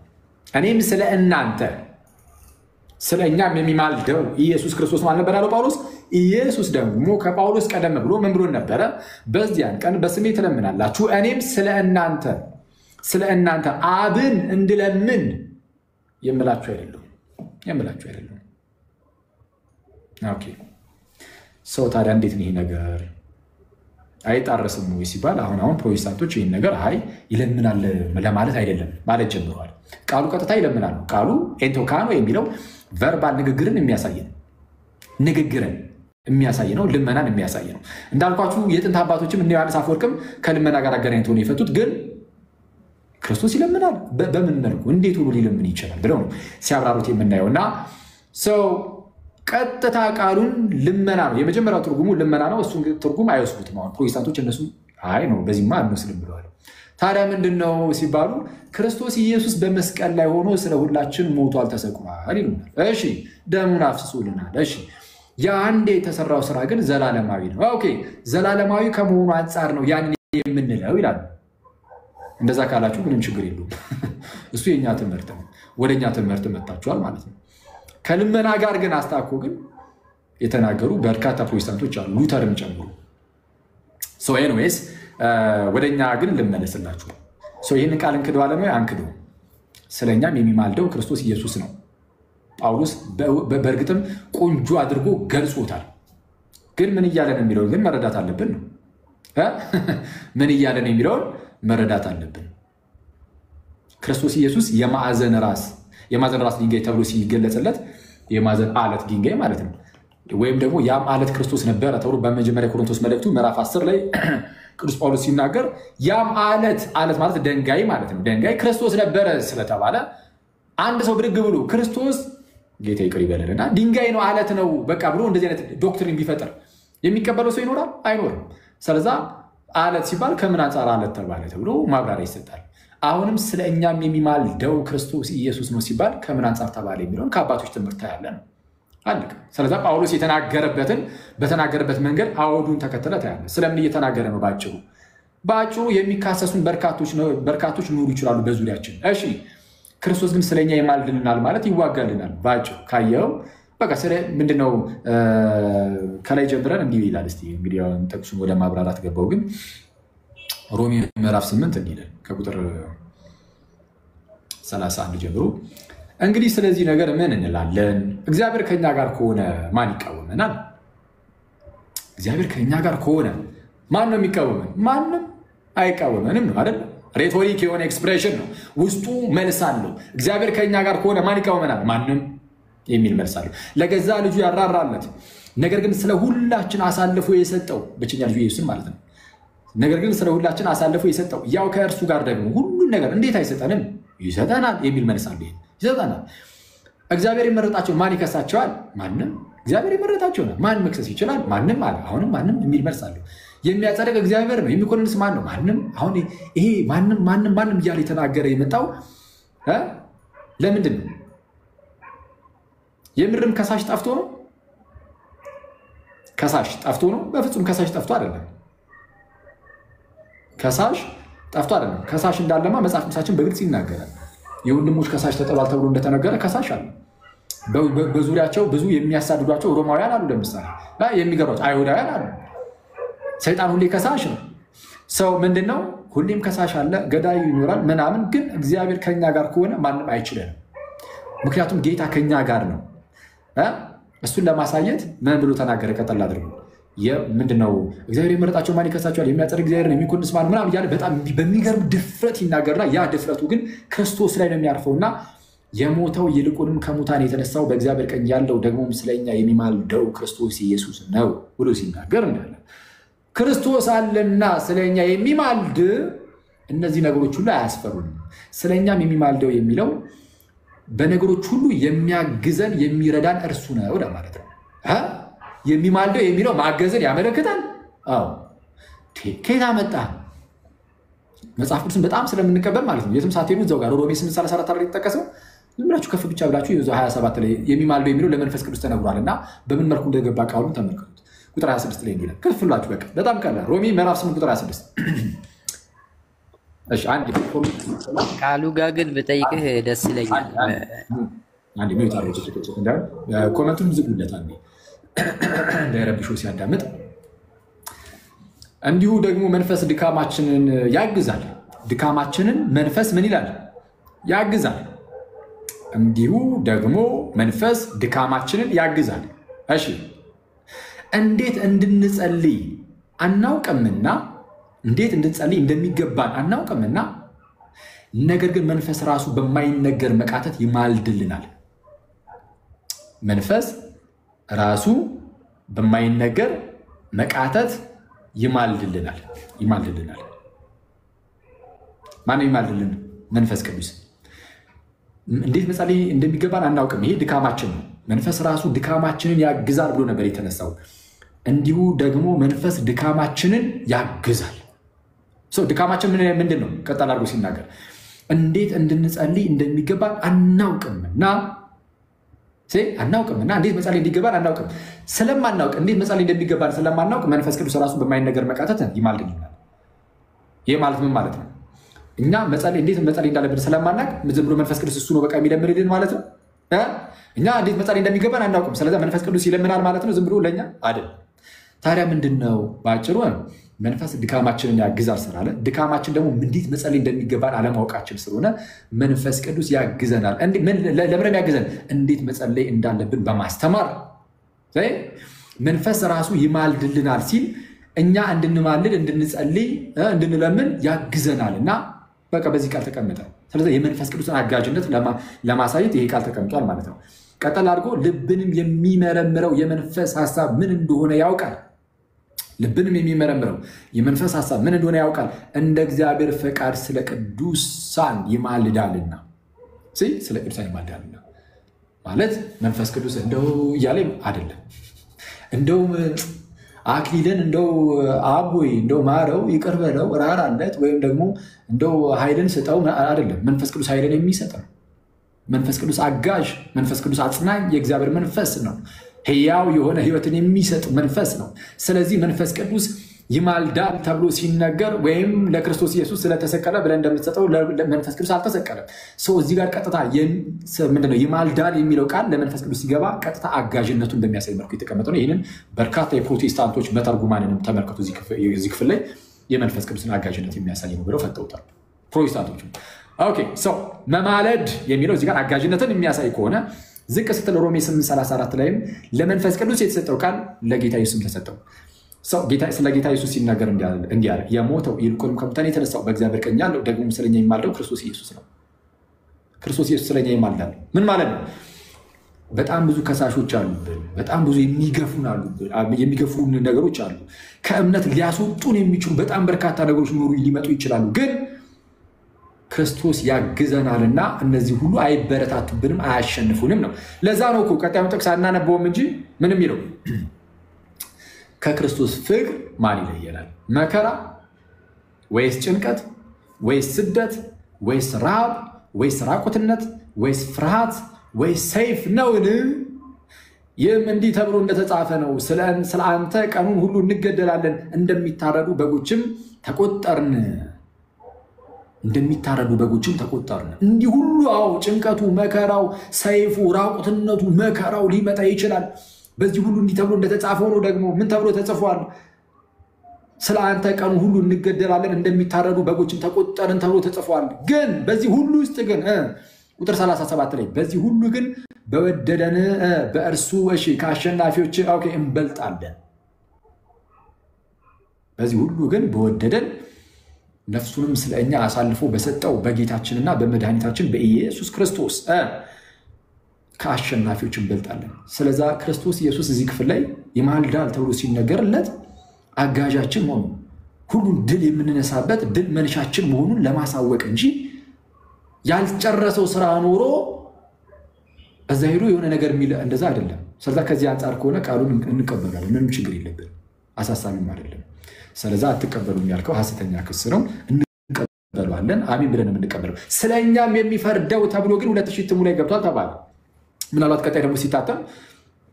እኔም ስለ እናንተ ስለ እኛም የሚማልደው ኢየሱስ ክርስቶስ ማለት ነበር ያለው ጳውሎስ። ኢየሱስ ደግሞ ከጳውሎስ ቀደም ብሎ ምን ብሎ ነበረ? በዚያን ቀን በስሜ ትለምናላችሁ። እኔም ስለ እናንተ አብን እንድለምን የምላችሁ አይደለም። ኦኬ ሰው ታዲያ እንዴት ነው ይሄ ነገር አይጣረስም ወይ ሲባል አሁን ፕሮቴስታንቶች ይህን ነገር አይ ይለምናል ለማለት አይደለም ማለት ጀምረዋል። ቃሉ ቀጥታ ይለምናል ነው። ቃሉ ኤንቶካኖ የሚለው ቨርባል ንግግርን የሚያሳይ ነው። ልመናን የሚያሳይ ነው። እንዳልኳችሁ የጥንት አባቶችም እነ ዮሐንስ አፈወርቅም ከልመና ጋር አገናኝተው ነው የፈቱት። ግን ክርስቶስ ይለምናል በምን መልኩ እንዴት ብሎ ሊለምን ይችላል ብለው ነው ሲያብራሩት የምናየው። እና ሰው ቀጥታ ቃሉን ልመና ነው የመጀመሪያው ትርጉሙ ልመና ነው። እሱን ትርጉም አይወስዱትም። አሁን ፕሮቴስታንቶች እነሱ አይ ነው በዚህማ አንወስድም ብለዋል። ታዲያ ምንድነው ሲባሉ ክርስቶስ ኢየሱስ በመስቀል ላይ ሆኖ ስለ ሁላችን ሞቷል፣ ተሰቅሏል ይሉናል። እሺ ደሙን አፍስሶልናል። እሺ ያንዴ የተሰራው ስራ ግን ዘላለማዊ ነው። ኦኬ ዘላለማዊ ከመሆኑ አንፃር ነው ያን የምንለው ይላሉ። እንደዛ ካላችሁ ምንም ችግር የለውም። እሱ የኛ ትምህርት ነው። ወደኛ ትምህርት መጣችኋል ማለት ነው። ከልመና ጋር ግን አስታኮ ግን የተናገሩ በርካታ ፕሮቴስታንቶች አሉ፣ ሉተርን ጨምሮ። ሶ ኤኒዌይስ ወደኛ ግን ልመለስላችሁ። ሶ ይህንን ቃል እንክደዋለን ወይ? አንክደው። ስለኛም የሚማልደው ክርስቶስ ኢየሱስ ነው። ጳውሎስ በእርግጥም ቆንጆ አድርጎ ገልጾታል። ግን ምን እያለን የሚለውን ግን መረዳት አለብን ነው። ምን እያለን የሚለውን መረዳት አለብን። ክርስቶስ ኢየሱስ የማዕዘን ራስ ድንጋይ ተብሎ ሲገለጽለት የማዕዘን አለት ድንጋይ ማለት ነው። ወይም ደግሞ ያም አለት ክርስቶስ ነበረ ተብሎ በመጀመሪያ ቆሮንቶስ መልእክቱ ምዕራፍ 10 ላይ ቅዱስ ጳውሎስ ሲናገር ያም አለት ማለት ድንጋይ ማለት ነው። ድንጋይ ክርስቶስ ነበረ ስለተባለ አንድ ሰው ብድግ ብሎ ክርስቶስ ጌታ ይቅር ይበለንና ድንጋይ ነው አለት ነው በቃ ብሎ እንደዚህ አይነት ዶክትሪን ቢፈጥር የሚቀበለው ሰው ይኖራል? አይኖርም። ስለዛ አለት ሲባል ከምን አንጻር አለት ተባለ ተብሎ ማብራሪያ ይሰጣል። አሁንም ስለ እኛም የሚማልደው ክርስቶስ ኢየሱስ ነው ሲባል ከምን አንጻር ተባለ የሚለውን ከአባቶች ትምህርት ያለ ነው። አለቀ። ስለዛ ጳውሎስ በተናገረበት መንገድ አውዱን ተከተለ ታያለ። ስለምን እየተናገረ ነው? ባጭሩ የሚካሰሱን በርካቶች ሊኖሩ ይችላሉ በዙሪያችን። እሺ ክርስቶስ ግን ስለኛ ይማልድልናል ማለት ይዋጋልናል። ባጭሩ ካየው በቃ ምንድነው ከላይ ጀምረን እንዲህ ይላል። እስቲ እንግዲህ ጥቅሱን ወደ ማብራራት ገባው። ግን ሮሜ ምዕራፍ 8 እንዲህ ይላል ከቁጥር 31 ጀምሮ እንግዲህ ስለዚህ ነገር ምን እንላለን? እግዚአብሔር ከኛ ጋር ከሆነ ማን ይቃወመናል? እግዚአብሔር ከኛ ጋር ከሆነ ማን ነው የሚቃወመን? ማንም አይቃወመንም ነው አይደል? ሬቶሪክ የሆነ ኤክስፕሬሽን ነው፣ ውስጡ መልስ አለው። እግዚአብሔር ከኛ ጋር ከሆነ ማን ይቃወመናል? ማንም የሚል መልስ አለው። ለገዛ ልጁ ያራራለት ነገር ግን ስለ ሁላችን አሳልፎ የሰጠው ብቸኛ ልጁ ኢየሱስን ማለት ነው። ነገር ግን ስለ ሁላችን አሳልፎ የሰጠው ያው ከእርሱ ጋር ደግሞ ሁሉን ነገር እንዴት አይሰጠንም? ይሰጠናል የሚል መልስ አለ። ይሰጠናል። እግዚአብሔር የመረጣቸውን ማን ይከሳቸዋል? ማንም። እግዚአብሔር የመረጣቸውን ማን መክሰስ ይችላል? ማንም አለ። አሁንም ማንም የሚል መልስ አለ። የሚያጸድቅ እግዚአብሔር ነው። የሚኮንንስ ማን ነው? ማንም። አሁን ይሄ ማንም እያለ የተናገረ የመጣው ለምንድን ነው? የምርም ከሳሽ ጠፍቶ ነው? ከሳሽ ጠፍቶ ነው? በፍጹም ከሳሽ ጠፍቶ አይደለም። ከሳሽ ጠፍቶ አይደለም። ከሳሽ እንዳለማ መጽሐፍ ቅዱሳችን በግልጽ ይናገራል። የወንድሞች ከሳሽ ተጠሏል ተብሎ እንደተነገረ ከሳሽ አለ። በዙሪያቸው ብዙ የሚያሳድዷቸው ሮማውያን አሉ። ለምሳሌ የሚገሯቸው አይሁዳውያን አሉ። ሰይጣን ሁሌ ከሳሽ ነው። ሰው ምንድነው? ሁሌም ከሳሽ አለ፣ ገዳይ ይኖራል ምናምን። ግን እግዚአብሔር ከኛ ጋር ከሆነ ማንም አይችለንም። ምክንያቱም ጌታ ከኛ ጋር ነው። እሱን ለማሳየት ምን ብሎ ተናገረ? ቀጠል አድርጎ ምንድነው? እግዚአብሔር የመረጣቸው ማን ይከሳቸዋል? የሚያጸድቅ እግዚአብሔር ነው፣ የሚኮንስ ማን ምናምን እያለ በጣም በሚገርም ድፍረት ይናገርና ያ ድፍረቱ ግን ክርስቶስ ላይ ነው የሚያርፈውና የሞተው ይልቁንም ከሙታን የተነሳው በእግዚአብሔር ቀኝ ያለው ደግሞም ስለኛ የሚማልደው ክርስቶስ ኢየሱስ ነው ብሎ ሲናገር እንዳለ ክርስቶስ አለና ስለኛ የሚማልድ እነዚህ ነገሮች ሁሉ አያስፈሩንም። ስለኛም የሚማልደው የሚለው በነገሮች ሁሉ የሚያግዘን የሚረዳን እርሱ ነው ለማለት ነው። የሚማልደው የሚለው ማገዝን ያመለክታል። አዎ ከየት አመጣ? መጽሐፍ ቅዱስን በጣም ስለምንቀበል ማለት ነው። የትም ሳትሄዱ እዛው ጋር ሮሜ 8:34 ላይ የተጠቀሰው ዝም ብላችሁ ከፍ ብቻ ብላችሁ 27 ላይ የሚማልደው የሚለው ለመንፈስ ቅዱስ ተነግሯል እና በምን መልኩ እንደገባ ቃሉን ተመልከቱት። ቁጥር 26 ላይ እንዲላል ከፍ ብላችሁ በቃ በጣም ቀላል። ሮሜ ምዕራፍ 8 ቁጥር 26 ቃሉ ጋር ግን ብጠይቅህ ደስ ይለኛል። ኮመንቱን ዝጉለታል እንዳይረብሾ ሲያዳምጥ። እንዲሁ ደግሞ መንፈስ ድካማችንን ያግዛል። ድካማችንን መንፈስ ምን ይላል? ያግዛል። እንዲሁ ደግሞ መንፈስ ድካማችንን ያግዛል። እሺ እንዴት እንድንጸልይ አናውቅምና እንዴት እንድንጸልይ እንደሚገባን አናውቅምና፣ ነገር ግን መንፈስ ራሱ በማይነገር መቃተት ይማልድልናል። መንፈስ ራሱ በማይነገር መቃተት ይማልድልናል። ማነው ይማልድልን? መንፈስ ቅዱስ። እንዴት መጸለይ እንደሚገባን አናውቅም። ይሄ ድካማችን ነው። መንፈስ ራሱ ድካማችንን ያግዛል ብሎ ነበር የተነሳው። እንዲሁ ደግሞ መንፈስ ድካማችንን ያግዛል። ድካማችን ምንድን ነው? ቀጠል አድርጎ ሲናገር እንዴት እንድንጸልይ እንደሚገባን አናውቅምና እንዴት መጸለይ እንዲገባን አናውቅም። ስለማናውቅ እንዴት መጸለይ እንደሚገባን ስለማናውቅ መንፈስ ቅዱስ ራሱ በማይነገር መቃተት ይማልድልናል። ይህ ማለት ምን ማለት ነው? እኛ እንዴት መጸለይ እንዳለብን ስለማናውቅ ዝም ብሎ መንፈስ ቅዱስ እሱ ነው በቃ የሚለምንልን ማለት ነው። እኛ እንዴት መጸለይ እንደሚገባን አናውቅም። ስለዚህ መንፈስ ቅዱስ ይለምናል ማለት ነው ዝም ብሎ ለእኛ አይደል። ታዲያ ምንድን ነው? በአጭሩ መንፈስ ድካማችንን ያግዛል ስላለ ድካማችን ደግሞ እንዴት መጸለይ እንደሚገባን አለማወቃችን ስለሆነ መንፈስ ቅዱስ ያግዘናል። ለምንም ያግዘን እንዴት መጸለይ እንዳለብን በማስተማር መንፈስ ራሱ ይማልድልናል ሲል እኛ እንድንማልድ እንድንጸልይ እንድንለምን ያግዘናል እና በቃ በዚህ ቃል ተቀመጠ። ስለዚህ የመንፈስ ቅዱስን አጋዥነት ለማሳየት ይሄ ቃል ተቀምጧል ማለት ነው። ቀጠል አድርጎ ልብንም የሚመረምረው የመንፈስ ሐሳብ ምን እንደሆነ ያውቃል። ልብንም የሚመረምረው የመንፈስ ሐሳብ ምን እንደሆነ ያውቃል፣ እንደ እግዚአብሔር ፈቃድ ስለ ቅዱሳን ይማልዳልና። ስለ ቅዱሳን ይማልዳልና ማለት መንፈስ ቅዱስ እንደው እያለ አይደለም። እንደው አክሊልን እንደው አቦይ እንደው ማረው ይቅር በለው ራራለት ወይም ደግሞ እንደው ኃይልን ስጠው አይደለም። መንፈስ ቅዱስ ኃይልን የሚሰጥ ነው። መንፈስ ቅዱስ አጋዥ፣ መንፈስ ቅዱስ አጽናኝ የእግዚአብሔር መንፈስ ነው። ሕያው የሆነ ሕይወትን የሚሰጥ መንፈስ ነው። ስለዚህ መንፈስ ቅዱስ ይማልዳል ተብሎ ሲነገር ወይም ለክርስቶስ ኢየሱስ ስለተሰቀለ ብለን እንደምትሰጠው ለመንፈስ ቅዱስ አልተሰቀለም። እዚህ ጋር ቀጥታ ምንድነው ይማልዳል የሚለው ቃል ለመንፈስ ቅዱስ ሲገባ ቀጥታ አጋዥነቱን በሚያሳይ መልኩ የተቀመጠ ነው። ይህንን በርካታ የፕሮቴስታንቶች መተርጉማንንም ተመልከቱ። እዚህ ክፍል ላይ የመንፈስ ቅዱስን አጋዥነት የሚያሳይ ነው ብለው ፈተውታል ፕሮቴስታንቶቹ። ኦኬ መማለድ የሚለው እዚህ ጋር አጋዥነትን የሚያሳይ ከሆነ ዝቅ ስትል ሮሜ 8:34 ላይም ለመንፈስ ቅዱስ የተሰጠው ቃል ለጌታ ኢየሱስም ተሰጠው። ስለ ጌታ ኢየሱስ ሲናገር እንዲህ አለ፣ የሞተው ይልቁንም ከሙታን የተነሳው በእግዚአብሔር ቀኝ ያለው ደግሞ ስለኛ የሚማልደው ክርስቶስ ኢየሱስ ነው። ክርስቶስ ኢየሱስ ስለኛ ይማልዳል። ምን ማለት ነው? በጣም ብዙ ከሳሾች አሉብን። በጣም ብዙ የሚገፉን ነገሮች አሉ። ከእምነት ሊያስወጡን የሚችሉ በጣም በርካታ ነገሮች ሊመጡ ይችላሉ። ግን ክርስቶስ ያግዘናልና እነዚህ ሁሉ አይበረታቱብንም፣ አያሸንፉንም ነው። ለዛ ነው እኮ ቀጣዩን ጥቅስ አናነበውም እንጂ ምንም ይለው ከክርስቶስ ፍቅር ማን ይለየናል? መከራ ወይስ ጭንቀት ወይስ ስደት ወይስ ረሃብ ወይስ ራቁትነት ወይስ ፍርሃት ወይስ ሰይፍ ነውን? ይህም እንዲህ ተብሎ እንደተጻፈ ነው፣ ስለ አንተ ቀኑን ሁሉ እንገደላለን፣ እንደሚታረዱ በጎችም ተቆጠርን። እንደሚታረዱ በጎችም ተቆጠርን። እንዲህ ሁሉ ጭንቀቱ፣ መከራው፣ ሰይፉ፣ ራቁትነቱ፣ መከራው ሊመጣ ይችላል። በዚህ ሁሉ እንዲህ ተብሎ እንደተጻፈው ነው። ደግሞ ምን ተብሎ ተጽፏል? ስለ አንተ ቀኑ ሁሉ እንገደላለን፣ እንደሚታረዱ በጎችም ተቆጠርን ተብሎ ተጽፏል። ግን በዚህ ሁሉ ውስጥ ግን ቁጥር 37 ላይ በዚህ ሁሉ ግን በወደደን በእርሱ ከአሸናፊዎች እንበልጣለን። በዚህ ሁሉ ግን በወደደን ነፍሱንም ስለ እኛ አሳልፎ በሰጠው በጌታችንና በመድኃኒታችን በኢየሱስ ክርስቶስ ከአሸናፊዎች እንበልጣለን። ስለዛ ክርስቶስ ኢየሱስ እዚህ ክፍል ላይ ይማልዳል ተብሎ ሲነገርለት አጋዣችን ሆኖ ሁሉን ድል የምንነሳበት ድል መንሻችን መሆኑን ለማሳወቅ እንጂ ያልጨረሰው ስራ ኖሮ እዛ ሄዶ የሆነ ነገር የሚል እንደዛ አይደለም። ስለዛ ከዚህ አንጻር ከሆነ ቃሉን እንቀበላለን፣ ምንም ችግር የለብን፣ አሳሳቢም አይደለም። ስለዛ አትቀበሉም ያልከው ሐሰተኛ ክስ ነው። እንቀበላለን፣ አሜን ብለን የምንቀበለው። ስለኛም የሚፈርደው ተብሎ ግን 2000 እትሙ ላይ ገብቷል ተባለ። ምናልባት ቀጣይ ደግሞ ሲታተም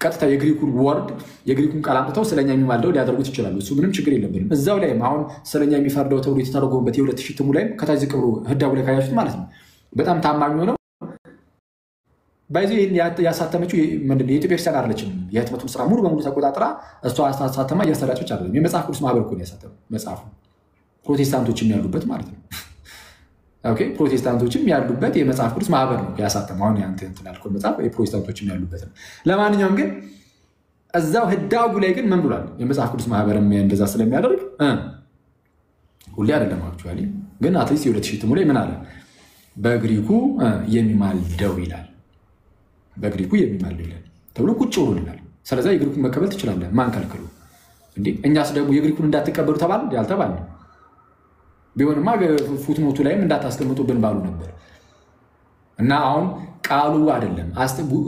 ቀጥታ የግሪኩን ወርድ የግሪኩን ቃል አምጥተው ስለኛ የሚማልደው ሊያደርጉት ይችላሉ። እሱ ምንም ችግር የለብንም። እዛው ላይ አሁን ስለኛ የሚፈርደው ተብሎ የተተረጎመበት የ2000 እትሙ ላይ ከታች ዝቅ ብሎ ህዳው ላይ ካያችሁት ማለት ነው በጣም ታማኝ ነው። ባይዚ ያሳተመችው ምንድነው የኢትዮጵያ ክርስቲያን አይደለችም። የህትመቱን ስራ ሙሉ በሙሉ ተቆጣጥራ እሷ አሳተማ እያሰራጨች አይደለም። የመጽሐፍ ቅዱስ ማህበር እኮ ነው ያሳተመው መጽሐፉ። ፕሮቴስታንቶችም ያሉበት ማለት ነው። ኦኬ ፕሮቴስታንቶችም ያሉበት የመጽሐፍ ቅዱስ ማህበር ነው ያሳተመው። አሁን ያንተ እንትን ያልከው መጽሐፍ የፕሮቴስታንቶችም ያሉበት ነው። ለማንኛውም ግን እዛው ህዳጉ ላይ ግን ምን ብሏል? የመጽሐፍ ቅዱስ ማህበርም እንደዛ ስለሚያደርግ ሁሌ አይደለም አክቹአሊ፣ ግን አትሊስት የ2000 እትሙ ላይ ምን አለ? በግሪኩ የሚማልደው ይላል። በግሪኩ የሚማልደው ይላል ተብሎ ቁጭ ብሎልናል። ስለዚህ የግሪኩን መቀበል ትችላለህ። ማን ከልክሉ እንዴ? እኛስ ደግሞ የግሪኩን እንዳትቀበሉ ተባል ያልተባል ቢሆንማ ፉትኖቱ ላይም እንዳታስቀምጡብን ባሉ ነበር። እና አሁን ቃሉ አይደለም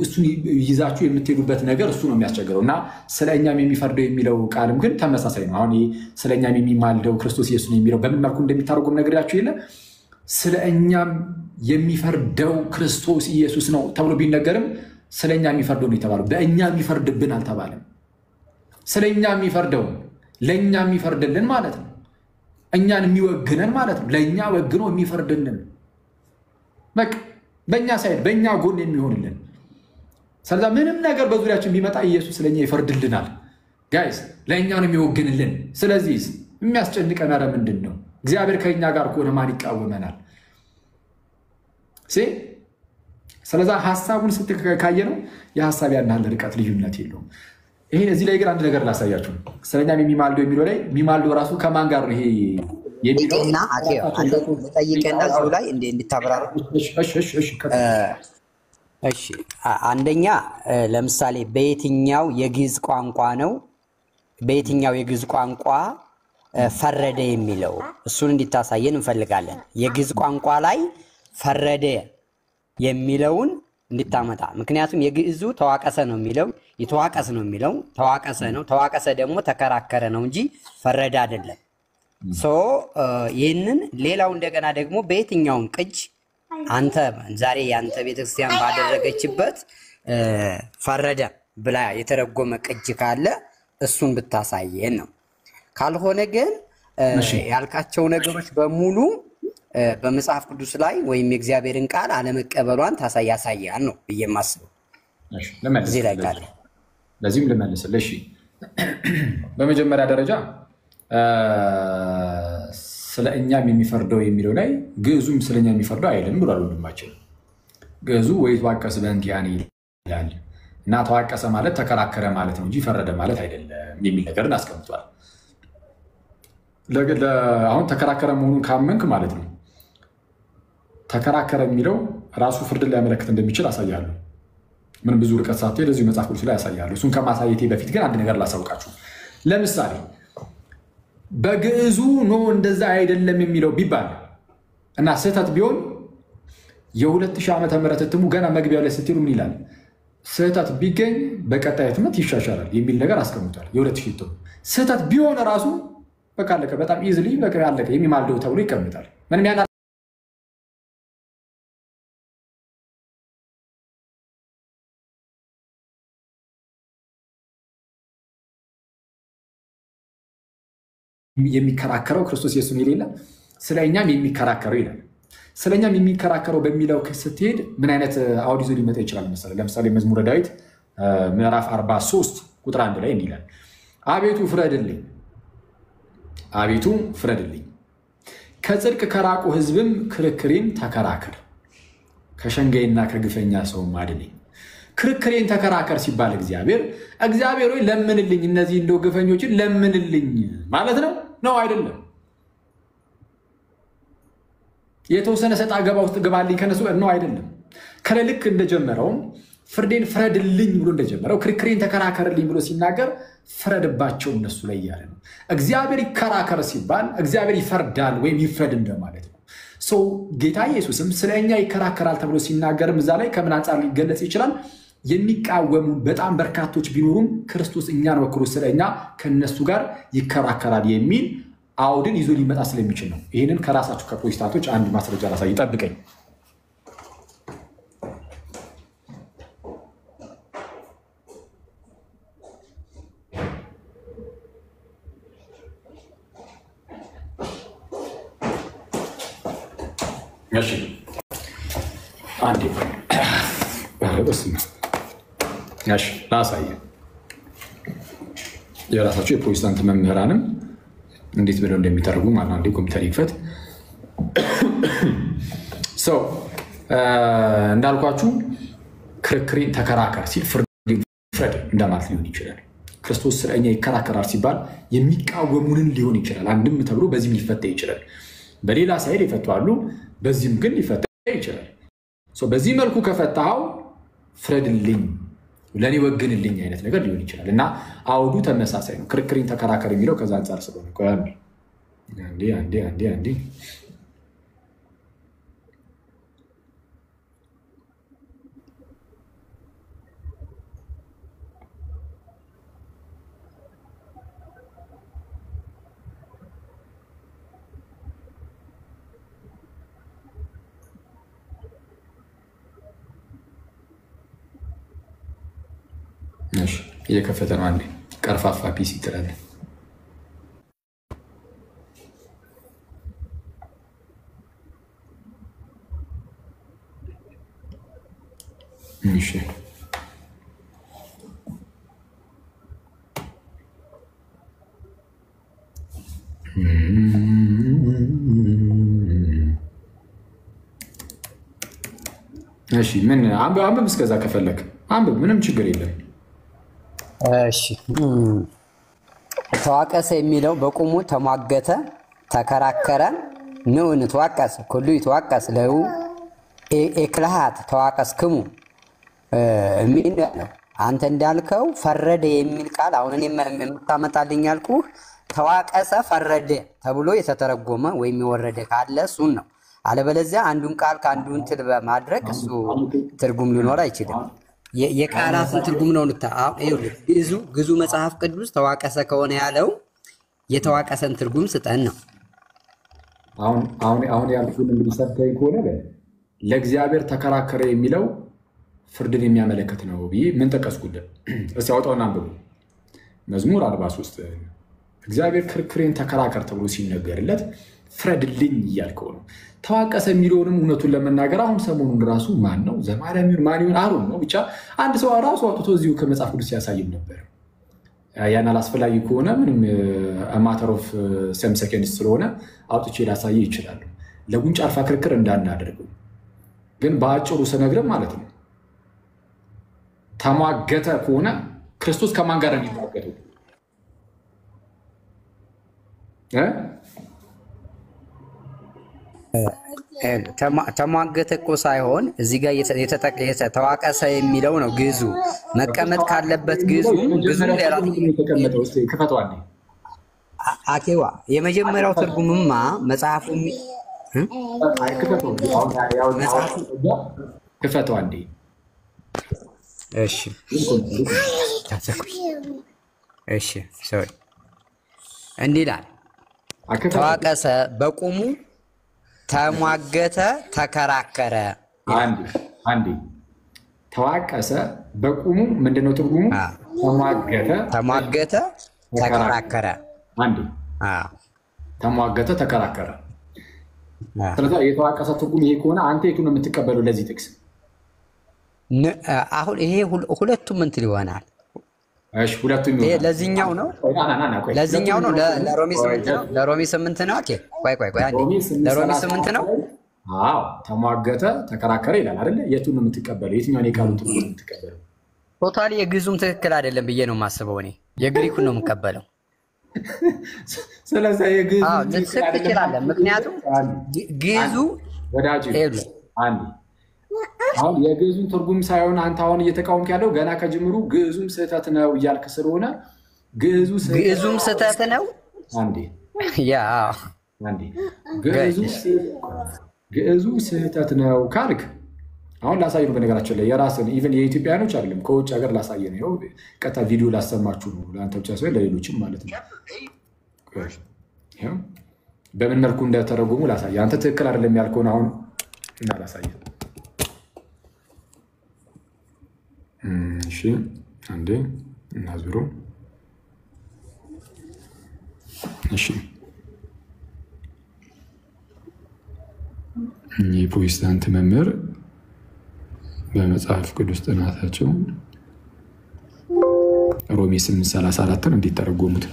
እሱን ይዛችሁ የምትሄዱበት ነገር እሱ ነው የሚያስቸግረው። እና ስለኛም የሚፈርደው የሚለው ቃልም ግን ተመሳሳይ ነው። አሁን ስለኛም የሚማልደው ክርስቶስ ኢየሱስ ነው የሚለው በምን መልኩ እንደሚታረጉም ነግሬያችሁ የለ። ስለኛም የሚፈርደው ክርስቶስ ኢየሱስ ነው ተብሎ ቢነገርም ስለኛ የሚፈርደው ነው የተባለው። በእኛ የሚፈርድብን አልተባለም። ስለኛ የሚፈርደው ለኛ የሚፈርድልን ማለት ነው። እኛን የሚወግነን ማለት ነው። ለኛ ወግኖ የሚፈርድልን በቃ በእኛ ሳይድ በእኛ ጎን የሚሆንልን። ስለዚህ ምንም ነገር በዙሪያችን ቢመጣ ኢየሱስ ለኛ ይፈርድልናል። ጋይስ ለኛ ነው የሚወግንልን። ስለዚህ የሚያስጨንቀን አረ ምንድን ነው? እግዚአብሔር ከኛ ጋር ከሆነ ማን ይቃወመናል? ስለዛ ሐሳቡን ስትካየ ነው የሐሳብ ያናለ ርቀት ልዩነት የለውም። ይሄ እዚህ ላይ ግን አንድ ነገር ላሳያችሁ። ስለኛም የሚማልደው የሚለው ላይ የሚማልደው ራሱ ከማን ጋር ነው? ይሄ ይቄና አኬ አንተ ለጠይቀና እዚሁ ላይ እንድታብራራ። እሺ አንደኛ ለምሳሌ በየትኛው የግዕዝ ቋንቋ ነው በየትኛው የግዕዝ ቋንቋ ፈረደ የሚለው እሱን እንድታሳየን እንፈልጋለን። የግዕዝ ቋንቋ ላይ ፈረደ የሚለውን እንድታመጣ። ምክንያቱም የግዕዙ ተዋቀሰ ነው የሚለው ይተዋቀስ ነው የሚለው ተዋቀሰ ነው። ተዋቀሰ ደግሞ ተከራከረ ነው እንጂ ፈረደ አይደለም። ይህንን ሌላው እንደገና ደግሞ በየትኛውም ቅጅ አንተ ዛሬ ያንተ ቤተክርስቲያን ባደረገችበት ፈረደ ብላ የተረጎመ ቅጅ ካለ እሱን ብታሳየን ነው። ካልሆነ ግን ያልካቸው ነገሮች በሙሉ በመጽሐፍ ቅዱስ ላይ ወይም የእግዚአብሔርን ቃል አለመቀበሏን ያሳያል ነው በየማስበው። እሺ ለዚህ ላይ ቃል ለዚህም ልመልስልሽ። በመጀመሪያ ደረጃ ስለኛም የሚፈርደው የሚለው ላይ ግዕዙም ስለኛ የሚፈርደው አይደለም ብሏል ወንድማችን። ግዕዙ ወይ ተዋቀሰ በእንቲያን ይላል እና ተዋቀሰ ማለት ተከራከረ ማለት ነው እንጂ ፈረደ ማለት አይደለም የሚል ነገር አስቀምጧል። አሁን ተከራከረ መሆኑን ካመንክ ማለት ነው ተከራከረ የሚለው ራሱ ፍርድን ሊያመለክት እንደሚችል አሳያለሁ። ምን ብዙ ርቀት ሳትሄድ ለዚህ መጽሐፍ ቅዱስ ላይ አሳያለሁ። እሱን ከማሳየቴ በፊት ግን አንድ ነገር ላሳውቃችሁ። ለምሳሌ በግዕዙ ኖ እንደዛ አይደለም የሚለው ቢባል እና ስህተት ቢሆን የ2000 ዓመተ ምህረት እትሙ ገና መግቢያው ላይ ስትሉ ምን ይላል? ስህተት ቢገኝ በቀጣይ ህትመት ይሻሻላል የሚል ነገር አስቀምጧል። የ2000 እትሙ ስህተት ቢሆን ራሱ በቃ አለቀ፣ በጣም ኢዝሊ በቃ አለቀ የሚማልደው ተብሎ ይቀመጣል። ምንም ያና የሚከራከረው ክርስቶስ ኢየሱስን የሌለ ስለኛም የሚከራከረው ይላል። ስለኛም የሚከራከረው በሚለው ስትሄድ ምን አይነት አውድ ይዞ ሊመጣ ይችላል መሰለህ? ለምሳሌ መዝሙረ ዳዊት ምዕራፍ 43 ቁጥር 1 ላይ እንዲህ ይላል፣ አቤቱ ፍረድልኝ፣ አቤቱ ፍረድልኝ፣ ከጽድቅ ከራቁ ህዝብም ክርክሬን ተከራከር፣ ከሸንጋይና ከግፈኛ ሰውም አድነኝ። ክርክሬን ተከራከር ሲባል እግዚአብሔር ሆይ ለምንልኝ፣ እነዚህ እንደው ግፈኞችን ለምንልኝ ማለት ነው አይደለም። የተወሰነ ሰጣ ገባ ውስጥ ገባልኝ ከነሱ ነው አይደለም። ከልክ እንደጀመረው ፍርዴን ፍረድልኝ ብሎ እንደጀመረው ክርክሬን ተከራከርልኝ ብሎ ሲናገር ፍረድባቸው እነሱ ላይ ያለ ነው። እግዚአብሔር ይከራከር ሲባል እግዚአብሔር ይፈርዳል ወይም ይፍረድ እንደማለት ነው። ጌታ ኢየሱስም ስለኛ ይከራከራል ተብሎ ሲናገርም እዛ ላይ ከምን አንፃር ሊገለጽ ይችላል? የሚቃወሙ በጣም በርካቶች ቢኖሩም ክርስቶስ እኛን ወክሎ ስለኛ ከነሱ ጋር ይከራከራል የሚል አውድን ይዞ ሊመጣ ስለሚችል ነው። ይህንን ከራሳችሁ ከፕሮቴስታንቶች አንድ ማስረጃ ላሳይ፣ ይጠብቀኝ። እሺ አንዴ እሺ ላሳይ። የራሳቸው የፕሮቴስታንት መምህራንም እንዴት ብለው እንደሚተረጉ ማለት አንዴ ኮምፒውተር ይክፈት። እንዳልኳችሁ ክርክሬን ተከራከር ሲል ፍረድ እንደማለት ሊሆን ይችላል። ክርስቶስ ስለኛ ይከራከራል ሲባል የሚቃወሙንን ሊሆን ይችላል። አንድም ተብሎ በዚህም ሊፈታ ይችላል። በሌላ ሳይድ ይፈታሉ፣ በዚህም ግን ሊፈታ ይችላል። በዚህ መልኩ ከፈታው ፍረድልኝ፣ ለኔ ወግንልኝ አይነት ነገር ሊሆን ይችላል እና አውዱ ተመሳሳይ ነው። ክርክሬን ተከራከር የሚለው ከዛ አንፃር ስለሆነ አንዴ እየከፈተ ነው። አንዴ ቀርፋፋ ፒሲ ትላለህ። እሺ እሺ ምን አንብብ፣ እስከዛ ከፈለክ አንብብ፣ ምንም ችግር የለም። እሺ ተዋቀሰ የሚለው በቁሙ ተሟገተ፣ ተከራከረ ነው እንተዋቀስ ኩሉ ይተዋቀስ ለው ኤክላሃት ተዋቀስክሙ የሚል ነው። አንተ እንዳልከው ፈረደ የሚል ቃል አሁን እኔ የምታመጣልኝ ያልኩህ ተዋቀሰ ፈረደ ተብሎ የተተረጎመ ወይም የወረደ ካለ እሱን ነው። አለበለዚያ አንዱን ቃል ከአንዱ እንትን በማድረግ እሱ ትርጉም ሊኖር አይችልም። የቃላትን ትርጉም ነው ግዙ መጽሐፍ ቅዱስ ተዋቀሰ ከሆነ ያለው የተዋቀሰን ትርጉም ስጠን ነው። አሁን ያልኩን እንግዲህ ሰብከኝ ከሆነ ለእግዚአብሔር ተከራከረ የሚለው ፍርድን የሚያመለክት ነው ብዬ ምን ጠቀስኩልህ? እስኪ አውጣውና አንብቡ። መዝሙር 43 እግዚአብሔር ክርክሬን ተከራከር ተብሎ ሲነገርለት ፍረድልኝ እያልከው ነው። ተዋቀሰ የሚለውንም እውነቱን ለመናገር አሁን ሰሞኑን ራሱ ማን ነው ዘማሪያም ማን ይሁን አሩን ነው ብቻ አንድ ሰው ራሱ አውጥቶ እዚሁ ከመጽሐፍ ቅዱስ ሲያሳይም ነበር። ያን አላስፈላጊ ከሆነ ምንም ማተር ኦፍ ሰም ሰከንድስ ስለሆነ አውጥቼ ላሳይ ይችላል። ለጉንጭ አልፋ ክርክር እንዳናደርገው ግን በአጭሩ ስነግርህ ማለት ነው ተሟገተ ከሆነ ክርስቶስ ከማን ጋር ነው የሚሟገተው? ተሟገተ እኮ ሳይሆን እዚህ ጋር የተዋቀሰ የሚለው ነው ግዙ መቀመጥ ካለበት ግዙ ሌላ አኬዋ የመጀመሪያው ትርጉምማ መጽሐፉ ክፈተው አንዴ። እሺ ሶሪ እንዲህ ይላል ተዋቀሰ በቁሙ ተሟገተ ተከራከረ። አንዴ ተዋቀሰ በቁሙ ምንድነው ትርጉሙ? ተሟገተ ተከራከረ። አንዴ ተሟገተ ተከራከረ። ስለዚህ የተዋቀሰ ትርጉም ይሄ ከሆነ አንተ የቱን ነው የምትቀበለው ለዚህ ጥቅስ? አሁን ይሄ ሁለቱም እንትን ይሆናል። እሺ ሁለቱም ይሄ ለዚህኛው ነው ለሮሚ 8 ነው። ኦኬ ቆይ አንዴ ለሮሚ 8 ነው። አዎ ተሟገተ ተከራከረ ይላል አይደል? የቱን ነው የምትቀበለው? የትኛውን የቃሉን ትርጉም ነው የምትቀበለው? ቶታሊ የግዙም ትክክል አይደለም ብዬ ነው የማስበው እኔ የግሪኩን ነው የምቀበለው። ስለዚህ የግዙ ትክክል አለ። ምክንያቱም ግዙ ወዳጅ አንዴ አሁን የግዙን ትርጉም ሳይሆን አንተ አሁን እየተቃወምክ ያለው ገና ከጅምሩ ግዙም ስህተት ነው እያልክ ስለሆነ ግዙም ስህተት ነው። አንዴ ግዙ ስህተት ነው ካልክ አሁን ላሳይ ነው። በነገራችን ላይ የራስን ኢቨን የኢትዮጵያኖች አይደለም ከውጭ ሀገር ላሳየ ነው። ቀጥታ ቪዲዮ ላሰማችሁ ነው ለአንተ ብቻ ሳይሆን ለሌሎችም ማለት ነው። በምን መልኩ እንደተረጎሙ ላሳየ። አንተ ትክክል አይደለም ያልከውን አሁን እና ላሳየ። እሺ አንዴ እናዙሩ። እሺ የፕሮቴስታንት መምህር በመጽሐፍ ቅዱስ ጥናታቸው ሮሜ 8:34 እንዲተረጎሙት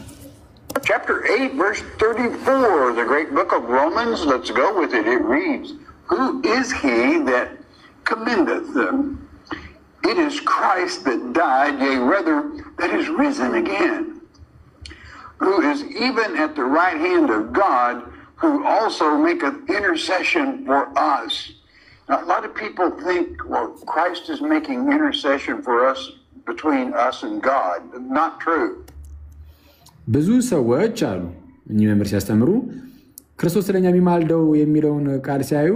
Chapter 8, verse 34, the great book of Romans. Let's go with it. It reads, "Who is he that commendeth them? It is Christ that died, yea, rather, that is risen again, who is even at the right hand of God, who also maketh intercession for us." Now, a lot of people think, well, Christ is making intercession for us between us and God. Not true. ብዙ ሰዎች አሉ እኚህ መምህር ሲያስተምሩ ክርስቶስ ስለኛ የሚማልደው የሚለውን ቃል ሲያዩ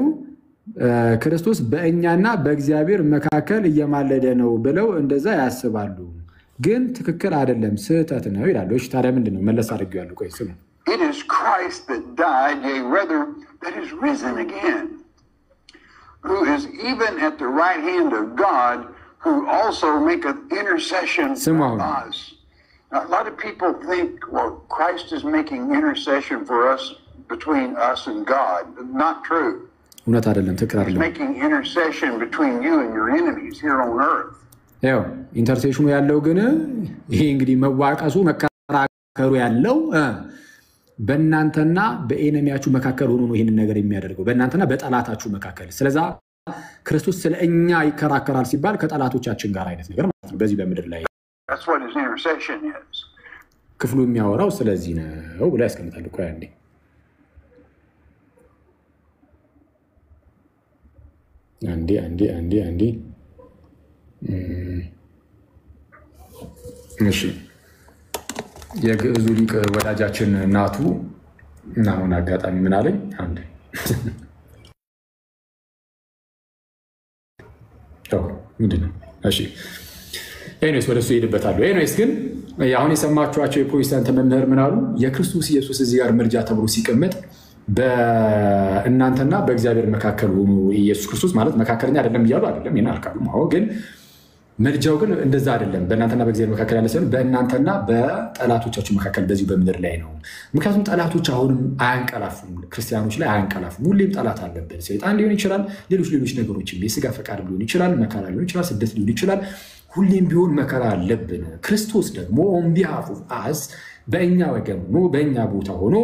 ክርስቶስ በእኛና በእግዚአብሔር መካከል እየማለደ ነው ብለው እንደዛ ያስባሉ። ግን ትክክል አይደለም፣ ስህተት ነው ይላሉ። እሺ ታዲያ ምንድነው መለስ አድርገው ያሉ? ቆይ ስሙ። It is Christ that died, yea, rather, that is risen again, who is even at the right hand of God, who also maketh intercession for us. Now, a lot of people think, well, Christ is making intercession for us between us and God. Not true. እውነት አይደለም፣ ትክክል አይደለም። He's making intercession between you and your enemies here on earth. ያው ኢንተርሴሽኑ ያለው ግን ይሄ እንግዲህ መዋቀሱ መከራከሩ ያለው በእናንተና በኤነሚያችሁ መካከል ሆኖ ነው ይሄንን ነገር የሚያደርገው፣ በእናንተና በጠላታችሁ መካከል። ስለዛ ክርስቶስ ስለኛ ይከራከራል ሲባል ከጠላቶቻችን ጋር አይነት ነገር ማለት ነው በዚህ በምድር ላይ። That's what his intercession is. ክፍሉ የሚያወራው ስለዚህ ነው ብሎ ያስቀምጣል። ቆይ አንዴ አንዴ እሺ የግዕዙ ሊቅ ወዳጃችን ናቱ እና አሁን አጋጣሚ ምን አለኝ አንዴ ምንድን ነው? እሺ ኤኒዌይስ ወደሱ ይሄድበታሉ። ኤኒዌይስ ግን አሁን የሰማችኋቸው የፕሮቴስታንት መምህር ምን አሉ? የክርስቶስ ኢየሱስ እዚህ ጋር ምልጃ ተብሎ ሲቀመጥ በእናንተና በእግዚአብሔር መካከል ሆኖ ኢየሱስ ክርስቶስ ማለት መካከለኛ አይደለም እያሉ አይደለም ይናልካሉ። አሁን ግን ምልጃው ግን እንደዛ አይደለም። በእናንተና በእግዚአብሔር መካከል ያለ ሳይሆን በእናንተና በጠላቶቻችሁ መካከል በዚሁ በምድር ላይ ነው። ምክንያቱም ጠላቶች አሁንም አያንቀላፉም፣ ክርስቲያኖች ላይ አያንቀላፉም። ሁሌም ጠላት አለብን። ሰይጣን ሊሆን ይችላል፣ ሌሎች ነገሮችም የስጋ ፈቃድ ሊሆን ይችላል፣ መከራ ሊሆን ይችላል፣ ስደት ሊሆን ይችላል። ሁሌም ቢሆን መከራ አለብን። ክርስቶስ ደግሞ ኦን ቢሃፍ ኦፍ አስ በእኛ ወገን ሆኖ በእኛ ቦታ ሆኖ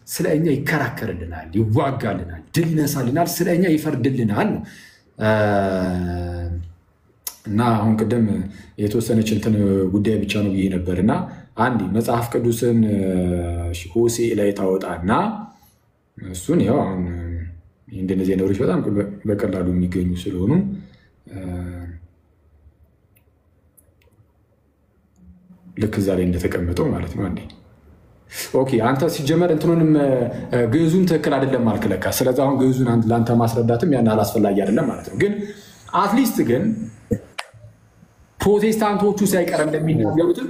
ስለ እኛ ይከራከርልናል፣ ይዋጋልናል፣ ድል ይነሳልናል፣ ስለ እኛ ይፈርድልናል ነው። እና አሁን ቅድም የተወሰነች እንትን ጉዳይ ብቻ ነው ብዬ ነበር። እና አንድ መጽሐፍ ቅዱስን ሆሴዕ ላይ ታወጣና እሱን ያው አሁን እንደነዚህ ነገሮች በጣም በቀላሉ የሚገኙ ስለሆኑ ልክ እዛ ላይ እንደተቀመጠው ማለት ነው። አንዴ ኦኬ፣ አንተ ሲጀመር እንትኑንም ግዕዙን ትክክል አይደለም ማለት ለካ። ስለዚህ አሁን ግዕዙን ለአንተ ማስረዳትም ያን አላስፈላጊ አይደለም ማለት ነው። ግን አትሊስት ግን ፕሮቴስታንቶቹ ሳይቀር እንደሚናገሩትም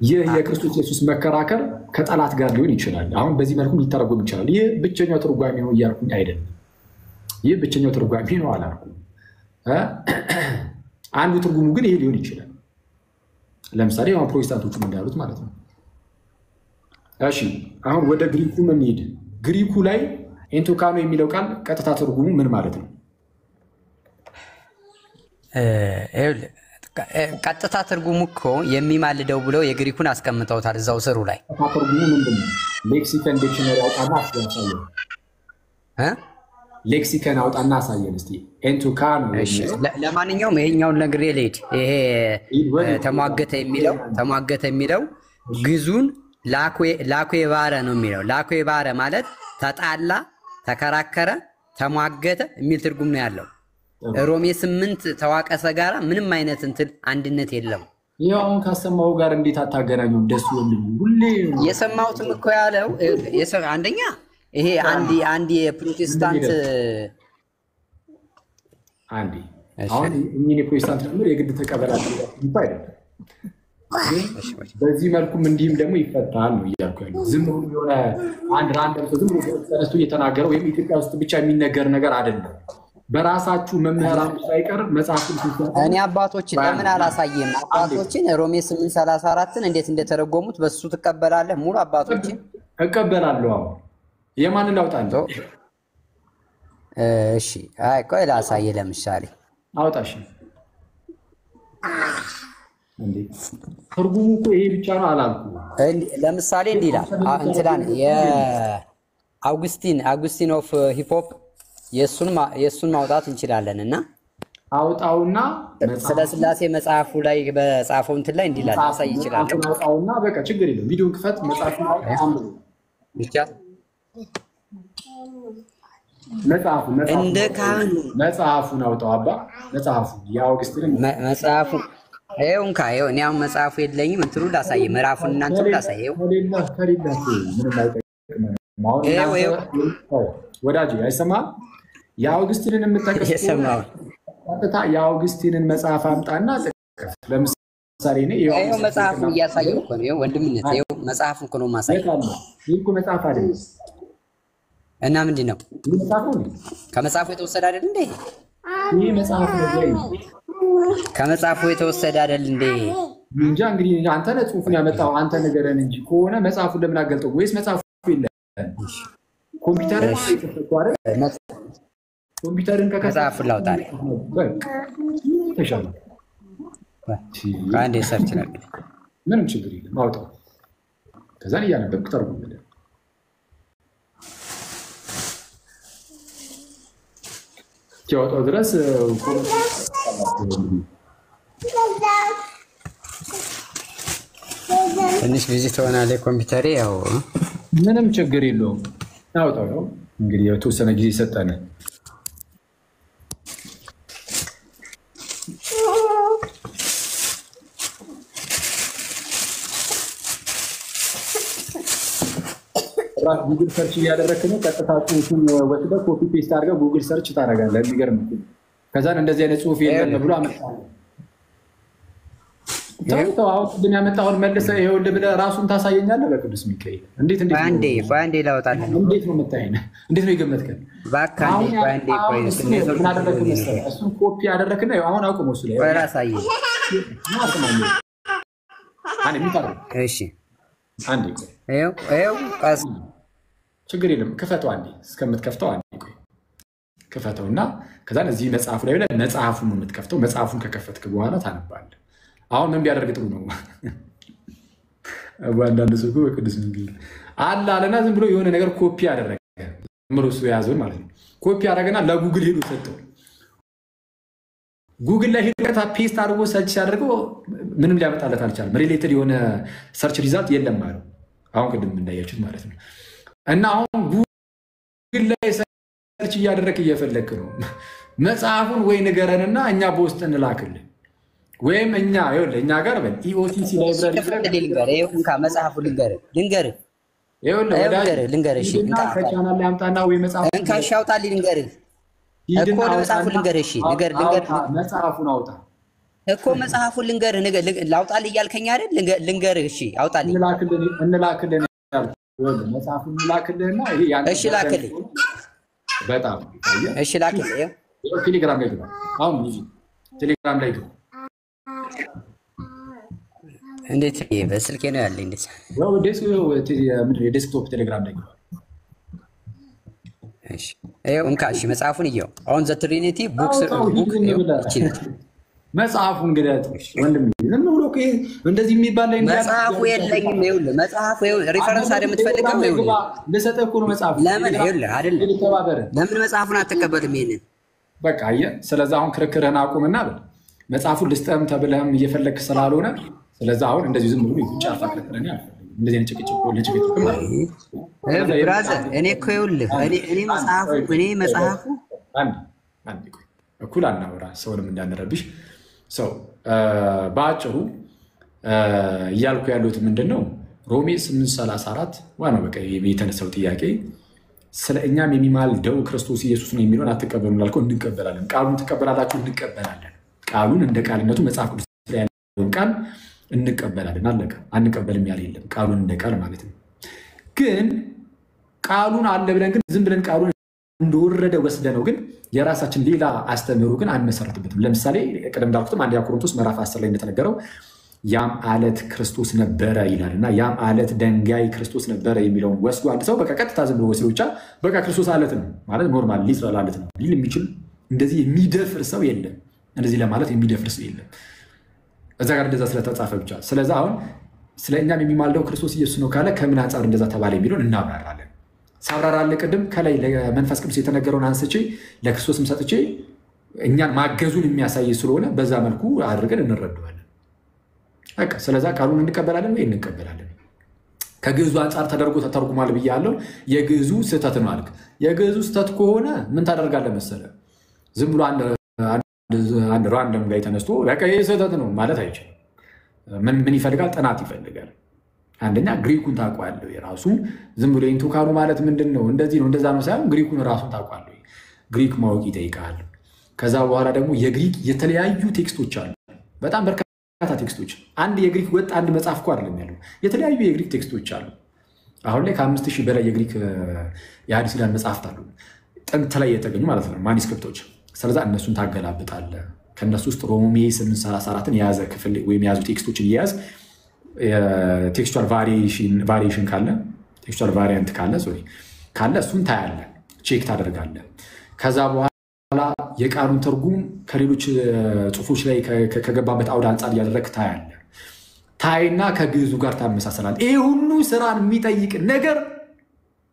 ይህ የክርስቶስ ኢየሱስ መከራከር ከጠላት ጋር ሊሆን ይችላል። አሁን በዚህ መልኩ ሊተረጎም ይችላል። ይህ ብቸኛው ትርጓሜ ነው እያልኩኝ አይደለም። ይህ ብቸኛው ትርጓሜ ነው አላልኩም። አንዱ ትርጉሙ ግን ይሄ ሊሆን ይችላል። ለምሳሌ አሁን ፕሮቴስታንቶቹ እንዳሉት ማለት ነው። እሺ አሁን ወደ ግሪኩ እንሂድ። ግሪኩ ላይ ኤንቶካኖ የሚለው ቃል ቀጥታ ትርጉሙ ምን ማለት ነው? ቀጥታ ትርጉሙ እኮ የሚማልደው ብለው የግሪኩን አስቀምጠውታል እዛው ስሩ ላይ። ትርጉሙ ምንድን ነው? ሌክሲከን ዲክሽነሪ አውጣና አሳየን። ሌክሲከን አውጣና አሳየን እስቲ። ኤንቶካኖ ለማንኛውም ይሄኛውን ነግሬ ልሂድ። ይሄ ተሟገተ የሚለው ግዙን ላኩ ባረ ነው የሚለው። ላኩ ባረ ማለት ተጣላ፣ ተከራከረ፣ ተሟገተ የሚል ትርጉም ነው ያለው። ሮሜ 8 ተዋቀሰ ጋራ ምንም አይነት እንትን አንድነት የለም። ይሄው አሁን ካሰማው ጋር እንዴት አታገናኙም? ደስ ይወልኝ ሁሌ የሰማሁትም እኮ ያለው አንደኛ ይሄ አንድ የፕሮቴስታንት አሁን እኚህ የፕሮቴስታንት ደግሞ የግድ ተቀበላችሁ አይደለም። በዚህ መልኩም እንዲህም ደግሞ ይፈታል ነው እያልኩ ያለው። ዝም ብሎ የሆነ አንድ ራንደም ሰው ዝም ብሎ ተነስቶ እየተናገረ ወይም ኢትዮጵያ ውስጥ ብቻ የሚነገር ነገር አይደለም። በራሳችሁ መምህራን ሳይቀር መጽሐፍን እኔ አባቶችን ለምን አላሳየም? አባቶችን ሮሜ 8:34ን እንዴት እንደተረጎሙት በሱ ትቀበላለህ? ሙሉ አባቶችን እቀበላለሁ። አሁን የማንን ላውጣለሁ? እሺ አይ ቆይ ላሳየህ። ለምሳሌ አውጣሽ እንዴ ትርጉሙ እኮ ይሄ ብቻ ነው አላልኩም። ለምሳሌ እንዲህ ይላል እንትላን የአውግስቲን ኦፍ ሂፖፕ የሱን ማውጣት እንችላለን። እና አውጣውና ስለ ስላሴ መጽሐፉ ላይ በጻፈው እንትን ላይ እንዲህ ይላል አሳይ ይችላል። አውጣውና በቃ ችግር የለም። ቪዲዮን ክፈት፣ መጽሐፉን አውጣው ብቻ እንደ ካህኑ መጽሐፉን አውጣው አባ መጽሐፉን የአውግስቲን መጽሐፉ ይሄው እንካ ይሄው እኔ አሁን መጽሐፉ የለኝም። እንትኑ ላሳይ ምዕራፉን እና እንትኑ ላሳየው ይሄው ወዳጅ አይሰማም። የአውግስቲንን የምጠቅሰው ቀጥታ የአውግስቲንን መጽሐፍ አምጣና ለምሳሌ ነው ይሄው መጽሐፉን እያሳየው እኮ ነው። ወንድምነት ይሄው መጽሐፉን እኮ ነው ማሳየው። ይሄ እኮ መጽሐፍ አይደለም። እና ምንድን ነው መጽሐፉ? ከመጽሐፉ የተወሰደ አይደል እንዴ? ይሄ መጽሐፍ ነው። ከመጽሐፉ የተወሰደ አይደል እንዴ? እንጃ እንግዲህ አንተ ነህ ጽሑፉን ያመጣው አንተ ነገረን እንጂ ከሆነ መጽሐፉን ለምን አገልጠው? ወይስ መጽሐፉ የለም? ኮምፒውተር ኮምፒውተርን ከመጽሐፉን ላውጣ ተሻለ አንዴ ሰርች ላድርግ። ምንም ችግር የለም አውጣው። ከዛን እያነበብክ ተርጉምልህ። እስኪያወጣው ድረስ ትንሽ ጊዜ ትሆናለህ። ኮምፒውተሬ ያው ምንም ችግር የለውም። አውጣው ነው እንግዲህ የተወሰነ ጊዜ ሰጠን። ምናልባት ጉግል ሰርች እያደረክ ነው ቀጥታ ጽሁፉን ወስደህ ኮፒ ፔስት አድርገህ ጉግል ሰርች ታደርጋለህ የሚገርም ከዛን እንደዚህ አይነት ጽሁፍ የለም ብሎ አመጣው ታውቃው አሁን ቅድም ያመጣውን መልሰህ ይኸውልህ ብለህ ራሱን ታሳየኛለህ በቅዱስ ሚካኤል እንዴት ባንዴ ላውጣልህ እንዴት ነው የምታየኝ እንዴት ነው የገመትከኝ ባካንዴ ቆይ ምን አደረግህ መሰለህ እሱን ኮፒ አደረክና አሁን አቁመው እሱ ላይ ቆይ ራሳዬ አንዴ ምታረግ እሺ አንዴ ይኸው ቀስ ችግር የለም ክፈተው አንዴ እስከምትከፍተው አንዴ ቆይ ክፈተውና ከዛን እዚህ መጽሐፉ ላይ ብለህ መጽሐፉን ነው የምትከፍተው መጽሐፉን ከከፈትክ በኋላ ታነባለህ አሁን ምን ቢያደርግ ጥሩ ነው አንዳንድ ሰው በቅዱስ ሚካኤል አለና ዝም ብሎ የሆነ ነገር ኮፒ አደረገ ምሩሱ ያዘው ማለት ነው ኮፒ አደረገና ለጉግል ሄዶ ሰጠው ጉግል ላይ ሄዶ ፔስት አድርጎ ሰርች አድርጎ ምንም ሊያመጣለት አልቻለም ሪሌትድ የሆነ ሰርች ሪዛልት የለም ማለት አሁን ቅድም እንዳያችሁት ማለት ነው እና አሁን ጉግል ላይ ሰርች እያደረክ እየፈለክ ነው መጽሐፉን ወይ ንገረንና እኛ በውስጥ እንላክልን ወይም እኛ ይኸውልህ እኛ ጋር በል ኢኦሲሲ ላይብራሪ እንካ መጽሐፉ ልንገርህ ልንገርህ እሺ እንካ ከቻናል ላይ አምጣና ወይ መጽሐፉ እንካ ሻውጣልኝ ልንገርህ እኮ መጽሐፉ ልንገርህ እሺ መጽሐፉን አውጣ እኮ መጽሐፉን ልንገርህ ላውጣልህ እያልከኝ አይደል ልንገርህ እሺ አውጣልኝ እንላክልን ይኸውልህ መጽሐፉን እንላክልህና ይሄ ያንተ እሺ ላክልኝ በጣም እሺ ላክልኝ ቴሌግራም ላይ ግባ አሁን ቴሌግራም ላይ ግባ እንዴት በስልኬ ነው ያለኝ እንዴት ያው ዴስክቶፕ ቴሌግራም ላይ ግባ እሺ ይኸው እንካ እሺ መጽሐፉን ይኸው አሁን ዘ ትሪኒቲ ቡክ መጽሐፉን ግዳት ወንድም ዝም ብሎ እንደዚህ የሚባል ላይ መጽሐፉ የለኝም ይኸውልህ መጽሐፉ ሪፈረንስ አይደል የምትፈልገው ይኸውልህ ለሰጠህ እኮ ነው መጽሐፉ ለምን ይኸውልህ አይደል ለምን መጽሐፉን አትቀበልም ይሄንን በቃ አየህ ስለዚህ አሁን ክርክርህን አቁምና በል መጽሐፉን ልስጠም ተብለህም እየፈለክ ስላልሆነ ስለዚህ አሁን እንደዚህ ዝም ብሎ ይጫፋ ክርክርህን ያልፈልግ እንደዚህ አይነት ጭቅጭቅ ማለት ብራዘር እኔ እኮ ይኸውልህ እኔ መጽሐፉ አንድ እኩል አናወራ ሰውንም እንዳንረብሽ ሰው በአጭሩ እያልኩ ያሉት ምንድን ነው ሮሜ 8:34 ዋናው በቃ የተነሳው ጥያቄ ስለ እኛም የሚማልደው ክርስቶስ ኢየሱስ ነው የሚለውን አትቀበሉ ላልከው እንቀበላለን ቃሉን ትቀበላላችሁ እንቀበላለን ቃሉን እንደ ቃልነቱ መጽሐፍ ቅዱስ ላይ ያለውን ቃል እንቀበላለን አለቀ አንቀበልም ያለ የለም ቃሉን እንደ ቃል ማለት ነው ግን ቃሉን አለ ብለን ግን ዝም ብለን ቃሉን እንደወረደ ወስደነው ግን የራሳችን ሌላ አስተምህሮ ግን አንመሰረትበትም ለምሳሌ ቀደም እንዳልኩትም አንደኛ ቆሮንቶስ ምዕራፍ 10 ላይ እንደተነገረው ያም አለት ክርስቶስ ነበረ ይላልና ያም አለት ድንጋይ ክርስቶስ ነበረ የሚለውን ወስዶ አንድ ሰው በቃ ቀጥታ ዝም ብሎ ወስዶ ብቻ በቃ ክርስቶስ አለት ነው ማለት ኖርማል ሊትራል አለት ነው ሊል የሚችል እንደዚህ የሚደፍር ሰው የለም እንደዚህ ለማለት የሚደፍር ሰው የለም እዛ ጋር እንደዛ ስለተጻፈ ብቻ ስለዚህ አሁን ስለኛም የሚማልደው ክርስቶስ ኢየሱስ ነው ካለ ከምን አንፃር እንደዛ ተባለ የሚለውን እናብራራለን ሳብራራለ ቅድም ከላይ ለመንፈስ ቅዱስ የተነገረውን አንስቼ ለክርስቶስም ሰጥቼ እኛን ማገዙን የሚያሳይ ስለሆነ በዛ መልኩ አድርገን እንረዳዋለን በቃ ስለዛ ቃሉን እንቀበላለን ወይ እንቀበላለን ከግዕዙ አንፃር ተደርጎ ተተርጉሟል ብያለሁ የግዕዙ ስህተት ነው አልክ የግዕዙ ስህተት ከሆነ ምን ታደርጋለህ መሰለህ ዝም ብሎ አንድ ራንደም ጋር ተነስቶ በቃ ይሄ ስህተት ነው ማለት አይችልም ምን ይፈልጋል ጥናት ይፈልጋል አንደኛ ግሪኩን ታውቃለህ የራሱ ዝም ብሎ ኢንቱ ካሉ ማለት ምንድነው እንደዚህ ነው እንደዛ ነው ሳይሆን ግሪኩን ራሱን ታውቃለህ ግሪክ ማወቅ ይጠይቃል ከዛ በኋላ ደግሞ የግሪክ የተለያዩ ቴክስቶች አሉ በጣም በርካታ ቴክስቶች አንድ የግሪክ ወጥ አንድ መጽሐፍ እኮ አይደለም ያለው የተለያዩ የግሪክ ቴክስቶች አሉ አሁን ላይ ከ5000 በላይ የግሪክ የሐዲስ ኪዳን መጽሐፍት አሉ ጥንት ላይ የተገኙ ማለት ነው ማኒስክሪፕቶች ስለዛ እነሱን ታገላብጣለህ ከነሱ ውስጥ ሮሜ 8:34ን የያዘ ክፍል ወይም የያዙ ቴክስቶችን ይያዝ ቴክስቹዋል ቫሪዬሽን ካለ ቴክስቹዋል ቫሪያንት ካለ እሱን ታያለህ ቼክ ታደርጋለህ ከዛ በኋላ የቃሉን ትርጉም ከሌሎች ጽሁፎች ላይ ከገባበት አውድ አንፃር እያደረግህ ታያለህ ታይና ከግዕዙ ጋር ታመሳሰላለህ ይሄ ሁሉ ስራን የሚጠይቅ ነገር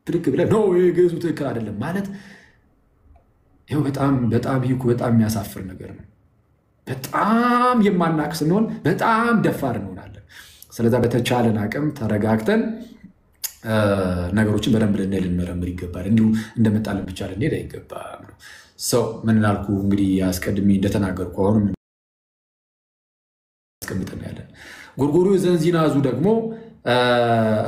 ትልቅ ብለህ ነው ይሄ ግዕዙ ትክክል አይደለም ማለት ይሄው በጣም የሚያሳፍር ነገር ነው በጣም የማናቅ ስንሆን በጣም ደፋር እንሆናለን ስለዛ በተቻለን አቅም ተረጋግተን ነገሮችን በደንብ ልንመረምር ይገባል እንዲሁ እንደመጣለን ብቻ ልንሄድ አይገባም ሰው ምን ላልኩ እንግዲህ አስቀድሜ እንደተናገርኩ አሁንም አስቀምጠን ያለን ጎርጎርዮስ ዘንዚናዙ ደግሞ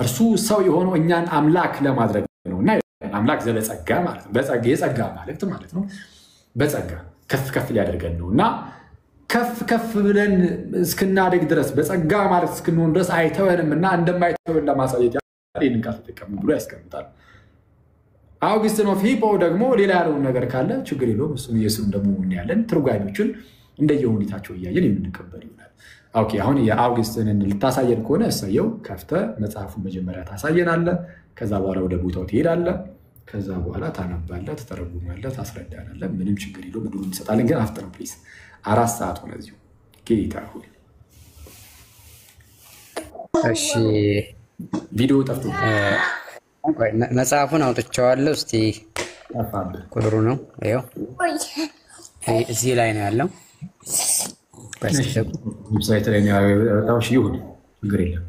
እርሱ ሰው የሆነው እኛን አምላክ ለማድረግ ነውና አምላክ ዘለጸጋ ማለት ነው። በጸጋ የጸጋ ማለት ነው። በጸጋ ከፍ ከፍ ሊያደርገን ነውና ከፍ ከፍ ብለን እስክናደግ ድረስ በጸጋ ማለት እስክንሆን ድረስ አይተወንምና እንደማይተወን ለማሳየት ይህንን ቃል ተጠቀሙ ብሎ ያስቀምጣል። አውግስቲን ኦፍ ሂፖ ደግሞ ሌላ ያለውን ነገር ካለ ችግር የለውም። እሱን ኢየሱስን ደግሞ እናያለን። ትርጓሚዎችን እንደየሁኔታቸው እያየን የምንቀበል ይሆናል። ኦኬ አሁን የአውግስቲንን ልታሳየን ከሆነ እሰየው፣ ከፍተ መጽሐፉን መጀመሪያ ታሳየናለህ። ከዛ በኋላ ወደ ቦታው ትሄዳለህ። ከዛ በኋላ ታነባለህ፣ ትተረጉማለህ፣ ታስረዳናለህ። ምንም ችግር የለውም። እድሉን እንሰጣለን። ግን አፍጥነው ፕሊዝ። 4 ሰዓት ሆነ እዚሁ ጌታ ሆይ። እሺ ቪዲዮ ጠፍቶ መጽሐፉን አውጥቼዋለሁ። እስቲ ቁጥሩ ነው ይኸው እዚህ ላይ ነው ያለው። ዌብሳይት ላይ ነው ያወጣው። እሺ ይሁን፣ ችግር የለም።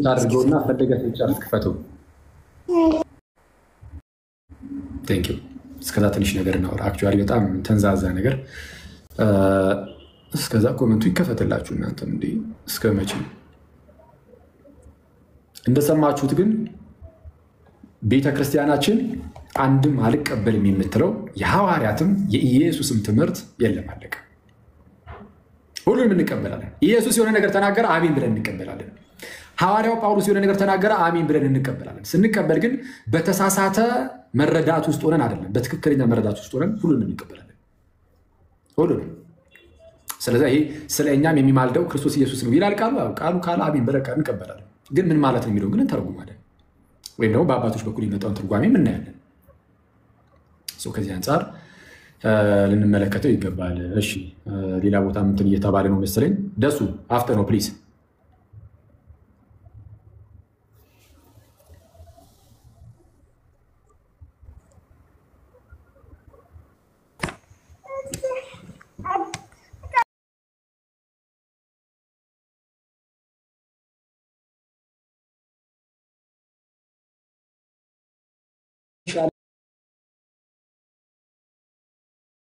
ታድርገውና ፈለገህ ጨርስ ክፈተው። ቴንክ ዩ። እስከዛ ትንሽ ነገር እናወራ። አክቹዋሊ በጣም ተንዛዛ ነገር። እስከዛ ኮመንቱ ይከፈትላችሁ እናንተም እንዴ እስከ መቼ እንደሰማችሁት ግን ቤተክርስቲያናችን አንድም አልቀበልም የምትለው የሐዋርያትም የኢየሱስም ትምህርት የለም፣ አለቀ። ሁሉንም እንቀበላለን። ኢየሱስ የሆነ ነገር ተናገረ፣ አሜን ብለን እንቀበላለን። ሐዋርያው ጳውሎስ የሆነ ነገር ተናገረ፣ አሜን ብለን እንቀበላለን። ስንቀበል ግን በተሳሳተ መረዳት ውስጥ ሆነን አይደለም፣ በትክክለኛ መረዳት ውስጥ ሆነን ሁሉንም እንቀበላለን፣ ሁሉንም። ስለዚህ ይሄ ስለ እኛም የሚማልደው ክርስቶስ ኢየሱስ ነው ይላል ቃሉ። ቃሉ ካለ አሜን ብለን እንቀበላለን። ግን ምን ማለት ነው የሚለው ግን እንተረጉማለን፣ ወይም ደግሞ በአባቶች በኩል የመጣውን ትርጓሜ እናያለን። ከዚህ አንጻር ልንመለከተው ይገባል። እሺ ሌላ ቦታ እንትን እየተባለ ነው መሰለኝ። ደሱ አፍተር ነው ፕሊዝ።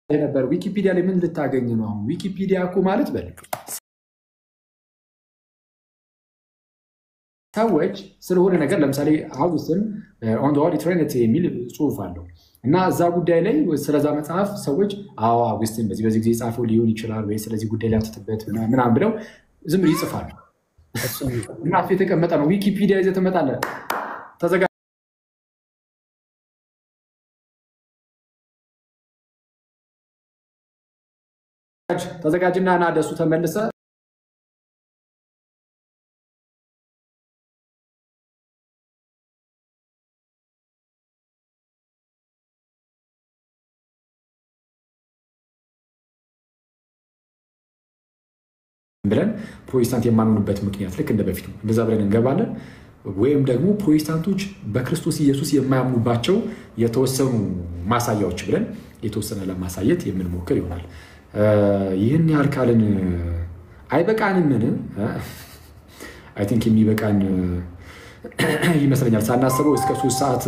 ነበር ዊኪፒዲያ ላይ ምን ልታገኝ ነው? አሁን ዊኪፒዲያ እኮ ማለት በል ሰዎች ስለሆነ ነገር ለምሳሌ አውግስቲን ኦን ዘ ሆሊ ትሪኒቲ የሚል ጽሑፍ አለው እና እዛ ጉዳይ ላይ ስለዛ መጽሐፍ ሰዎች አውግስቲን በዚህ ጊዜ የጻፈው ሊሆን ይችላል ወይ ስለዚህ ጉዳይ ላይ አትተበት ምናምን ብለው ዝም ብለው ይጽፋሉ። እና እሱ የተቀመጠ ነው። ዊኪፒዲያ ይዘህ ትመጣለህ። ተዘጋጅና ና ደሱ ተመልሰ ብለን ፕሮቴስታንት የማንሆንበት ምክንያት ልክ እንደ በፊቱ እንደዛ ብለን እንገባለን። ወይም ደግሞ ፕሮቴስታንቶች በክርስቶስ ኢየሱስ የማያምኑባቸው የተወሰኑ ማሳያዎች ብለን የተወሰነ ለማሳየት የምንሞክር ይሆናል። ይህን ያህል ካልን አይበቃንም? ምን አይ ቲንክ የሚበቃን ይመስለኛል። ሳናስበው እስከ 3 ሰዓት